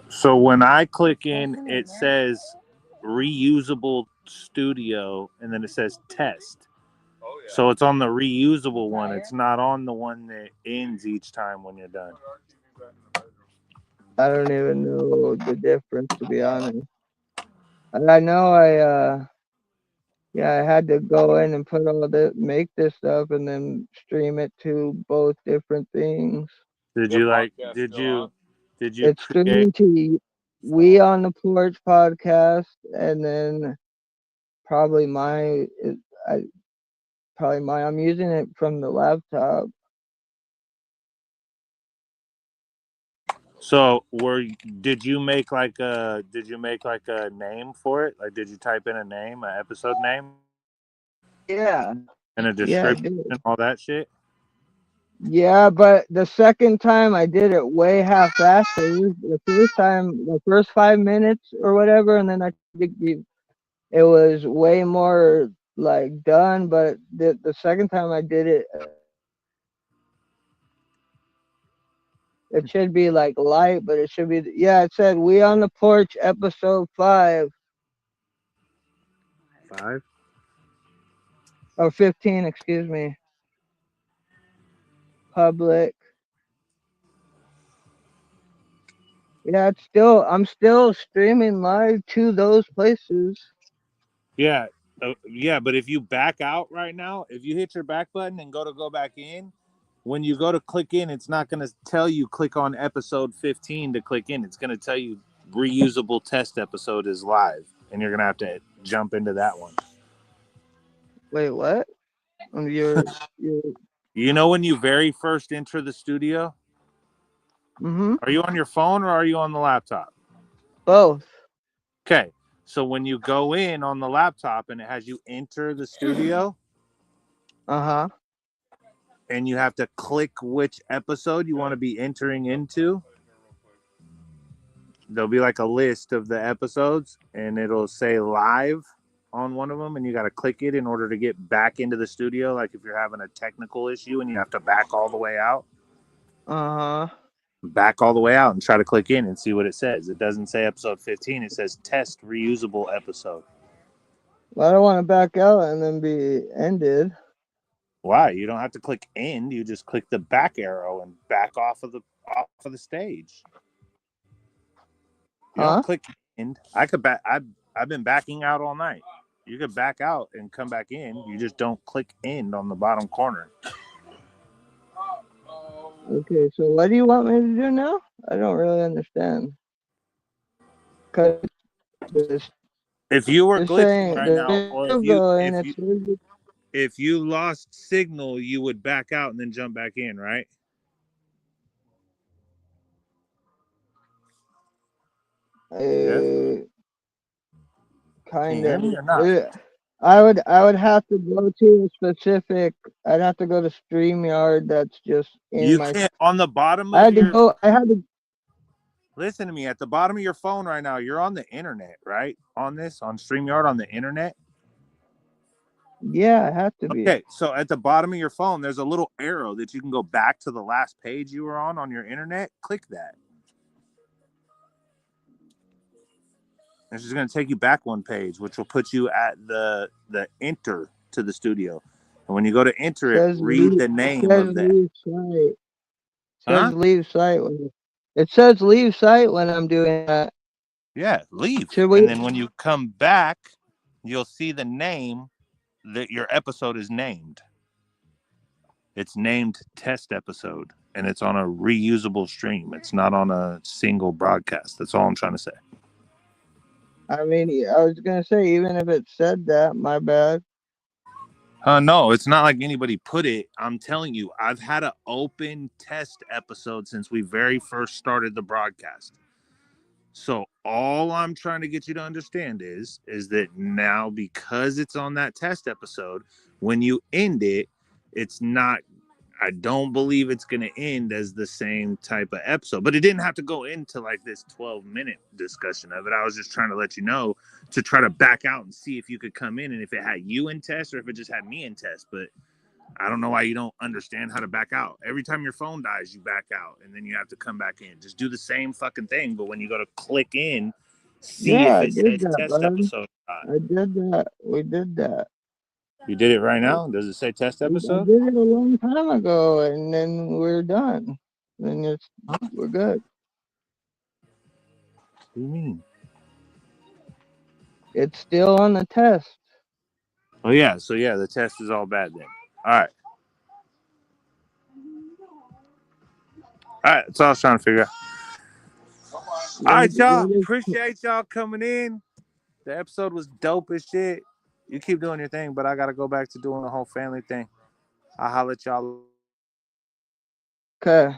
so when I click in, it says reusable studio and then it says test. So it's on the reusable one. It's not on the one that ends each time when you're done. I don't even know the difference, to be honest. And I know I had to go in and put make this stuff and then stream it to both different things. Did you It's create? streaming to We on the Porch podcast, and then probably I I'm using it from the laptop. So did you make like a name for it? Like did you type in a name, an episode name Yeah, and a yeah, I description did. and all that shit? Yeah, but the second time I did it way half-assed. The first time, the first 5 minutes or whatever, and then it was way more like done. But the second time I did it, it should be like light, but it should be, yeah. It said "We on the Porch" episode 5 5. or 15, excuse me. Public. Yeah, I'm still streaming live to those places. Yeah, yeah. But if you back out right now, if you hit your back button and go back in, when you go to click in, it's not going to tell you click on episode 15 to click in. It's going to tell you reusable test episode is live, and you're going to have to jump into that one. Wait, what? You're. You know when you very first enter the studio, Mhm. are you on your phone or are you on the laptop? Both. Okay, so when you go in on the laptop and it has you enter the studio, Uh-huh. and you have to click which episode you want to be entering into. There'll be like a list of the episodes and it'll say live on one of them, and you got to click it in order to get back into the studio. Like if you're having a technical issue and you have to back all the way out, Uh-huh. back all the way out and try to click in and see what it says. It doesn't say episode 15, it says test reusable episode. Well, I don't want to back out and then be ended. Why? You don't have to click end, you just click the back arrow and back off of the stage. You don't Huh? click end. I could back. I've been backing out all night. You could back out and come back in. You just don't click end on the bottom corner. Okay, so what do you want me to do now? I don't really understand. Cause it's, If you were it's glitching saying right now, the or going, it's if you lost signal, you would back out and then jump back in, right? Yes. uh, Can you kind hear of. me or not? I would have to go to a specific. I'd have to go to StreamYard. That's just in You my. can't on the bottom I of had to your go. I had to. listen to me at the bottom of your phone right now. You're on the internet, right? On StreamYard on the internet. Yeah, I have to be. Okay, so at the bottom of your phone, there's a little arrow that you can go back to the last page you were on your internet. Click that. It's just going to take you back one page, which will put you at the enter to the studio. And when you go to enter it, Says read leave. the It name says of that. leave site. Huh? Says leave site. It says leave site when I'm doing that. Yeah, leave. Should And we? then when you come back, you'll see the name that your episode is named. It's named test episode, and it's on a reusable stream. It's not on a single broadcast. That's all I'm trying to say. I mean, I was gonna say even if it said that, my bad. No, it's not like anybody put it. I'm telling you, I've had an open test episode since we very first started the broadcast. So all I'm trying to get you to understand is that now because it's on that test episode, when you end it, it's not. I don't believe it's going to end as the same type of episode, but it didn't have to go into like this 12-minute discussion of it. I was just trying to let you know to try to back out and see if you could come in and if it had you in test or if it just had me in test. But I don't know why you don't understand how to back out. Every time your phone dies, you back out and then you have to come back in. Just do the same fucking thing. But when you go to click in, see Yeah, if I it did says that, test bud. episode or not. I did that. We did that. You did it right now? Does it say test I episode? did it a long time ago, and then we're done. Then we're good. What do you mean? It's still on the test. Oh, yeah. So, yeah, the test is all bad then. All right. All right. That's all I was trying to figure out. All right, y'all. Appreciate y'all coming in. The episode was dope as shit. You keep doing your thing, but I got to go back to doing the whole family thing. I'll holler at y'all. Okay.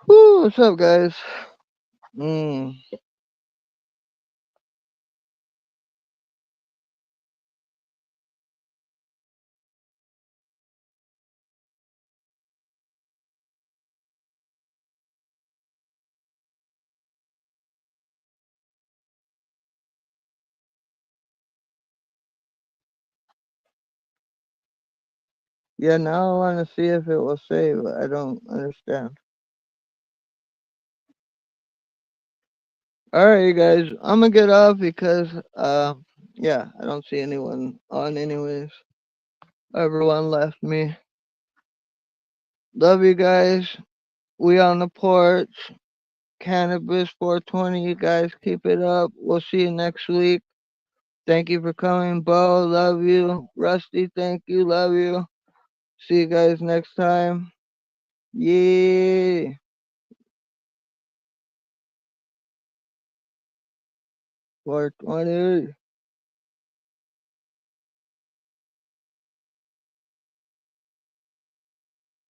Whoo, what's up, guys? Yeah, now I want to see if it will save. I don't understand. All right, you guys. I'm gonna get off because yeah, I don't see anyone on anyways. Everyone left me. Love you guys. We on the porch. Cannabis 420. You guys keep it up. We'll see you next week. Thank you for coming, Bo. Love you. Rusty, thank you. Love you. See you guys next time. Yeah. 420.